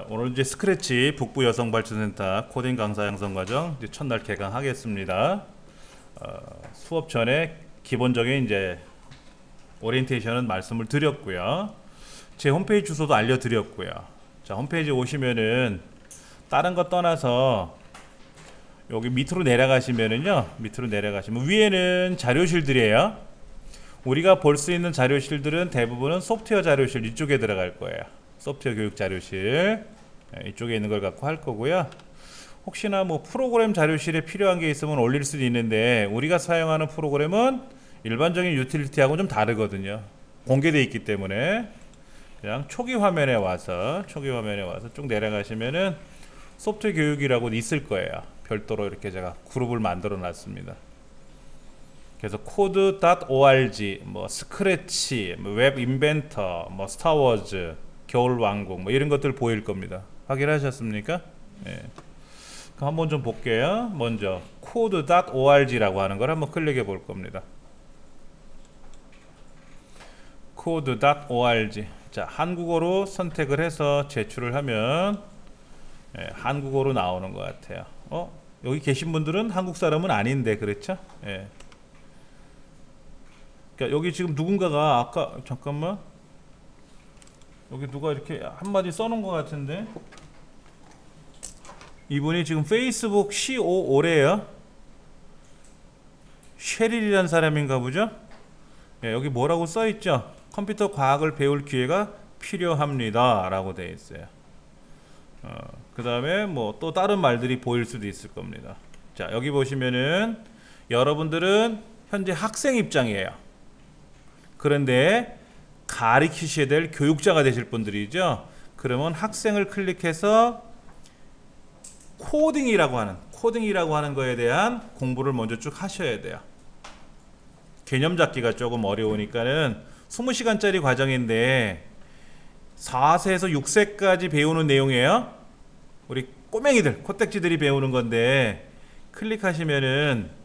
오늘 이제 스크래치 북부 여성발전센터 코딩 강사 양성 과정 이제 첫날 개강하겠습니다. 수업 전에 기본적인 이제 오리엔테이션은 말씀을 드렸고요. 제 홈페이지 주소도 알려드렸고요. 자, 홈페이지 오시면은 다른 거 떠나서 여기 밑으로 내려가시면은요, 밑으로 내려가시면 위에는 자료실들이에요. 우리가 볼 수 있는 자료실들은 대부분은 소프트웨어 자료실 이쪽에 들어갈 거예요. 소프트웨어 교육 자료실 이쪽에 있는 걸 갖고 할 거고요. 혹시나 뭐 프로그램 자료실에 필요한 게 있으면 올릴 수도 있는데 우리가 사용하는 프로그램은 일반적인 유틸리티하고 좀 다르거든요. 공개되어 있기 때문에 그냥 초기 화면에 와서 쭉 내려가시면은 소프트웨어 교육이라고 있을 거예요. 별도로 이렇게 제가 그룹을 만들어 놨습니다. 그래서 code.org, 뭐 스크래치, 뭐 웹 인벤터, 뭐 스타워즈, 겨울왕국 뭐 이런 것들 보일 겁니다. 확인하셨습니까? 예. 그럼 한번 좀 볼게요. 먼저 code.org라고 하는 걸 한번 클릭해 볼 겁니다. code.org. 자, 한국어로 선택을 해서 제출을 하면 한국어로 나오는 것 같아요. 여기 계신 분들은 한국 사람은 아닌데, 그렇죠? 예. 그러니까 여기 지금 누군가가 아까 잠깐만 여기 누가 이렇게 한마디 써놓은 것 같은데 이분이 지금 페이스북 COO래요. 쉐릴이라는 사람인가 보죠. 예, 여기 뭐라고 써있죠? 컴퓨터 과학을 배울 기회가 필요합니다 라고 되어 있어요. 그 다음에 뭐 또 다른 말들이 보일 수도 있을 겁니다. 자, 여기 보시면은 여러분들은 현재 학생 입장이에요. 그런데 가르치셔야 될 교육자가 되실 분들이죠. 그러면 학생을 클릭해서 코딩이라고 하는 거에 대한 공부를 먼저 쭉 하셔야 돼요. 개념 잡기가 조금 어려우니까는 20시간짜리 과정인데 4세에서 6세까지 배우는 내용이에요. 우리 꼬맹이들, 코딱지들이 배우는 건데 클릭하시면은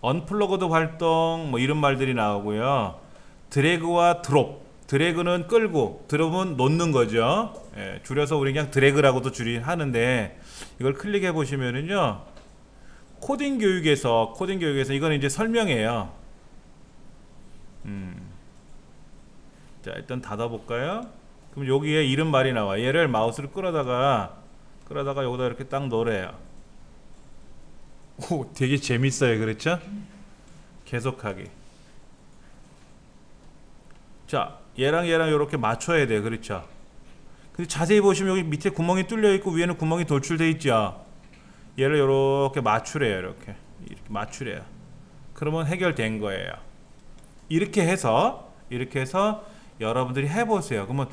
언플러그드 활동 뭐 이런 말들이 나오고요. 드래그와 드롭. 드래그는 끌고 드롭은 놓는 거죠. 줄여서 우리 그냥 드래그라고도 하는데 이걸 클릭해 보시면은요. 코딩 교육에서 이거는 이제 설명이에요. 자, 일단 닫아 볼까요? 그럼 여기에 이름 말이 나와. 얘를 마우스를 끌어다가 여기다 이렇게 딱 놓으래요. 오, 되게 재밌어요. 그렇죠? 계속하기. 자, 얘랑 이렇게 맞춰야 돼요. 그렇죠? 근데 자세히 보시면 여기 밑에 구멍이 뚫려 있고 위에는 구멍이 돌출되어 있죠. 얘를 이렇게 맞추래요. 이렇게 맞추래요. 그러면 해결된 거예요. 이렇게 해서 여러분들이 해보세요. 그러면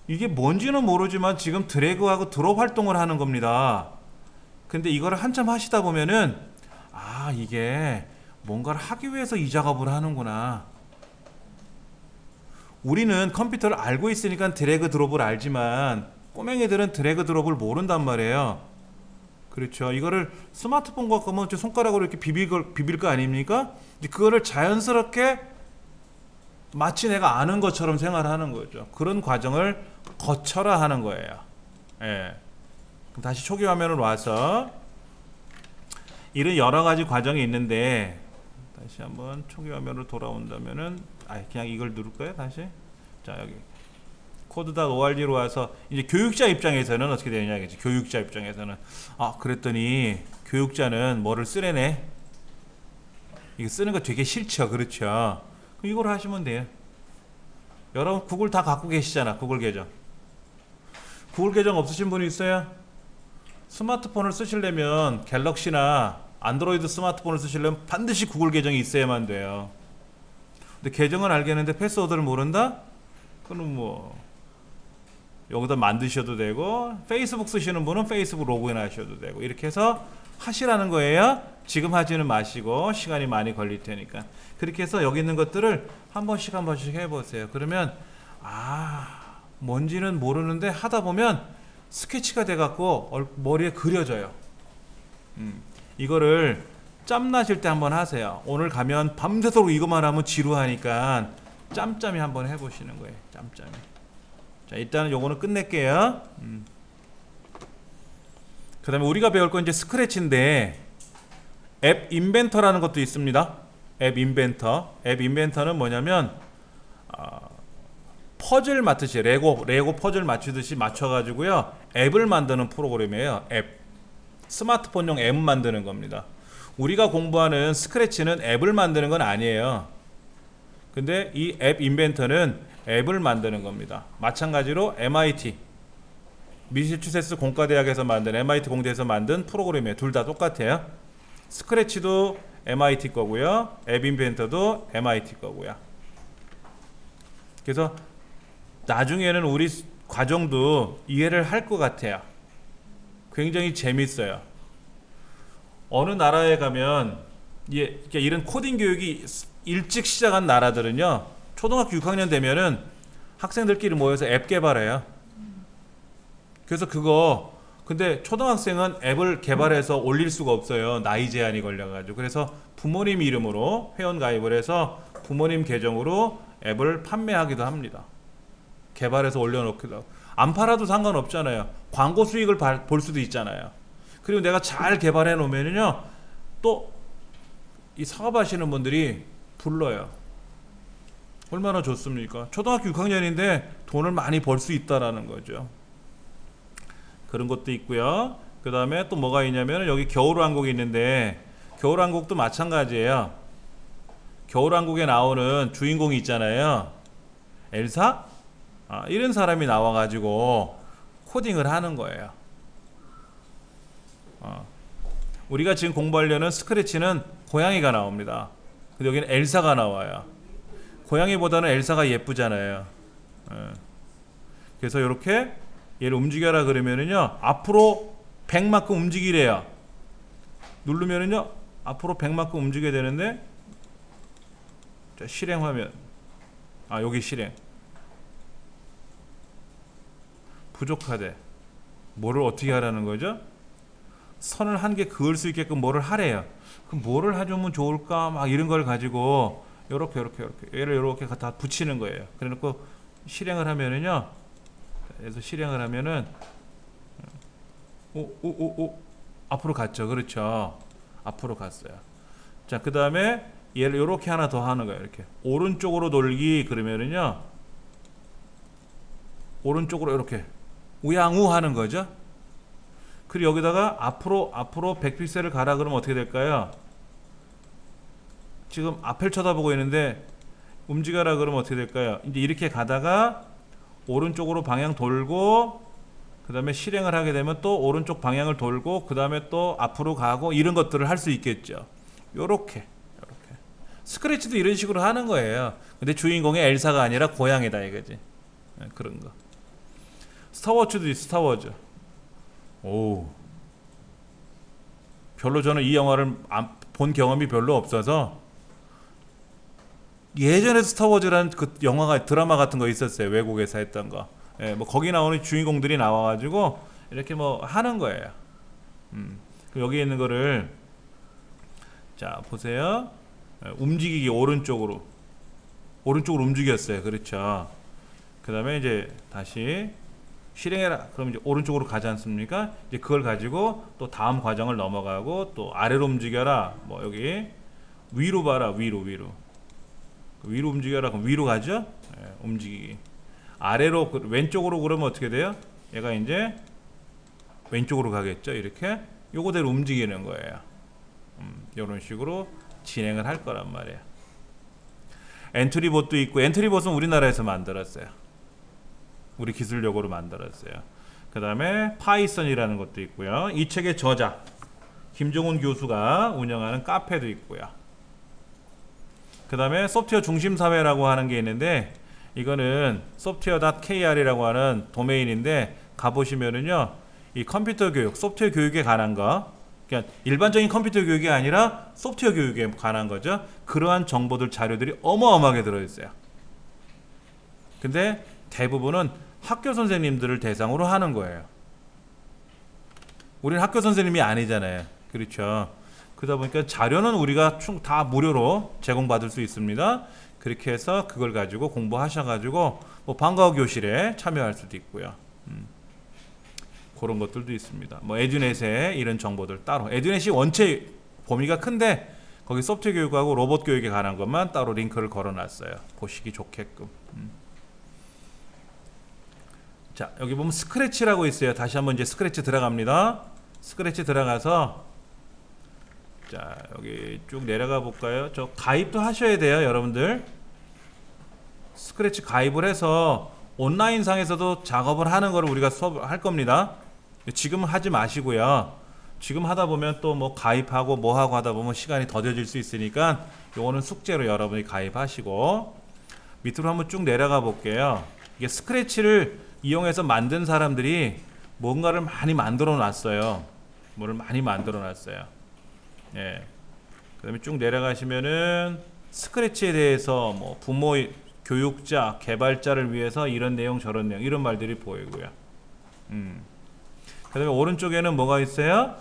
이게 뭔지는 모르지만 지금 드래그하고 드롭 활동을 하는 겁니다. 근데 이거를 한참 하시다 보면은 이게 뭔가를 하기 위해서 이 작업을 하는구나. 우리는 컴퓨터를 알고 있으니까 드래그 드롭을 알지만 꼬맹이들은 드래그 드롭을 모른단 말이에요. 그렇죠. 이거를 스마트폰과 보면 손가락으로 이렇게 비빌 거 아닙니까? 그거를 자연스럽게 마치 내가 아는 것처럼 생활하는 거죠. 그런 과정을 거쳐라 하는 거예요. 그럼 다시 초기 화면으로 와서 이런 여러 가지 과정이 있는데 다시 한번 초기 화면으로 돌아온다면은 그냥 이걸 누를까요? 다시. 자, 여기 code.org로 와서 이제 교육자 입장에서는 어떻게 되느냐겠지. 교육자 입장에서는 그랬더니 교육자는 뭐를 쓰래네. 이거 쓰는 거 되게 싫죠. 그렇죠. 그럼 이걸 하시면 돼요. 여러분 구글 다 갖고 계시잖아. 구글 계정. 구글 계정 없으신 분이 있어요? 스마트폰을 쓰시려면 갤럭시나 안드로이드 스마트폰을 쓰시려면 반드시 구글 계정이 있어야만 돼요. 근데 계정은 알겠는데 패스워드를 모른다? 그럼 뭐 여기다 만드셔도 되고 페이스북 쓰시는 분은 페이스북 로그인 하셔도 되고 이렇게 해서 하시라는 거예요. 지금 하지는 마시고 시간이 많이 걸릴 테니까. 그렇게 해서 여기 있는 것들을 한 번씩 해보세요. 그러면 뭔지는 모르는데 하다 보면 스케치가 돼갖고 머리에 그려져요. 이거를 짬나실 때 한번 하세요. 오늘 가면 밤새도록 이것만 하면 지루하니까 짬짬이 한번 해보시는 거예요. 짬짬이. 자, 일단은 요거는 끝낼게요. 그 다음에 우리가 배울 건 이제 스크래치인데 앱 인벤터라는 것도 있습니다. 앱 인벤터. 앱 인벤터는 뭐냐면 퍼즐 맞듯이 레고 퍼즐 맞추듯이 맞춰가지고요 앱을 만드는 프로그램이에요. 앱. 스마트폰용 앱 만드는 겁니다. 우리가 공부하는 스크래치는 앱을 만드는 건 아니에요. 근데 이 앱 인벤터는 앱을 만드는 겁니다. 마찬가지로 MIT 미시추세츠 공과대학에서 만든 MIT 공대에서 만든 프로그램이에요. 둘 다 똑같아요. 스크래치도 MIT 거고요. 앱 인벤터도 MIT 거고요. 그래서 나중에는 우리 과정도 이해를 할 것 같아요. 굉장히 재밌어요. 어느 나라에 가면 이런 코딩 교육이 일찍 시작한 나라들은요 초등학교 6학년 되면은 학생들끼리 모여서 앱 개발해요. 그래서 근데 초등학생은 앱을 개발해서 올릴 수가 없어요. 나이 제한이 걸려가지고. 그래서 부모님 이름으로 회원 가입을 해서 부모님 계정으로 앱을 판매하기도 합니다. 개발해서 올려놓기도 하고. 안 팔아도 상관없잖아요. 광고 수익을 볼 수도 있잖아요. 그리고 내가 잘 개발해 놓으면요 또 이 사업하시는 분들이 불러요. 얼마나 좋습니까? 초등학교 6학년인데 돈을 많이 벌 수 있다라는 거죠. 그런 것도 있고요. 그 다음에 또 뭐가 있냐면 여기 겨울왕국이 있는데 겨울왕국도 마찬가지예요. 겨울왕국에 나오는 주인공이 있잖아요. 엘사? 이런 사람이 나와가지고 코딩을 하는 거예요. 우리가 지금 공부하려는 스크래치는 고양이가 나옵니다. 근데 여기는 엘사가 나와요. 고양이보다는 엘사가 예쁘잖아요. 그래서 이렇게 얘를 움직여라 그러면은요 앞으로 100만큼 움직이래요. 누르면은요 앞으로 100만큼 움직여야 되는데 자, 실행 화면 여기 실행 부족하대. 뭐를 어떻게 하라는 거죠? 선을 한 개 그을 수 있게끔 뭐를 하래요. 그럼 뭐를 해주면 좋을까 막 이런 걸 가지고 요렇게 얘를 요렇게 갖다 붙이는 거예요. 그래 놓고 실행을 하면은요 그래서 실행을 하면은 앞으로 갔죠. 그렇죠. 앞으로 갔어요. 자, 그 다음에 얘를 요렇게 하나 더 하는 거예요. 이렇게 오른쪽으로 돌기 그러면은요 오른쪽으로 이렇게 우양우 하는 거죠. 그리고 여기다가 앞으로 100픽셀을 가라 그러면 어떻게 될까요? 지금 앞을 쳐다보고 있는데 움직여라 그러면 어떻게 될까요? 이제 이렇게 가다가 오른쪽으로 방향 돌고 그 다음에 실행을 하게 되면 또 오른쪽 방향을 돌고 그 다음에 또 앞으로 가고 이런 것들을 할 수 있겠죠. 요렇게 스크래치도 이런 식으로 하는 거예요. 근데 주인공이 엘사가 아니라 고양이다 이거지. 그런 거. 스타워즈도 있어. 스타워즈. 오, 별로 저는 이 영화를 본 경험이 별로 없어서 예전에 스타워즈라는 그 영화가 드라마 같은 거 있었어요. 외국에서 했던 거. 뭐 거기 나오는 주인공들이 나와가지고 이렇게 뭐 하는 거예요. 여기 있는 거를 자 보세요. 움직이기 오른쪽으로 움직였어요. 그렇죠. 그 다음에 이제 다시 실행해라. 그럼 이제 오른쪽으로 가지 않습니까? 이제 그걸 가지고 또 다음 과정을 넘어가고 또 아래로 움직여라. 뭐 여기 위로 봐라. 위로 움직여라. 그럼 위로 가죠? 움직이기. 아래로 왼쪽으로 그러면 어떻게 돼요? 얘가 이제 왼쪽으로 가겠죠. 이렇게 요거대로 움직이는 거예요. 이런 식으로 진행을 할 거란 말이에요. 엔트리봇도 있고 엔트리봇은 우리나라에서 만들었어요. 우리 기술력으로 만들었어요. 그 다음에 파이썬이라는 것도 있고요. 이 책의 저자 김종훈 교수가 운영하는 카페도 있고요. 그 다음에 소프트웨어 중심사회라고 하는 게 있는데 이거는 software.kr이라고 하는 도메인인데 가보시면은요 이 컴퓨터 교육, 소프트웨어 교육에 관한 거 그러니까 일반적인 컴퓨터 교육이 아니라 소프트웨어 교육에 관한 거죠. 그러한 정보들 자료들이 어마어마하게 들어있어요. 근데 대부분은 학교 선생님들을 대상으로 하는 거예요. 우리는 학교 선생님이 아니잖아요. 그렇죠. 그러다 보니까 자료는 우리가 다 무료로 제공받을 수 있습니다. 그렇게 해서 그걸 가지고 공부하셔가지고 뭐 방과후 교실에 참여할 수도 있고요. 그런 것들도 있습니다. 뭐 에듀넷에 이런 정보들 따로, 에듀넷이 원체 범위가 큰데 거기 소프트 교육하고 로봇 교육에 관한 것만 따로 링크를 걸어놨어요. 보시기 좋게끔. 자, 여기 보면 스크래치라고 있어요. 다시 한번 이제 스크래치 들어갑니다. 스크래치 들어가서 자, 여기 쭉 내려가 볼까요? 저 가입도 하셔야 돼요, 여러분들. 스크래치 가입을 해서 온라인 상에서도 작업을 하는 거를 우리가 수업을 할 겁니다. 지금 하지 마시고요. 지금 하다 보면 또 뭐 가입하고 뭐 하고 하다 보면 시간이 더뎌질 수 있으니까 요거는 숙제로 여러분이 가입하시고 밑으로 한번 쭉 내려가 볼게요. 이게 스크래치를 이용해서 만든 사람들이 뭔가를 많이 만들어 놨어요. 뭐를 많이 만들어 놨어요. 예. 그 다음에 쭉 내려가시면은 스크래치에 대해서 뭐 부모, 교육자, 개발자를 위해서 이런 내용 저런 내용 이런 말들이 보이고요. 그 다음에 오른쪽에는 뭐가 있어요?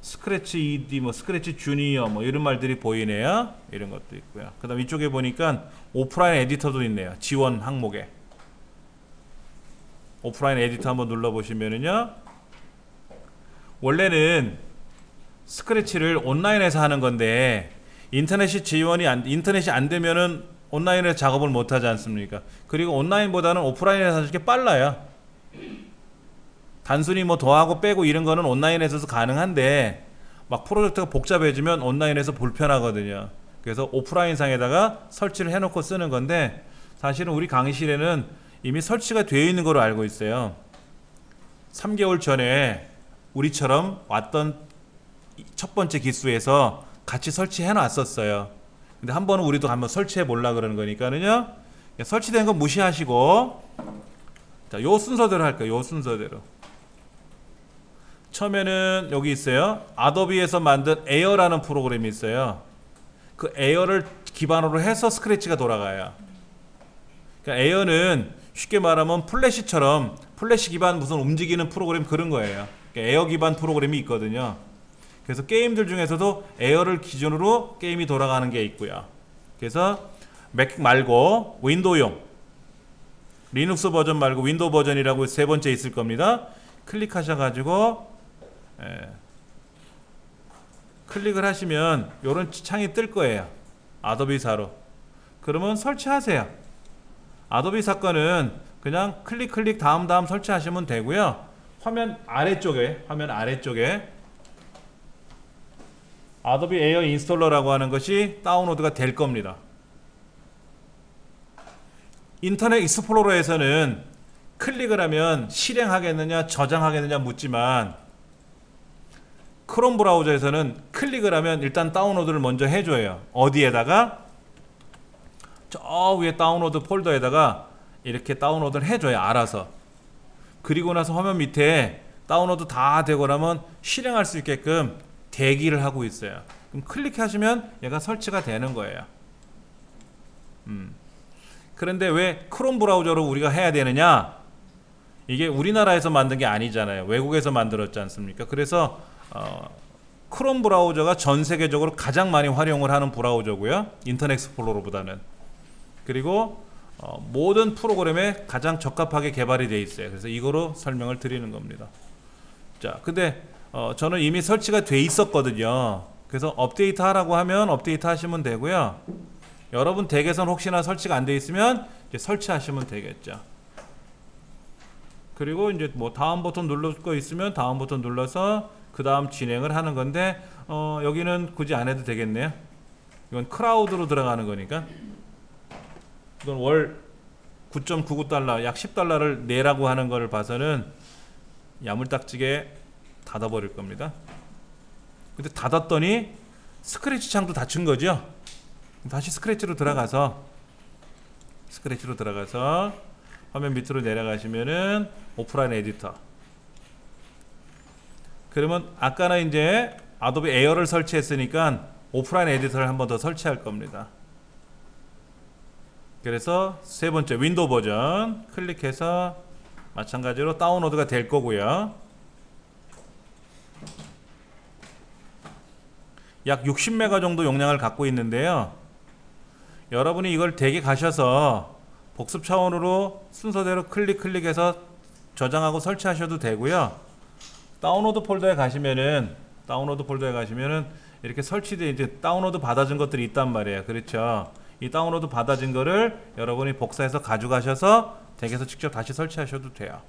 스크래치 ED, 뭐 스크래치 주니어 뭐 이런 말들이 보이네요. 이런 것도 있고요. 그 다음 이쪽에 보니까 오프라인 에디터도 있네요. 지원 항목에. 오프라인 에디터 한번 눌러보시면은요. 원래는 스크래치를 온라인에서 하는 건데 인터넷이 안 되면은 온라인에서 작업을 못 하지 않습니까? 그리고 온라인보다는 오프라인에서 하는 게 빨라요. 단순히 뭐 더하고 빼고 이런 거는 온라인에서도 가능한데 막 프로젝트가 복잡해지면 온라인에서 불편하거든요. 그래서 오프라인 상에다가 설치를 해놓고 쓰는 건데 사실은 우리 강의실에는 이미 설치가 되어 있는 걸로 알고 있어요. 3개월 전에 우리처럼 왔던 첫 번째 기수에서 같이 설치해 놨었어요. 근데 한 번은 우리도 한번 설치해 보려고 그러는 거니까는요. 설치된 거 무시하시고 자, 요 순서대로 할까요? 요 순서대로. 처음에는 여기 있어요. 아도비에서 만든 에어라는 프로그램이 있어요. 그 에어를 기반으로 해서 스크래치가 돌아가요. 그러니까 에어는 쉽게 말하면 플래시처럼 플래시 기반 무슨 움직이는 프로그램 그런 거예요. 그러니까 에어 기반 프로그램이 있거든요. 그래서 게임들 중에서도 에어를 기준으로 게임이 돌아가는 게 있고요. 그래서 맥 말고 윈도우용 리눅스 버전 말고 윈도우 버전이라고 세 번째 있을 겁니다. 클릭하셔가지고 클릭을 하시면 이런 창이 뜰 거예요. 아도비사로. 그러면 설치하세요. 아도비사 거는 그냥 클릭 다음 설치하시면 되고요. 화면 아래쪽에 아도비 에어 인스톨러라고 하는 것이 다운로드가 될 겁니다. 인터넷 익스플로러에서는 클릭을 하면 실행하겠느냐 저장하겠느냐 묻지만 크롬 브라우저에서는 클릭을 하면 일단 다운로드를 먼저 해줘요. 어디에다가? 저 위에 다운로드 폴더에다가 이렇게 다운로드를 해줘요. 알아서. 그리고 나서 화면 밑에 다운로드 다 되고 나면 실행할 수 있게끔 대기를 하고 있어요. 그럼 클릭하시면 얘가 설치가 되는 거예요. 그런데 왜 크롬 브라우저로 우리가 해야 되느냐? 이게 우리나라에서 만든 게 아니잖아요. 외국에서 만들었지 않습니까? 그래서 크롬 브라우저가 전 세계적으로 가장 많이 활용을 하는 브라우저고요. 인터넷 익스플로러보다는. 그리고 모든 프로그램에 가장 적합하게 개발이 되어 있어요. 그래서 이거로 설명을 드리는 겁니다. 자, 근데 저는 이미 설치가 돼 있었거든요. 그래서 업데이트 하라고 하면 업데이트 하시면 되고요. 여러분 댁에선 혹시나 설치가 안 돼 있으면 이제 설치하시면 되겠죠. 그리고 이제 뭐 다음 버튼 눌러 거 있으면 다음 버튼 눌러서 그 다음 진행을 하는 건데 여기는 굳이 안 해도 되겠네요. 이건 크라우드로 들어가는 거니까 이건 월 9.99달러 약 10달러를 내라고 하는 거를 봐서는 야물딱지게 닫아버릴 겁니다. 근데 닫았더니 스크래치 창도 닫힌 거죠. 다시 스크래치로 들어가서 화면 밑으로 내려가시면은 오프라인 에디터. 그러면 아까는 이제 아도비 에어를 설치했으니까 오프라인 에디터를 한 번 더 설치할 겁니다. 그래서 세 번째 윈도우 버전 클릭해서 마찬가지로 다운로드가 될 거고요. 약 60메가 정도 용량을 갖고 있는데요. 여러분이 이걸 댁에 가셔서 복습 차원으로 순서대로 클릭해서 저장하고 설치하셔도 되고요. 다운로드 폴더에 가시면은 이렇게 설치돼 이제 다운로드 받아진 것들이 있단 말이에요. 그렇죠? 이 다운로드 받아진 거를 여러분이 복사해서 가져가셔서 댁에서 직접 다시 설치하셔도 돼요.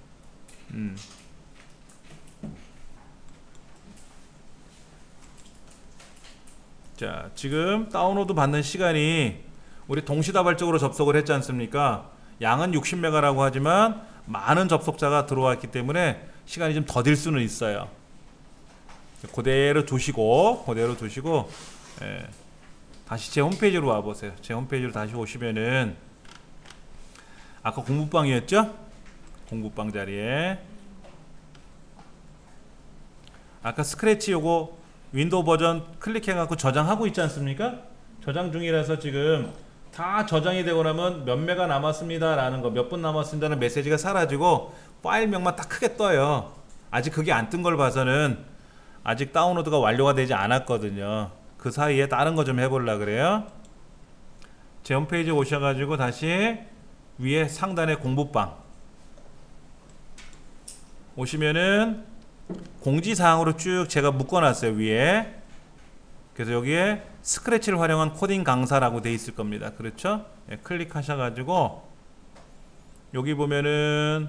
자, 지금 다운로드 받는 시간이 우리 동시다발적으로 접속을 했지 않습니까? 양은 60메가라고 하지만 많은 접속자가 들어왔기 때문에 시간이 좀 더딜 수는 있어요. 그대로 두시고 예, 다시 제 홈페이지로 와보세요. 제 홈페이지로 다시 오시면은 아까 공부방이었죠? 공부방 자리에 아까 스크래치 요거 윈도우 버전 클릭해갖고 저장하고 있지 않습니까? 저장 중이라서 지금 다 저장이 되고 나면 몇 메가 남았습니다 라는 거, 몇 분 남았습니다는 메시지가 사라지고 파일명만 딱 크게 떠요. 아직 그게 안 뜬 걸 봐서는 아직 다운로드가 완료가 되지 않았거든요. 그 사이에 다른 거 좀 해보려 그래요. 제 홈페이지 오셔가지고 다시 위에 상단에 공부방 오시면은 공지사항으로 쭉 제가 묶어놨어요. 위에. 그래서 여기에 스크래치를 활용한 코딩 강사라고 돼 있을 겁니다. 그렇죠? 예, 클릭하셔가지고 여기 보면은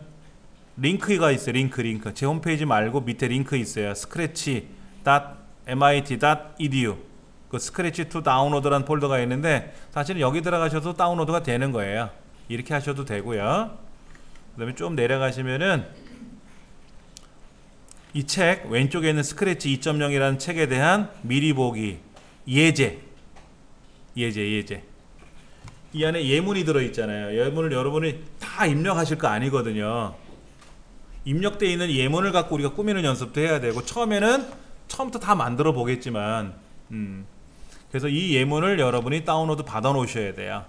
링크가 있어요. 링크 제 홈페이지 말고 밑에 링크 있어요. scratch.mit.edu 그 스크래치 투 다운로드라는 폴더가 있는데 사실은 여기 들어가셔도 다운로드가 되는 거예요. 이렇게 하셔도 되고요. 그 다음에 좀 내려가시면은 이 책 왼쪽에 있는 스크래치 2.0이라는 책에 대한 미리 보기 예제 이 안에 예문이 들어있잖아요. 예문을 여러분이 다 입력하실 거 아니거든요. 입력되어 있는 예문을 갖고 우리가 꾸미는 연습도 해야 되고 처음부터 다 만들어 보겠지만 그래서 이 예문을 여러분이 다운로드 받아 놓으셔야 돼요.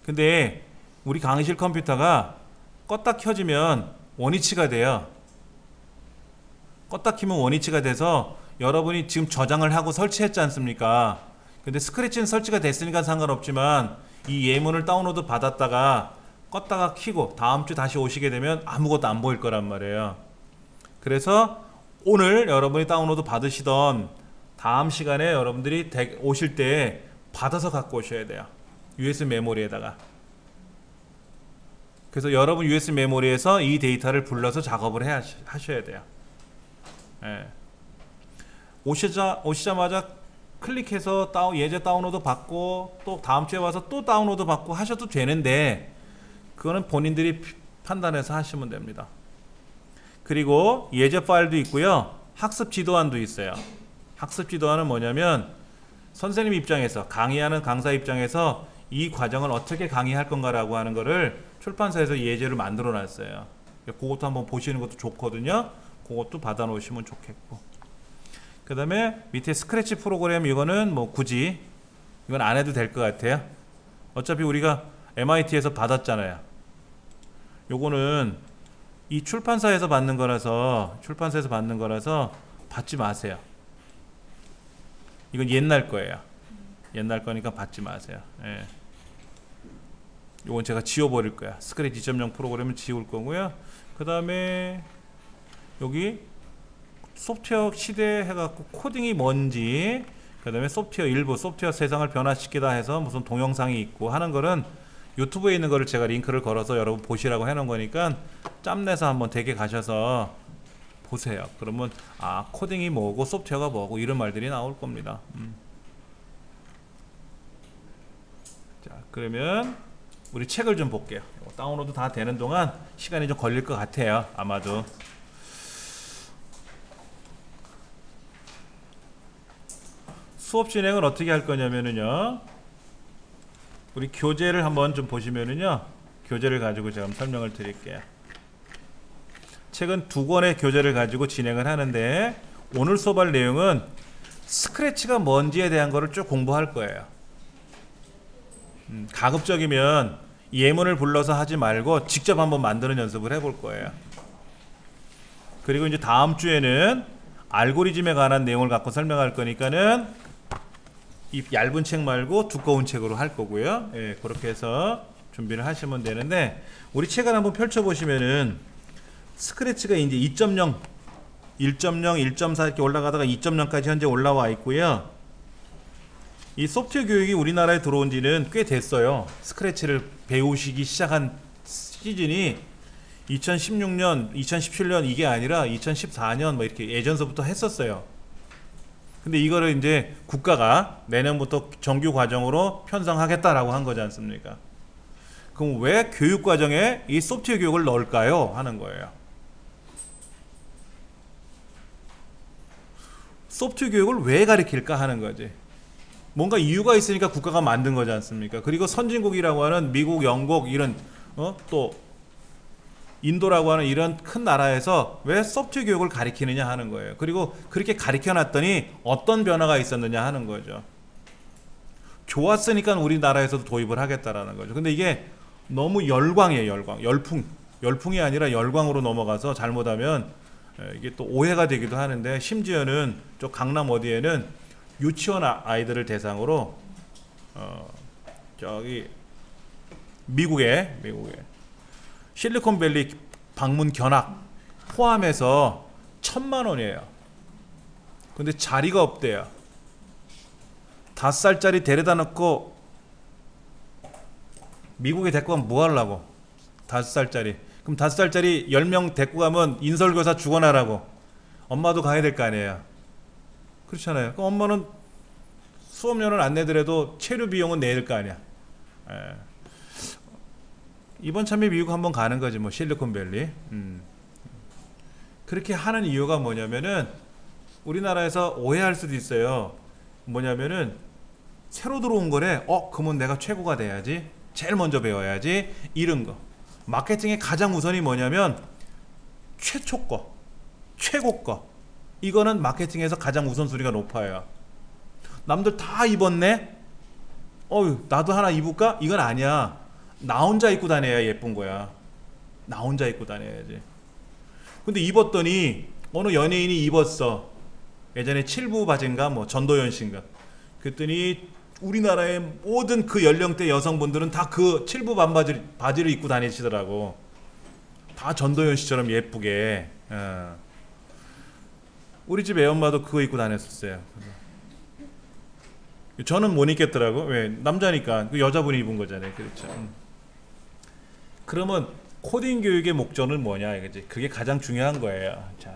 근데 우리 강의실 컴퓨터가 껐다 켜지면 원위치가 돼요. 껐다 키면 원위치가 돼서 여러분이 지금 저장을 하고 설치했지 않습니까? 근데 스크래치는 설치가 됐으니까 상관없지만 이 예문을 다운로드 받았다가 껐다가 키고 다음 주 다시 오시게 되면 아무것도 안 보일 거란 말이에요. 그래서 오늘 여러분이 다운로드 받으시던 다음 시간에 여러분들이 오실 때 받아서 갖고 오셔야 돼요. USB 메모리에다가. 그래서 여러분 USB 메모리에서 이 데이터를 불러서 작업을 하셔야 돼요. 예. 오시자마자 클릭해서 예제 다운로드 받고 또 다음 주에 와서 또 다운로드 받고 하셔도 되는데 그거는 본인들이 판단해서 하시면 됩니다. 그리고 예제 파일도 있고요. 학습 지도안도 있어요. 학습 지도안은 뭐냐면 선생님 입장에서 강의하는 강사 입장에서 이 과정을 어떻게 강의할 건가라고 하는 거를 출판사에서 예제를 만들어 놨어요. 그것도 한번 보시는 것도 좋거든요. 그것도 받아 놓으시면 좋겠고, 그 다음에 밑에 스크래치 프로그램 이거는 뭐 굳이 이건 안 해도 될 것 같아요. 어차피 우리가 MIT에서 받았잖아요. 요거는 이 출판사에서 받는 거라서 받지 마세요. 이건 옛날 거예요. 옛날 거니까 받지 마세요. 예. 요건 제가 지워버릴 거야. 스크래치 2.0 프로그램은 지울 거고요. 그 다음에 여기 소프트웨어 시대 해갖고 코딩이 뭔지, 그 다음에 소프트웨어 일부, 소프트웨어 세상을 변화시키다 해서 무슨 동영상이 있고 하는 거는 유튜브에 있는 거를 제가 링크를 걸어서 여러분 보시라고 해놓은 거니까 짬내서 한번 댁에 가셔서 보세요. 그러면 아, 코딩이 뭐고 소프트웨어가 뭐고 이런 말들이 나올 겁니다. 자, 그러면 우리 책을 좀 볼게요. 다운로드 다 되는 동안 시간이 좀 걸릴 것 같아요. 아마도. 수업 진행을 어떻게 할 거냐면요, 우리 교재를 한번 좀 보시면은요, 교재를 가지고 제가 설명을 드릴게요. 책은 2권의 교재를 가지고 진행을 하는데 오늘 수업할 내용은 스크래치가 뭔지에 대한 거를 쭉 공부할 거예요. 가급적이면 예문을 불러서 하지 말고 직접 한번 만드는 연습을 해볼 거예요. 그리고 이제 다음 주에는 알고리즘에 관한 내용을 갖고 설명할 거니까는 이 얇은 책 말고 두꺼운 책으로 할 거고요. 예, 그렇게 해서 준비를 하시면 되는데, 우리 책을 한번 펼쳐 보시면은 스크래치가 이제 2.0, 1.0, 1.4 이렇게 올라가다가 2.0까지 현재 올라와 있고요. 이 소프트웨어 교육이 우리나라에 들어온 지는 꽤 됐어요. 스크래치를 배우시기 시작한 시즌이 2016년, 2017년 이게 아니라 2014년 뭐 이렇게 예전서부터 했었어요. 근데 이거를 이제 국가가 내년부터 정규 과정으로 편성하겠다라고 한 거지 않습니까? 그럼 왜 교육 과정에 이 소프트웨어 교육을 넣을까요? 하는 거예요. 소프트웨어 교육을 왜 가르칠까 하는 거지. 뭔가 이유가 있으니까 국가가 만든 거지 않습니까? 그리고 선진국이라고 하는 미국, 영국 이런 또 인도라고 하는 이런 큰 나라에서 왜 소프트웨어 교육을 가르치느냐 하는 거예요. 그리고 그렇게 가르쳐 놨더니 어떤 변화가 있었느냐 하는 거죠. 좋았으니까 우리나라에서도 도입을 하겠다라는 거죠. 근데 이게 너무 열광이에요. 열풍이 아니라 열광으로 넘어가서 잘못하면 이게 또 오해가 되기도 하는데, 심지어는 저 강남 어디에는 유치원 아이들을 대상으로 저기 미국에 실리콘밸리 방문 견학 포함해서 1,000만 원이에요. 근데 자리가 없대요. 5살짜리 데려다 놓고 미국에 데리고 가면 뭐 하려고? 5살짜리. 그럼 5살짜리 10명 데리고 가면 인설교사 죽어나라고. 엄마도 가야 될 거 아니에요. 그렇잖아요. 그럼 엄마는 수업료는 안 내더라도 체류 비용은 내야 될 거 아니야. 예. 이번 참에 미국 한번 가는 거지 뭐, 실리콘밸리. 그렇게 하는 이유가 뭐냐면은, 우리나라에서 오해할 수도 있어요. 뭐냐면은 새로 들어온 거래. 그러면 내가 최고가 돼야지, 제일 먼저 배워야지, 이런 거. 마케팅의 가장 우선이 뭐냐면 최초 거, 최고 거. 이거는 마케팅에서 가장 우선순위가 높아요. 남들 다 입었네? 나도 하나 입을까? 이건 아니야. 나 혼자 입고 다녀야 예쁜 거야. 나 혼자 입고 다녀야지. 근데 입었더니 어느 연예인이 입었어. 예전에 7부 바지인가 뭐 전도연 씨인가. 그랬더니 우리나라의 모든 그 연령대 여성분들은 다 그 7부 바지를 입고 다니시더라고. 다 전도연 씨처럼 예쁘게. 우리 집 애엄마도 그거 입고 다녔었어요. 저는 못 입겠더라고. 왜? 남자니까. 그 여자분이 입은 거잖아요. 그렇죠. 그러면 코딩 교육의 목적은 뭐냐 이거지. 그게 가장 중요한 거예요. 자,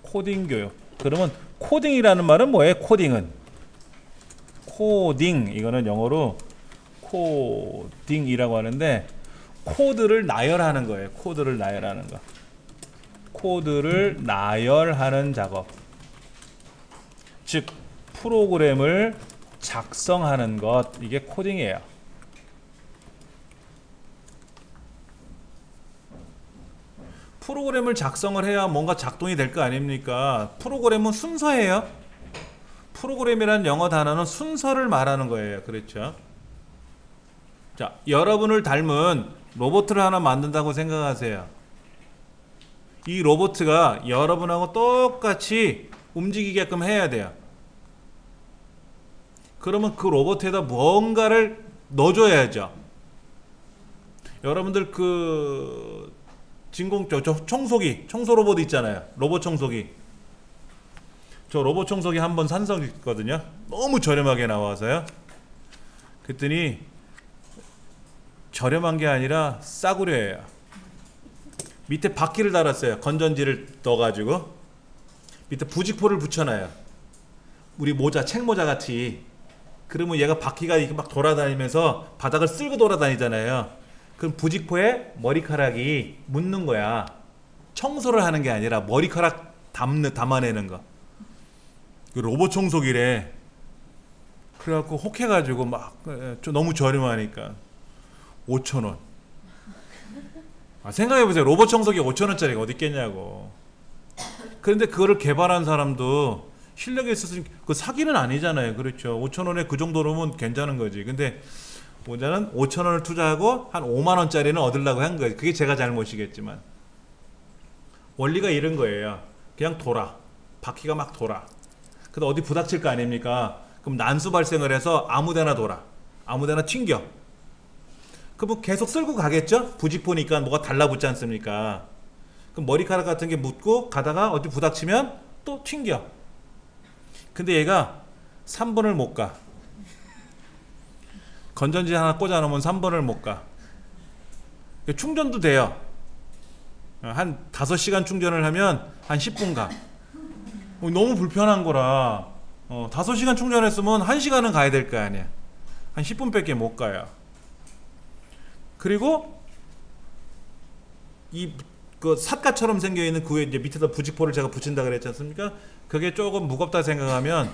코딩 교육. 그러면 코딩이라는 말은 뭐예요? 코딩은 코딩, 이거는 영어로 코딩이라고 하는데, 코드를 나열하는 거예요. 코드를 나열하는 거. 코드를 나열하는 작업. 즉 프로그램을 작성하는 것, 이게 코딩이에요. 프로그램을 작성을 해야 뭔가 작동이 될 거 아닙니까? 프로그램은 순서예요. 프로그램이라는 영어 단어는 순서를 말하는 거예요. 그렇죠? 자, 여러분을 닮은 로봇을 하나 만든다고 생각하세요. 이 로봇가 여러분하고 똑같이 움직이게끔 해야 돼요. 그러면 그 로봇에다 뭔가를 넣어줘야죠. 여러분들 그 청소 로봇 있잖아요. 로봇 청소기. 저 로봇 청소기 한번 산적했거든요. 너무 저렴하게 나와서요. 그랬더니 저렴한 게 아니라 싸구려예요. 밑에 바퀴를 달았어요. 건전지를 넣어가지고 밑에 부직포를 붙여놔요. 우리 모자, 책모자 같이. 그러면 얘가 바퀴가 이렇게 막 돌아다니면서 바닥을 쓸고 돌아다니잖아요. 그럼 부직포에 머리카락이 묻는 거야. 청소를 하는 게 아니라 머리카락 담아내는 거. 로봇 청소기래. 그래갖고 혹해가지고 막 너무 저렴하니까 5,000원. 생각해보세요. 로봇 청소기 5,000원짜리가 어디 있겠냐고. 그런데 그거를 개발한 사람도 실력이 있었으니 그 사기는 아니잖아요. 그렇죠. 5,000원에 그 정도로면 괜찮은 거지. 근데 모자는 5,000원을 투자하고 한 5만원짜리는 얻으려고 한 거예요. 그게 제가 잘못이겠지만. 원리가 이런 거예요. 그냥 돌아. 바퀴가 막 돌아. 근데 어디 부닥칠 거 아닙니까? 그럼 난수 발생을 해서 아무데나 돌아. 아무데나 튕겨. 그럼 계속 쓸고 가겠죠? 부직포니까 뭐가 달라붙지 않습니까? 그럼 머리카락 같은 게 묻고 가다가 어디 부닥치면 또 튕겨. 근데 얘가 3번을 못 가. 건전지 하나 꽂아 놓으면 3번을 못 가. 충전도 돼요. 한 5시간 충전을 하면 한 10분 가. 너무 불편한 거라 5시간 충전했으면 1시간은 가야 될 거 아니야. 한 10분밖에 못 가요. 그리고 그 삿갓처럼 생겨있는 그 위에 이제 밑에다 부직포를 제가 붙인다 그랬지 않습니까? 그게 조금 무겁다 생각하면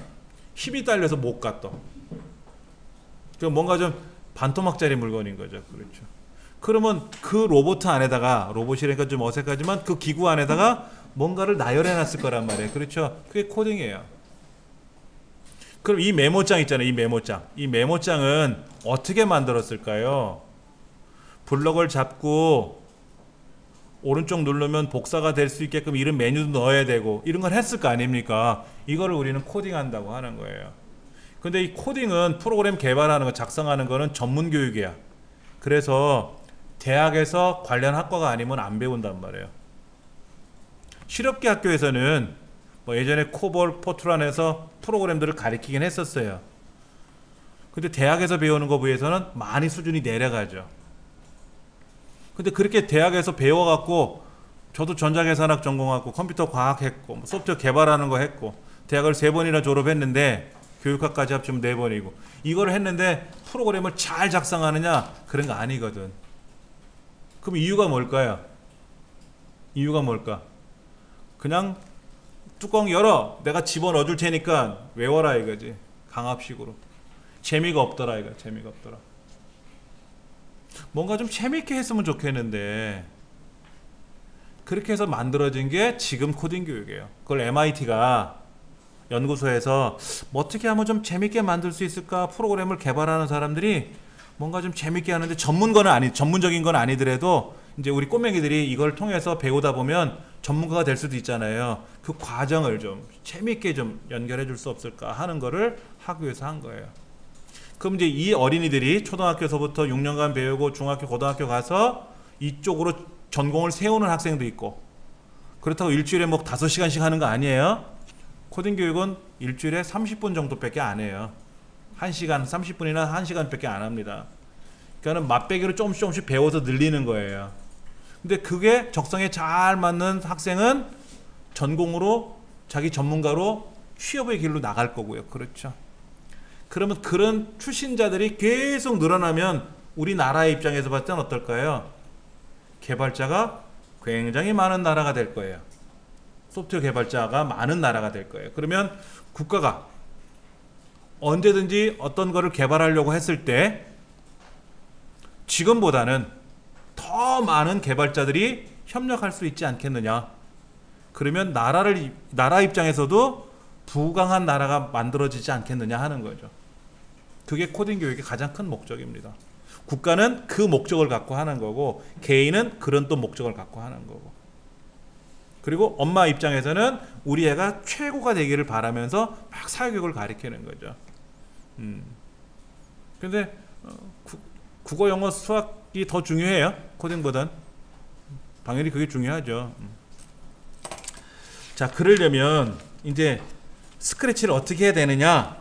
힘이 딸려서 못 가 또. 뭔가 좀 반토막짜리 물건인 거죠. 그렇죠. 그러면 그 로봇 안에다가, 로봇이라니까 좀 어색하지만 그 기구 안에다가 뭔가를 나열해 놨을 거란 말이에요. 그렇죠. 그게 코딩이에요. 그럼 이 메모장 있잖아요. 이 메모장. 이 메모장은 어떻게 만들었을까요? 블럭을 잡고 오른쪽 누르면 복사가 될 수 있게끔 이런 메뉴도 넣어야 되고 이런 걸 했을 거 아닙니까? 이거를 우리는 코딩한다고 하는 거예요. 근데 이 코딩은 프로그램 개발하는 거, 작성하는 거는 전문 교육이야. 그래서 대학에서 관련 학과가 아니면 안 배운단 말이에요. 실업계 학교에서는 뭐 예전에 코볼, 포트란에서 프로그램들을 가르치긴 했었어요. 근데 대학에서 배우는 거 비해서는 많이 수준이 내려가죠. 근데 그렇게 대학에서 배워갖고 저도 전자계산학 전공하고 컴퓨터 과학 했고 소프트웨어 개발하는 거 했고 대학을 3번이나 졸업했는데 교육학까지 합치면 4번이고 이걸 했는데 프로그램을 잘 작성하느냐? 그런 거 아니거든. 그럼 이유가 뭘까요? 이유가 뭘까? 그냥 뚜껑 열어. 내가 집어넣어 줄 테니까 외워라 이거지. 강압식으로. 재미가 없더라 이거. 재미가 없더라. 뭔가 좀 재밌게 했으면 좋겠는데 그렇게 해서 만들어진 게 지금 코딩 교육이에요. 그걸 MIT가 연구소에서 뭐 어떻게 하면 좀 재밌게 만들 수 있을까 프로그램을 개발하는 사람들이 뭔가 좀 재밌게 하는데 전문적인 건 아니더라도 이제 우리 꼬맹이들이 이걸 통해서 배우다 보면 전문가가 될 수도 있잖아요. 그 과정을 좀 재밌게 좀 연결해 줄 수 없을까 하는 거를 하기 위해서 한 거예요. 그럼 이제 이 어린이들이 초등학교에서부터 6년간 배우고 중학교, 고등학교 가서 이쪽으로 전공을 세우는 학생도 있고 그렇다고 일주일에 뭐 5시간씩 하는 거 아니에요. 코딩 교육은 일주일에 30분 정도밖에 안 해요. 1시간, 30분이나 1시간밖에 안 합니다. 그러니까 맛배기로 조금씩 배워서 늘리는 거예요. 근데 그게 적성에 잘 맞는 학생은 전공으로 자기 전문가로 취업의 길로 나갈 거고요. 그렇죠. 그러면 그런 출신자들이 계속 늘어나면 우리나라의 입장에서 봤을 땐 어떨까요? 개발자가 굉장히 많은 나라가 될 거예요. 소프트웨어 개발자가 많은 나라가 될 거예요. 그러면 국가가 언제든지 어떤 거를 개발하려고 했을 때 지금보다는 더 많은 개발자들이 협력할 수 있지 않겠느냐. 그러면 나라 입장에서도 부강한 나라가 만들어지지 않겠느냐 하는 거죠. 그게 코딩 교육의 가장 큰 목적입니다. 국가는 그 목적을 갖고 하는 거고 개인은 그런 또 목적을 갖고 하는 거고 그리고 엄마 입장에서는 우리 애가 최고가 되기를 바라면서 막 사회교육을 가르치는 거죠. 근데 국어, 영어, 수학이 더 중요해요. 코딩보단. 당연히 그게 중요하죠. 자, 그러려면 이제 스크래치를 어떻게 해야 되느냐?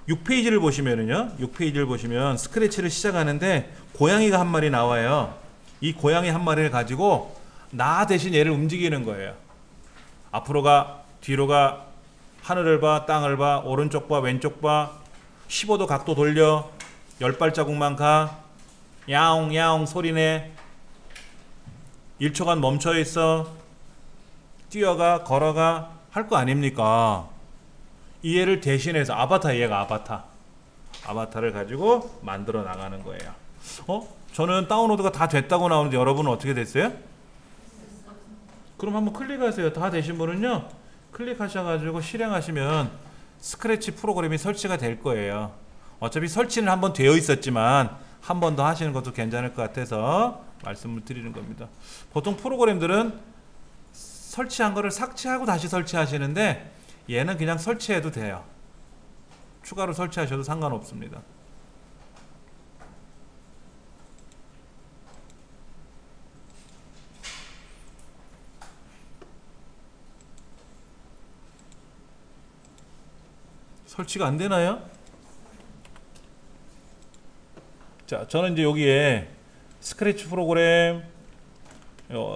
6페이지를 보시면은요. 6페이지를 보시면 스크래치를 시작하는데 고양이가 한 마리 나와요. 이 고양이 한 마리를 가지고 나 대신 얘를 움직이는 거예요. 앞으로 가, 뒤로 가, 하늘을 봐, 땅을 봐, 오른쪽 봐, 왼쪽 봐, 15도 각도 돌려, 10발자국만 가, 야옹 야옹 소리내, 1초간 멈춰 있어, 뛰어가, 걸어가 할 거 아닙니까? 이 애를 대신해서 얘가 아바타를 가지고 만들어 나가는 거예요. 저는 다운로드가 다 됐다고 나오는데 여러분은 어떻게 됐어요? 그럼 한번 클릭하세요. 다 되신 분은요 클릭하셔가지고 실행하시면 스크래치 프로그램이 설치가 될 거예요. 어차피 설치는 한번 되어 있었지만 한 번 더 하시는 것도 괜찮을 것 같아서 말씀을 드리는 겁니다. 보통 프로그램들은 설치한 거를 삭제하고 다시 설치하시는데 얘는 그냥 설치해도 돼요. 추가로 설치하셔도 상관없습니다. 설치가 안 되나요? 자, 저는 이제 여기에 스크래치 프로그램,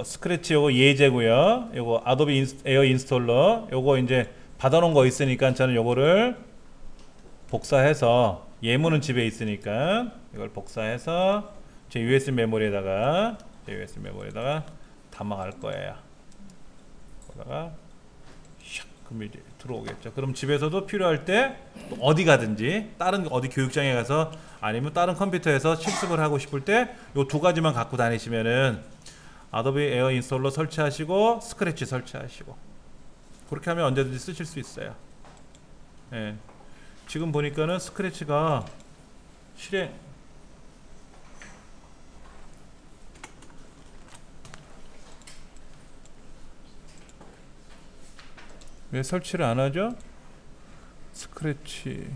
스크래치 요거 예제고요. 요거 아도비 에어 인스톨러 요거 이제 받아놓은 거 있으니까 저는 요거를 복사해서, 예문은 집에 있으니까 이걸 복사해서 제 USB 메모리에다가 담아갈 거예요. 거기다가 그럼 이제 들어오겠죠. 그럼 집에서도 필요할 때 어디 가든지, 다른 어디 교육장에 가서 아니면 다른 컴퓨터에서 실습을 하고 싶을 때 요 두 가지만 갖고 다니시면은 아도비 에어 인스톨러 설치하시고 스크래치 설치하시고, 그렇게 하면 언제든지 쓰실 수 있어요. 예. 지금 보니까는 스크래치가 실행, 왜 설치를 안 하죠? 스크래치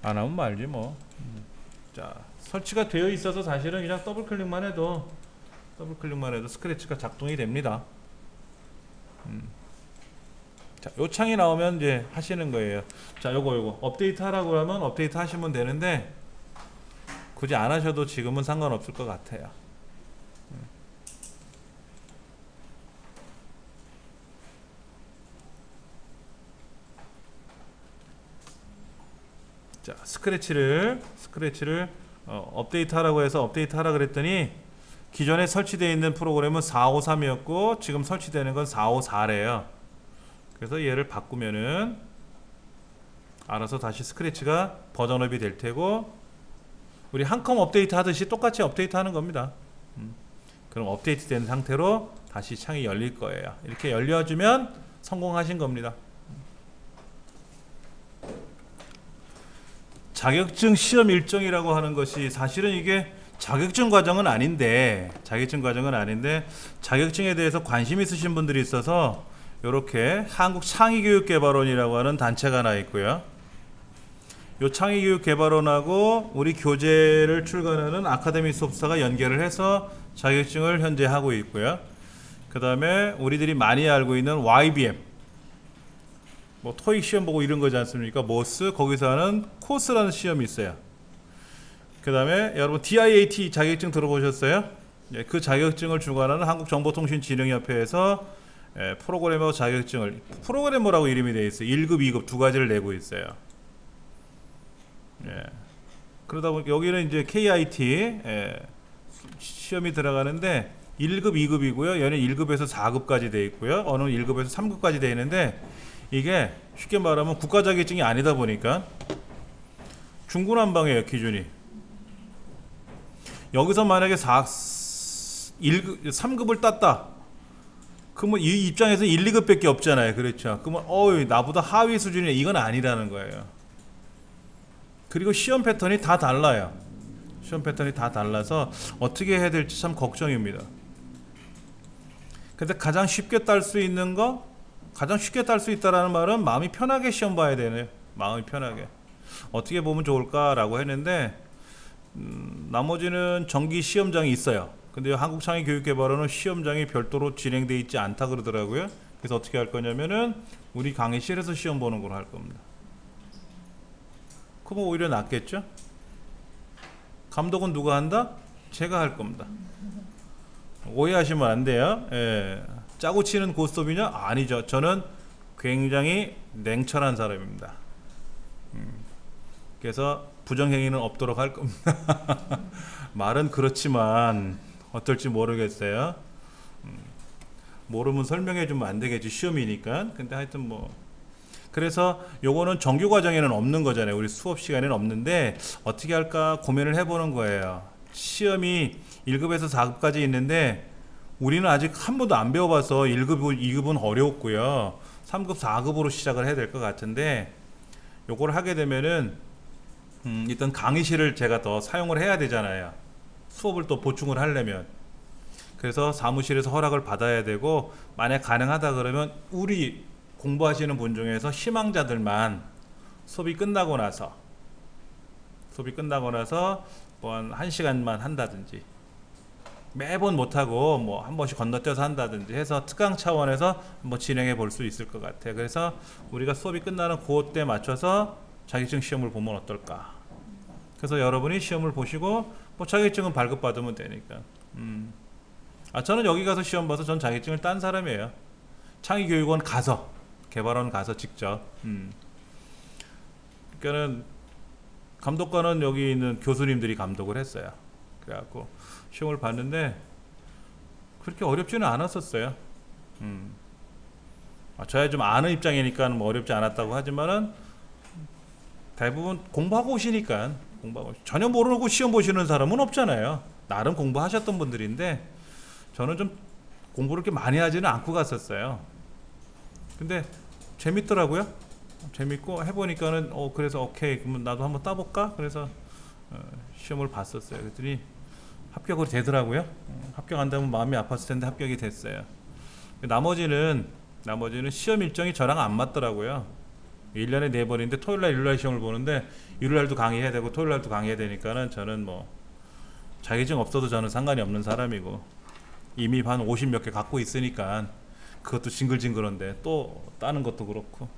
안 하면 말지 뭐. 자, 설치가 되어 있어서 사실은 그냥 더블 클릭만 해도 스크래치가 작동이 됩니다. 자, 요 창이 나오면 이제 하시는 거예요. 자, 요거 업데이트 하라고 하면 업데이트 하시면 되는데 굳이 안 하셔도 지금은 상관없을 것 같아요. 자, 스크래치를 업데이트 하라고 해서 업데이트 하라 그랬더니 기존에 설치되어 있는 프로그램은 453이었고 지금 설치되는 건 454래요. 그래서 얘를 바꾸면은 알아서 다시 스크래치가 버전업이 될 테고, 우리 한컴 업데이트 하듯이 똑같이 업데이트 하는 겁니다. 그럼 업데이트 된 상태로 다시 창이 열릴 거예요. 이렇게 열려주면 성공하신 겁니다. 자격증 시험 일정이라고 하는 것이 사실은 이게 자격증 과정은 아닌데 자격증에 대해서 관심 있으신 분들이 있어서 이렇게 한국창의교육개발원이라고 하는 단체가 하나 있고요. 이 창의교육개발원하고 우리 교재를 출간하는 아카데미 소프트가 연결을 해서 자격증을 현재 하고 있고요. 그 다음에 우리들이 많이 알고 있는 YBM, 뭐 토익 시험 보고 이런 거지 않습니까? 모스, 거기서 하는 코스라는 시험이 있어요. 그 다음에 여러분 DIAT 자격증 들어보셨어요? 예, 그 자격증을 주관하는 한국정보통신진흥협회에서 프로그래머 자격증을, 프로그래머라고 이름이 되어 있어요. 1급, 2급 두 가지를 내고 있어요. 예. 그러다 보니까 여기는 이제 KIT 시험이 들어가는데 1급, 2급이고요. 얘는 1급에서 4급까지 되어 있고요. 어느 1급에서 3급까지 되어 있는데, 이게 쉽게 말하면 국가 자격증이 아니다 보니까 중구난방이에요, 기준이. 여기서 만약에 3급을 땄다. 그러면 이 입장에서 1, 2급밖에 없잖아요. 그렇죠. 그러면 나보다 하위 수준이, 이건 아니라는 거예요. 그리고 시험 패턴이 다 달라요. 시험 패턴이 다 달라서 어떻게 해야 될지 참 걱정입니다. 근데 가장 쉽게 딸 수 있는 거, 가장 쉽게 딸 수 있다라는 말은 마음이 편하게 시험 봐야 되네요. 마음이 편하게. 어떻게 보면 좋을까라고 했는데, 나머지는 정기 시험장이 있어요. 근데 한국창의교육개발원은 시험장이 별도로 진행되어 있지 않다 그러더라고요. 그래서 어떻게 할 거냐면은 우리 강의실에서 시험 보는 걸로 할 겁니다. 그럼 오히려 낫겠죠? 감독은 누가 한다? 제가 할 겁니다. 오해하시면 안 돼요. 예. 짜고 치는 고스톱이냐? 아니죠. 저는 굉장히 냉철한 사람입니다. 그래서 부정행위는 없도록 할 겁니다. 말은 그렇지만 어떨지 모르겠어요. 모르면 설명해 주면 안 되겠지, 시험이니까. 근데 하여튼 뭐, 그래서 요거는 정규 과정에는 없는 거잖아요. 우리 수업 시간에는 없는데 어떻게 할까 고민을 해보는 거예요. 시험이 1급에서 4급까지 있는데 우리는 아직 한 번도 안 배워봐서 1급, 2급은 어려웠고요. 3급, 4급으로 시작을 해야 될 것 같은데, 요걸 하게 되면은 일단 강의실을 제가 더 사용을 해야 되잖아요. 수업을 또 보충을 하려면. 그래서 사무실에서 허락을 받아야 되고, 만약 가능하다 그러면 우리 공부하시는 분 중에서 희망자들만 수업이 끝나고 나서 뭐 한 시간만 한다든지, 매번 못하고 뭐 한 번씩 건너뛰어서 한다든지 해서 특강 차원에서 한번 진행해 볼 수 있을 것 같아요. 그래서 우리가 수업이 끝나는 그때 맞춰서 자격증 시험을 보면 어떨까. 그래서 여러분이 시험을 보시고 뭐 자격증은 발급받으면 되니까. 저는 여기 가서 시험 봐서 전 자격증을 딴 사람이에요. 창의교육원 가서, 개발원 가서 직접. 그러니까는 감독관은 여기 있는 교수님들이 감독을 했어요. 그래갖고 시험을 봤는데 그렇게 어렵지는 않았었어요. 저야 좀 아는 입장이니까 뭐 어렵지 않았다고 하지만은 대부분 공부하고 오시니까, 전혀 모르고 시험 보시는 사람은 없잖아요. 나름 공부하셨던 분들인데 저는 좀 공부를 그렇게 많이 하지는 않고 갔었어요. 근데 재밌더라고요. 재밌고 해보니까는 그래서 오케이, 그러면 나도 한번 따볼까? 그래서 시험을 봤었어요. 그랬더니 합격을 되더라고요. 합격한다면 마음이 아팠을 텐데 합격이 됐어요. 나머지는 시험 일정이 저랑 안 맞더라고요. 1년에 4번인데 토요일날 일요일날 시험을 보는데 일요일날도 강의해야 되고 토요일날도 강의해야 되니까는 저는 뭐 자격증 없어도 저는 상관이 없는 사람이고 이미 한 50 몇 개 갖고 있으니까 그것도 징글징글한데 또 따는 것도 그렇고,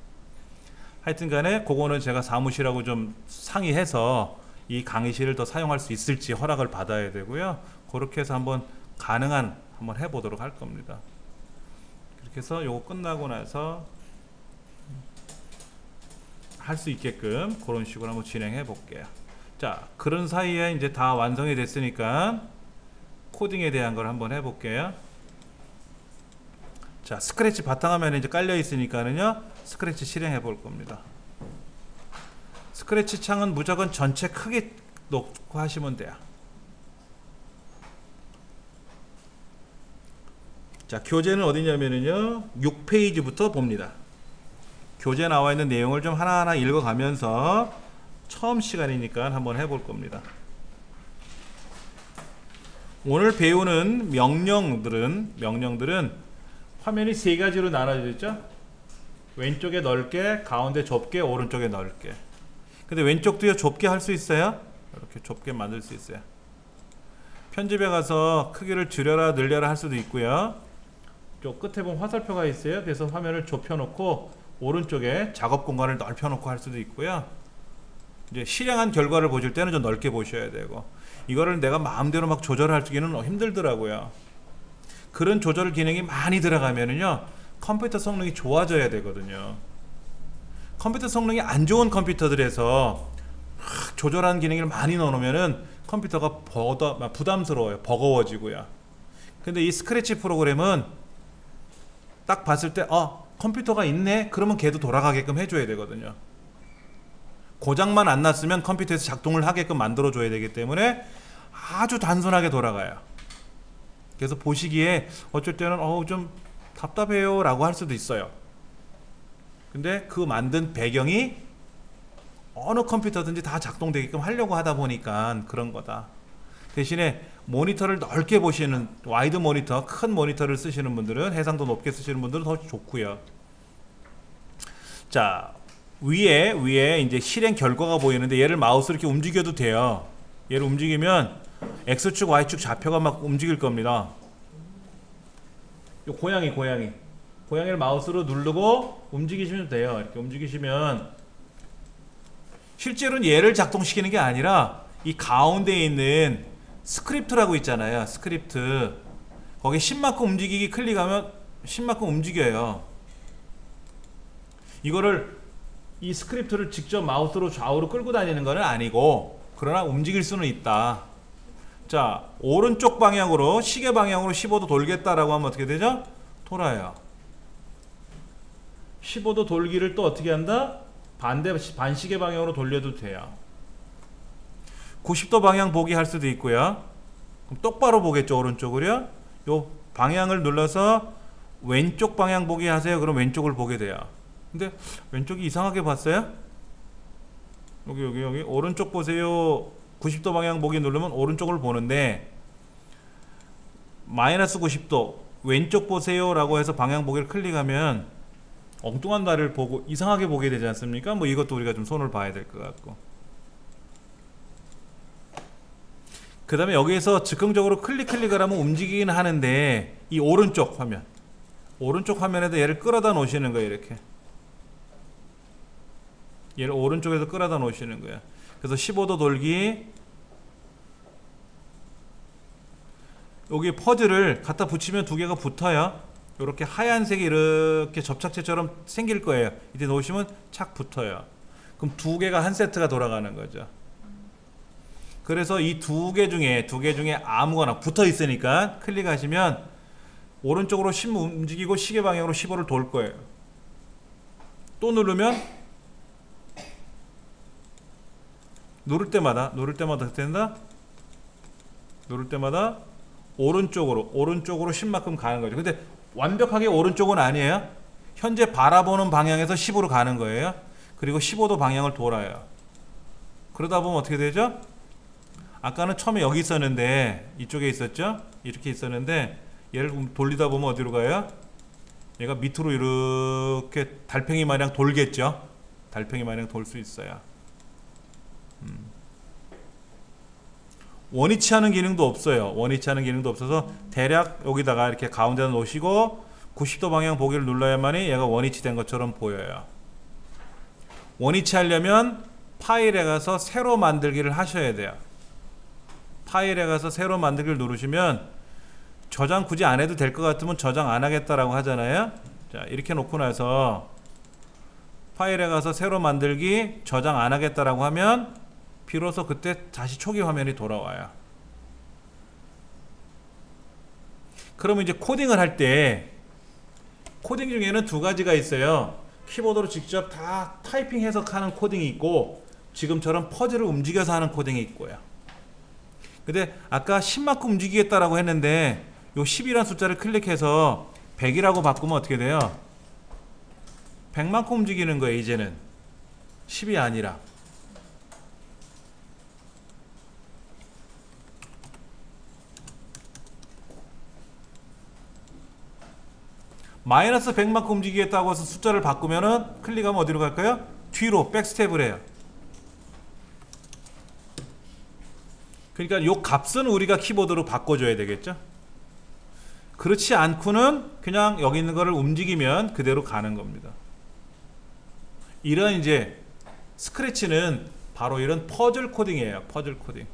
하여튼 간에 그거는 제가 사무실하고 좀 상의해서 이 강의실을 더 사용할 수 있을지 허락을 받아야 되고요. 그렇게 해서 한번 해보도록 할 겁니다. 그렇게 해서 요거 끝나고 나서 할 수 있게끔 그런 식으로 한번 진행해 볼게요. 자, 그런 사이에 이제 다 완성이 됐으니까 코딩에 대한 걸 한번 해볼게요. 자, 스크래치 바탕화면에 이제 깔려 있으니까는요, 스크래치 실행해 볼 겁니다. 스크래치 창은 무조건 전체 크게 놓고 하시면 돼요. 자, 교재는 어디냐면은요, 6페이지부터 봅니다. 교재 나와 있는 내용을 좀 하나하나 읽어가면서 처음 시간이니까 한번 해볼 겁니다. 오늘 배우는 명령들은 화면이 세 가지로 나눠져 있죠. 왼쪽에 넓게, 가운데 좁게, 오른쪽에 넓게. 근데 왼쪽도요, 좁게 할 수 있어요. 이렇게 좁게 만들 수 있어요. 편집에 가서 크기를 줄여라 늘려라 할 수도 있고요. 저 끝에 보면 화살표가 있어요. 그래서 화면을 좁혀 놓고 오른쪽에 작업 공간을 넓혀 놓고 할 수도 있고요. 이제 실행한 결과를 보실 때는 좀 넓게 보셔야 되고, 이거를 내가 마음대로 막 조절하기는 힘들더라고요. 그런 조절 기능이 많이 들어가면은요, 컴퓨터 성능이 좋아져야 되거든요. 컴퓨터 성능이 안 좋은 컴퓨터들에서 조절하는 기능을 많이 넣어놓으면은 컴퓨터가 부담스러워요. 버거워지고요. 근데 이 스크래치 프로그램은 딱 봤을 때 컴퓨터가 있네? 그러면 걔도 돌아가게끔 해줘야 되거든요. 고장만 안 났으면 컴퓨터에서 작동을 하게끔 만들어줘야 되기 때문에 아주 단순하게 돌아가요. 그래서 보시기에 어쩔 때는 좀 답답해요 라고 할 수도 있어요. 근데 그 만든 배경이 어느 컴퓨터든지 다 작동되게끔 하려고 하다 보니까 그런 거다. 대신에 모니터를 넓게 보시는, 와이드 모니터, 큰 모니터를 쓰시는 분들은, 해상도 높게 쓰시는 분들은 더 좋고요. 자, 위에 이제 실행 결과가 보이는데 얘를 마우스로 이렇게 움직여도 돼요. 얘를 움직이면 X축, Y축 좌표가 막 움직일 겁니다. 요 고양이를 마우스로 누르고 움직이시면 돼요. 이렇게 움직이시면, 실제로는 얘를 작동시키는 게 아니라 이 가운데에 있는 스크립트라고 있잖아요. 스크립트. 거기 10만큼 움직이기 클릭하면 10만큼 움직여요. 이 스크립트를 직접 마우스로 좌우로 끌고 다니는 건 아니고, 그러나 움직일 수는 있다. 자, 오른쪽 방향으로, 시계 방향으로 15도 돌겠다라고 하면 어떻게 되죠? 돌아요. 15도 돌기를 또 어떻게 한다? 반시계 방향으로 돌려도 돼요. 90도 방향 보기 할 수도 있고요. 그럼 똑바로 보겠죠, 오른쪽을요. 요 방향을 눌러서 왼쪽 방향 보기 하세요. 그럼 왼쪽을 보게 돼요. 근데 왼쪽이 이상하게 봤어요? 여기 오른쪽 보세요. 90도 방향 보기 누르면 오른쪽을 보는데, 마이너스 90도 왼쪽 보세요 라고 해서 방향 보기를 클릭하면 엉뚱한 달을 보고 이상하게 보게 되지 않습니까? 뭐 이것도 우리가 좀 손을 봐야 될 것 같고. 그 다음에 여기에서 즉흥적으로 클릭을 하면 움직이긴 하는데 이 오른쪽 화면에도 얘를 끌어다 놓으시는 거예요. 이렇게 얘를 오른쪽에서 끌어다 놓으시는 거예요. 그래서 15도 돌기, 여기 퍼즐을 갖다 붙이면 두 개가 붙어요. 이렇게 하얀색이 이렇게 접착제처럼 생길 거예요. 이때 놓으시면 착 붙어요. 그럼 두 개가 한 세트가 돌아가는 거죠. 그래서 이 두 개 중에 아무거나 붙어 있으니까 클릭하시면 오른쪽으로 10 움직이고 시계 방향으로 15를 돌 거예요. 또 누르면 누를 때마다 어떻게 된다? 누를 때마다 오른쪽으로 10만큼 가는 거죠. 근데 완벽하게 오른쪽은 아니에요. 현재 바라보는 방향에서 10으로 가는 거예요. 그리고 15도 방향을 돌아요. 그러다 보면 어떻게 되죠? 아까는 처음에 여기 있었는데 이쪽에 있었죠? 이렇게 있었는데 얘를 돌리다 보면 어디로 가요? 얘가 밑으로 이렇게 달팽이 마냥 돌겠죠? 달팽이 마냥 돌 수 있어요. 원위치 하는 기능도 없어요. 원위치 하는 기능도 없어서 대략 여기다가 이렇게 가운데다 놓으시고 90도 방향 보기를 눌러야만이 얘가 원위치 된 것처럼 보여요. 원위치 하려면 파일에 가서 새로 만들기를 하셔야 돼요. 파일에 가서 새로 만들기를 누르시면 저장 굳이 안 해도 될 것 같으면 저장 안 하겠다라고 하잖아요. 자, 이렇게 놓고 나서 파일에 가서 새로 만들기 저장 안 하겠다라고 하면 비로소 그때 다시 초기 화면이 돌아와요. 그러면 이제 코딩을 할 때 코딩 중에는 두 가지가 있어요. 키보드로 직접 다 타이핑 해석하는 코딩이 있고 지금처럼 퍼즐을 움직여서 하는 코딩이 있고요. 근데 아까 10만큼 움직이겠다라고 했는데 요 10이라는 숫자를 클릭해서 100이라고 바꾸면 어떻게 돼요? 100만큼 움직이는 거예요. 이제는 10이 아니라. 마이너스 100만큼 움직이겠다고 해서 숫자를 바꾸면은 클릭하면 어디로 갈까요? 뒤로 백스텝을 해요. 그러니까 요 값은 우리가 키보드로 바꿔줘야 되겠죠. 그렇지 않고는 그냥 여기 있는 거를 움직이면 그대로 가는 겁니다. 이런 이제 스크래치는 바로 이런 퍼즐 코딩이에요. 퍼즐 코딩.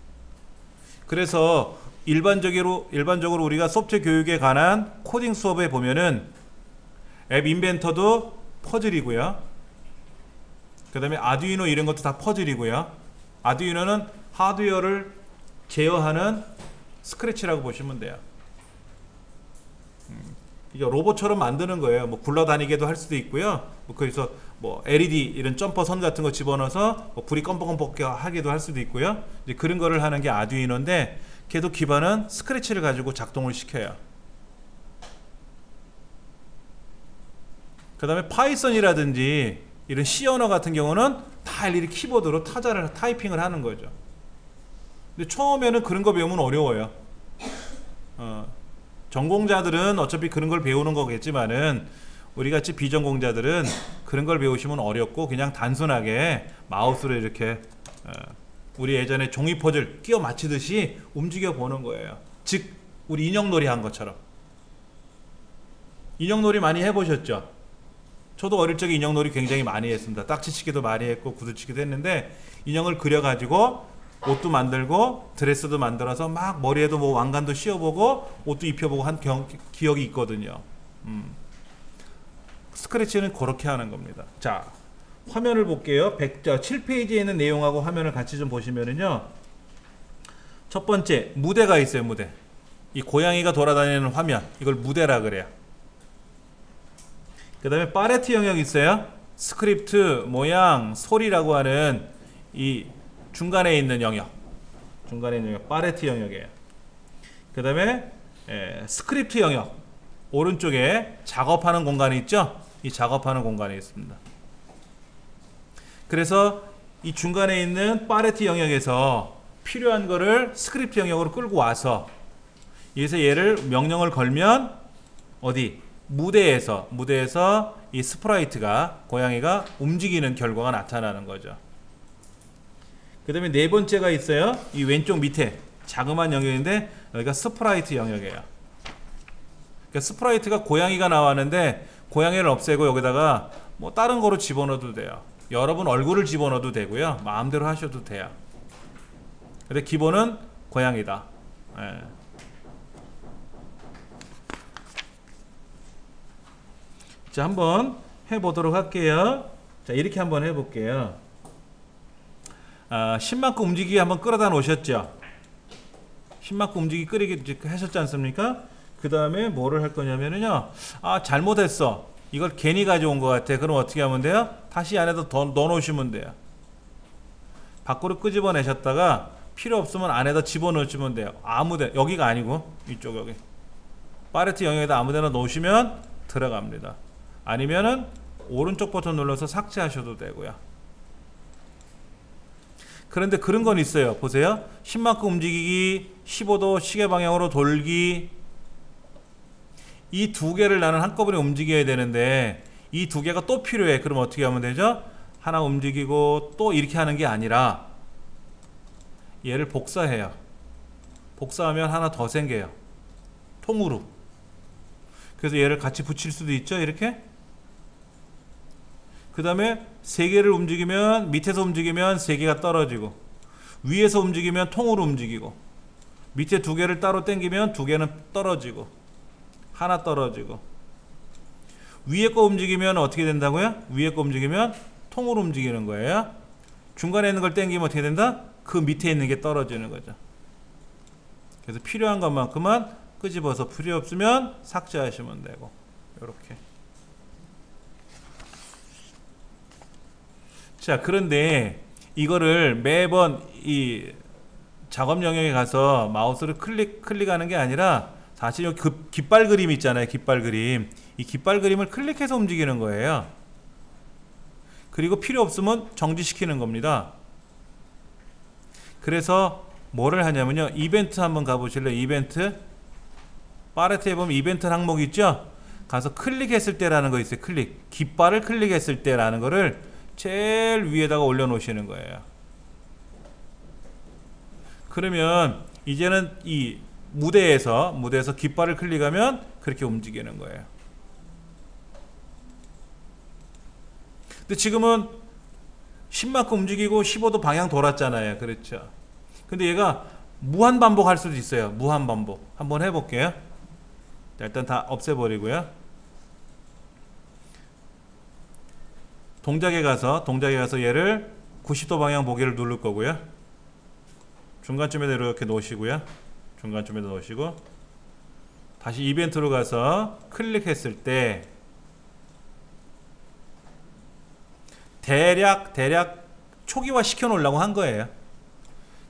그래서 일반적으로 우리가 소프트웨어 교육에 관한 코딩 수업에 보면은 앱 인벤터도 퍼즐이고요. 그 다음에 아두이노 이런 것도 다 퍼즐이고요. 아두이노는 하드웨어를 제어하는 스크래치라고 보시면 돼요. 이게 로봇처럼 만드는 거예요. 뭐 굴러다니게도 할 수도 있고요. 뭐 그래서 뭐 LED 이런 점퍼 선 같은 거 집어넣어서 뭐 불이 껌뻑껌뻑 하게도 할 수도 있고요. 이제 그런 거를 하는 게 아두이노인데 걔도 기반은 스크래치를 가지고 작동을 시켜요. 그 다음에 파이썬이라든지 이런 C 언어 같은 경우는 다 일일이 키보드로 타자를 타이핑을 하는 거죠. 근데 처음에는 그런 거 배우면 어려워요. 전공자들은 어차피 그런 걸 배우는 거겠지만은 우리같이 비전공자들은 그런 걸 배우시면 어렵고 그냥 단순하게 마우스로 이렇게 우리 예전에 종이 퍼즐 끼워 맞추듯이 움직여 보는 거예요. 즉 우리 인형놀이 한 것처럼. 인형놀이 많이 해보셨죠? 저도 어릴 적에 인형놀이 굉장히 많이 했습니다. 딱지치기도 많이 했고 구두치기도 했는데 인형을 그려가지고 옷도 만들고 드레스도 만들어서 막 머리에도 뭐 왕관도 씌워보고 옷도 입혀보고 한 기억이 있거든요. 스크래치는 그렇게 하는 겁니다. 자, 화면을 볼게요. 7페이지에 있는 내용하고 화면을 같이 좀 보시면은요. 첫 번째 무대가 있어요. 무대. 이 고양이가 돌아다니는 화면, 이걸 무대라 그래요. 그 다음에 파레트 영역이 있어요. 스크립트, 모양, 소리라고 하는 이 중간에 있는 영역, 파레트 영역이에요. 그 다음에 스크립트 영역, 오른쪽에 작업하는 공간이 있죠. 이 작업하는 공간이 있습니다. 그래서 이 중간에 있는 파레트 영역에서 필요한 거를 스크립트 영역으로 끌고 와서 여기서 얘를 명령을 걸면 어디? 무대에서 이 스프라이트가 고양이가 움직이는 결과가 나타나는 거죠. 그 다음에 네 번째가 있어요. 이 왼쪽 밑에 자그마한 영역인데 여기가 스프라이트 영역이에요. 그러니까 스프라이트가 고양이가 나왔는데 고양이를 없애고 여기다가 뭐 다른 거로 집어넣어도 돼요. 여러분 얼굴을 집어넣어도 되고요. 마음대로 하셔도 돼요. 근데 기본은 고양이다. 예. 자, 한번 해보도록 할게요. 자, 이렇게 한번 해볼게요. 10만큼 움직이기 한번 끌어다 놓으셨죠? 10만큼 움직이기 끌기 하셨지 않습니까? 그 다음에 뭐를 할 거냐면요. 잘못했어. 이걸 괜히 가져온 것 같아. 그럼 어떻게 하면 돼요? 다시 안에다 더 넣어 놓으시면 돼요. 밖으로 끄집어내셨다가 필요 없으면 안에다 집어넣으시면 돼요. 아무데, 여기가 아니고 이쪽 여기. 팔레트 영역에다 아무데나 놓으시면 들어갑니다. 아니면은 오른쪽 버튼 눌러서 삭제하셔도 되고요. 그런데 그런 건 있어요. 보세요. 10만큼 움직이기, 15도 시계 방향으로 돌기. 이 두 개를 나는 한꺼번에 움직여야 되는데 이 두 개가 또 필요해. 그럼 어떻게 하면 되죠? 하나 움직이고 또 이렇게 하는 게 아니라 얘를 복사해요. 복사하면 하나 더 생겨요. 통으로. 그래서 얘를 같이 붙일 수도 있죠. 이렇게. 그 다음에 세 개를 움직이면 밑에서 움직이면 세 개가 떨어지고 위에서 움직이면 통으로 움직이고 밑에 두 개를 따로 당기면 두 개는 떨어지고 하나 떨어지고 위에 거 움직이면 어떻게 된다고요? 위에 거 움직이면 통으로 움직이는 거예요. 중간에 있는 걸 당기면 어떻게 된다? 그 밑에 있는 게 떨어지는 거죠. 그래서 필요한 것만큼만 끄집어서 필요 없으면 삭제하시면 되고 이렇게. 자, 그런데 이거를 매번 이 작업 영역에 가서 마우스를 클릭하는 게 아니라 사실 여기 그 깃발 그림 있잖아요. 깃발 그림. 이 깃발 그림을 클릭해서 움직이는 거예요. 그리고 필요 없으면 정지시키는 겁니다. 그래서 뭐를 하냐면요. 이벤트 한번 가보실래요? 이벤트. 팔레트에 보면 이벤트 항목 있죠? 가서 클릭했을 때라는 거 있어요. 클릭. 깃발을 클릭했을 때라는 거를 제일 위에다가 올려놓으시는 거예요. 그러면 이제는 이 무대에서 깃발을 클릭하면 그렇게 움직이는 거예요. 근데 지금은 10만큼 움직이고 15도 방향 돌았잖아요. 그렇죠? 근데 얘가 무한 반복할 수도 있어요. 무한 반복. 한번 해볼게요. 자, 일단 다 없애버리고요. 동작에 가서 얘를 90도 방향 보기를 누를 거고요. 중간쯤에다 이렇게 놓으시고요. 중간쯤에다 놓으시고 다시 이벤트로 가서 클릭했을 때 대략 초기화 시켜 놓으려고 한 거예요.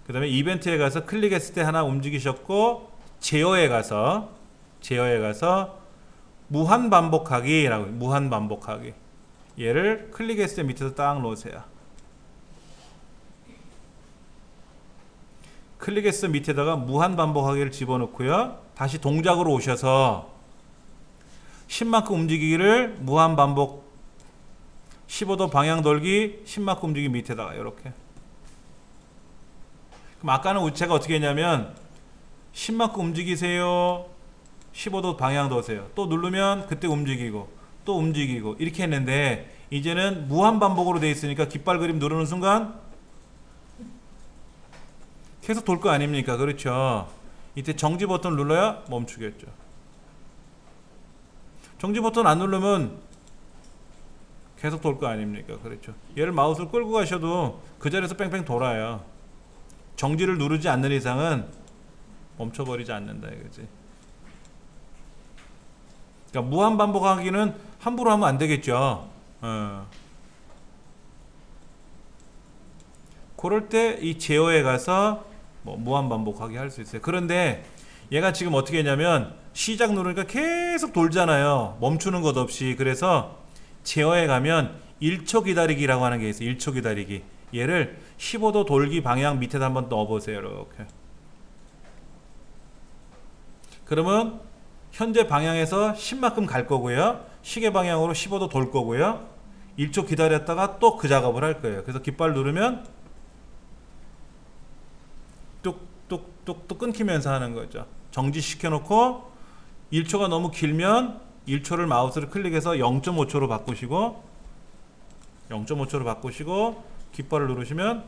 그 다음에 이벤트에 가서 클릭했을 때 하나 움직이셨고 제어에 가서 무한 반복하기라고 무한 반복하기. 얘를 클릭했을 때 밑에서 딱 놓으세요. 클릭했을 때 밑에다가 무한 반복하기를 집어넣고요. 다시 동작으로 오셔서 10만큼 움직이기를 무한 반복 15도 방향 돌기 10만큼 움직이기 밑에다가 이렇게. 그럼 아까는 우체가 어떻게 했냐면 10만큼 움직이세요. 15도 방향 도세요. 또 누르면 그때 움직이고 또 움직이고 이렇게 했는데 이제는 무한 반복으로 되어 있으니까 깃발 그림 누르는 순간 계속 돌 거 아닙니까? 그렇죠? 이때 정지 버튼 눌러야 멈추겠죠. 정지 버튼 안 누르면 계속 돌 거 아닙니까? 그렇죠? 얘를 마우스를 끌고 가셔도 그 자리에서 뺑뺑 돌아요. 정지를 누르지 않는 이상은 멈춰버리지 않는다 이거지. 그러니까 무한 반복하기는 함부로 하면 안 되겠죠. 그럴 때 이 제어에 가서 무한 반복하기 할 수 있어요. 그런데 얘가 지금 어떻게 했냐면 시작 누르니까 계속 돌잖아요. 멈추는 것 없이. 그래서 제어에 가면 1초 기다리기라고 하는 게 있어요. 1초 기다리기. 얘를 15도 돌기 방향 밑에다 한번 넣어보세요. 이렇게. 그러면 현재 방향에서 10만큼 갈 거고요. 시계 방향으로 15도 돌 거고요. 1초 기다렸다가 또 그 작업을 할 거예요. 그래서 깃발 누르면 뚝뚝뚝뚝 끊기면서 하는 거죠. 정지시켜 놓고 1초가 너무 길면 1초를 마우스를 클릭해서 0.5초로 바꾸시고 0.5초로 바꾸시고 깃발을 누르시면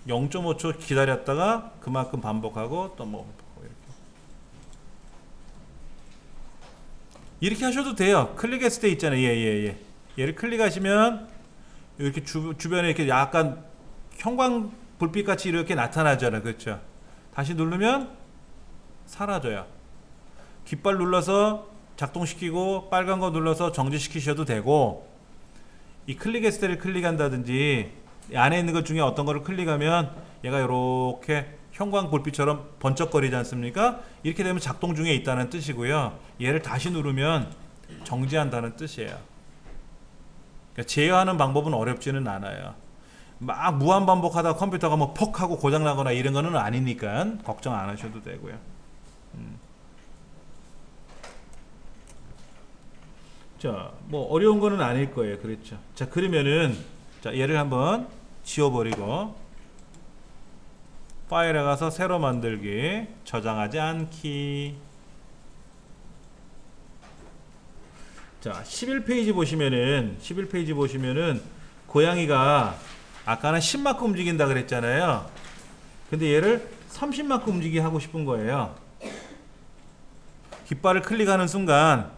0.5초 기다렸다가 그만큼 반복하고 또 뭐 이렇게 하셔도 돼요. 클릭했을 때 있잖아요. 얘를 클릭하시면 이렇게 주변에 이렇게 약간 형광 불빛 같이 이렇게 나타나잖아요. 그렇죠? 다시 누르면 사라져요. 깃발 눌러서 작동시키고 빨간 거 눌러서 정지시키셔도 되고, 이 클릭했을 때를 클릭한다든지 안에 있는 것 중에 어떤 거를 클릭하면 얘가 이렇게 형광 불빛처럼 번쩍거리지 않습니까? 이렇게 되면 작동 중에 있다는 뜻이고요. 얘를 다시 누르면 정지한다는 뜻이에요. 그러니까 제어하는 방법은 어렵지는 않아요. 막 무한 반복하다 컴퓨터가 뭐 퍽 하고 고장 나거나 이런 거는 아니니까 걱정 안 하셔도 되고요. 자, 뭐 어려운 거는 아닐 거예요. 그렇죠? 자, 그러면은 자, 얘를 한번 지워버리고 파일에 가서 새로 만들기, 저장하지 않기. 자, 11페이지 보시면은 고양이가 아까는 10만큼 움직인다 그랬잖아요. 근데 얘를 30만큼 움직이게 하고 싶은 거예요. 깃발을 클릭하는 순간,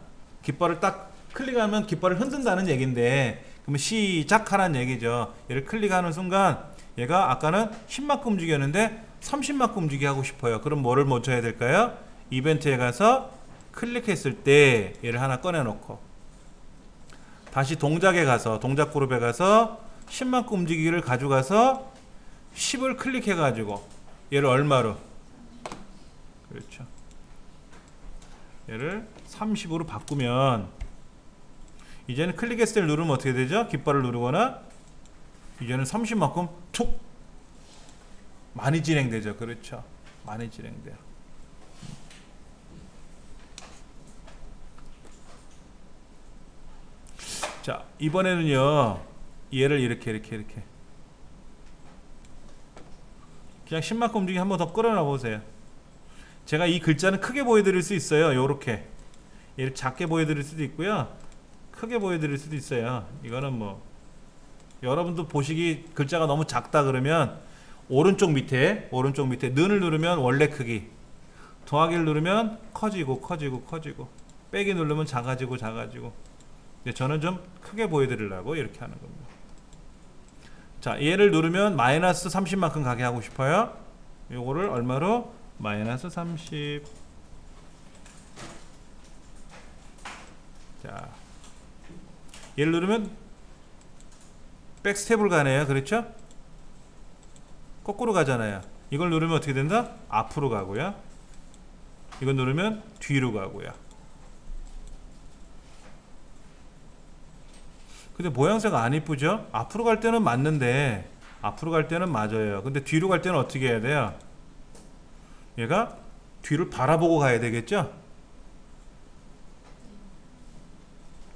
깃발을 딱 클릭하면 깃발을 흔든다는 얘기인데, 그러면 시작하라는 얘기죠. 얘를 클릭하는 순간 얘가 아까는 10만큼 움직였는데 30만큼 움직이게 하고 싶어요. 그럼 뭐를 먼저 해야 될까요? 이벤트에 가서 클릭했을 때 얘를 하나 꺼내 놓고 다시 동작에 가서 동작 그룹에 가서 10만큼 움직이기를 가져가서 10을 클릭해 가지고 얘를 얼마로? 그렇죠. 얘를 30으로 바꾸면 이제는 클릭했을 때 누르면 어떻게 되죠? 깃발을 누르거나 이제는 30만큼 툭 많이 진행되죠. 그렇죠. 많이 진행돼요. 자, 이번에는요 얘를 이렇게 그냥 10만큼 움직이기 한 번 더 끌어놔 보세요. 제가 이 글자는 크게 보여드릴 수 있어요. 요렇게 얘를 작게 보여드릴 수도 있고요, 크게 보여드릴 수도 있어요. 이거는 뭐 여러분도 보시기 글자가 너무 작다 그러면 오른쪽 밑에 는을 누르면 원래 크기, 더하기를 누르면 커지고 빼기 누르면 작아지고 근데 저는 좀 크게 보여드리려고 이렇게 하는 겁니다. 자, 얘를 누르면 마이너스 30만큼 가게 하고 싶어요. 요거를 얼마로? 마이너스 30. 자, 얘를 누르면 백스텝을 가네요. 그렇죠? 거꾸로 가잖아요. 이걸 누르면 어떻게 된다? 앞으로 가고요. 이걸 누르면 뒤로 가고요. 근데 모양새가 안 이쁘죠? 앞으로 갈 때는 맞는데, 앞으로 갈 때는 맞아요. 근데 뒤로 갈 때는 어떻게 해야 돼요? 얘가 뒤를 바라보고 가야 되겠죠?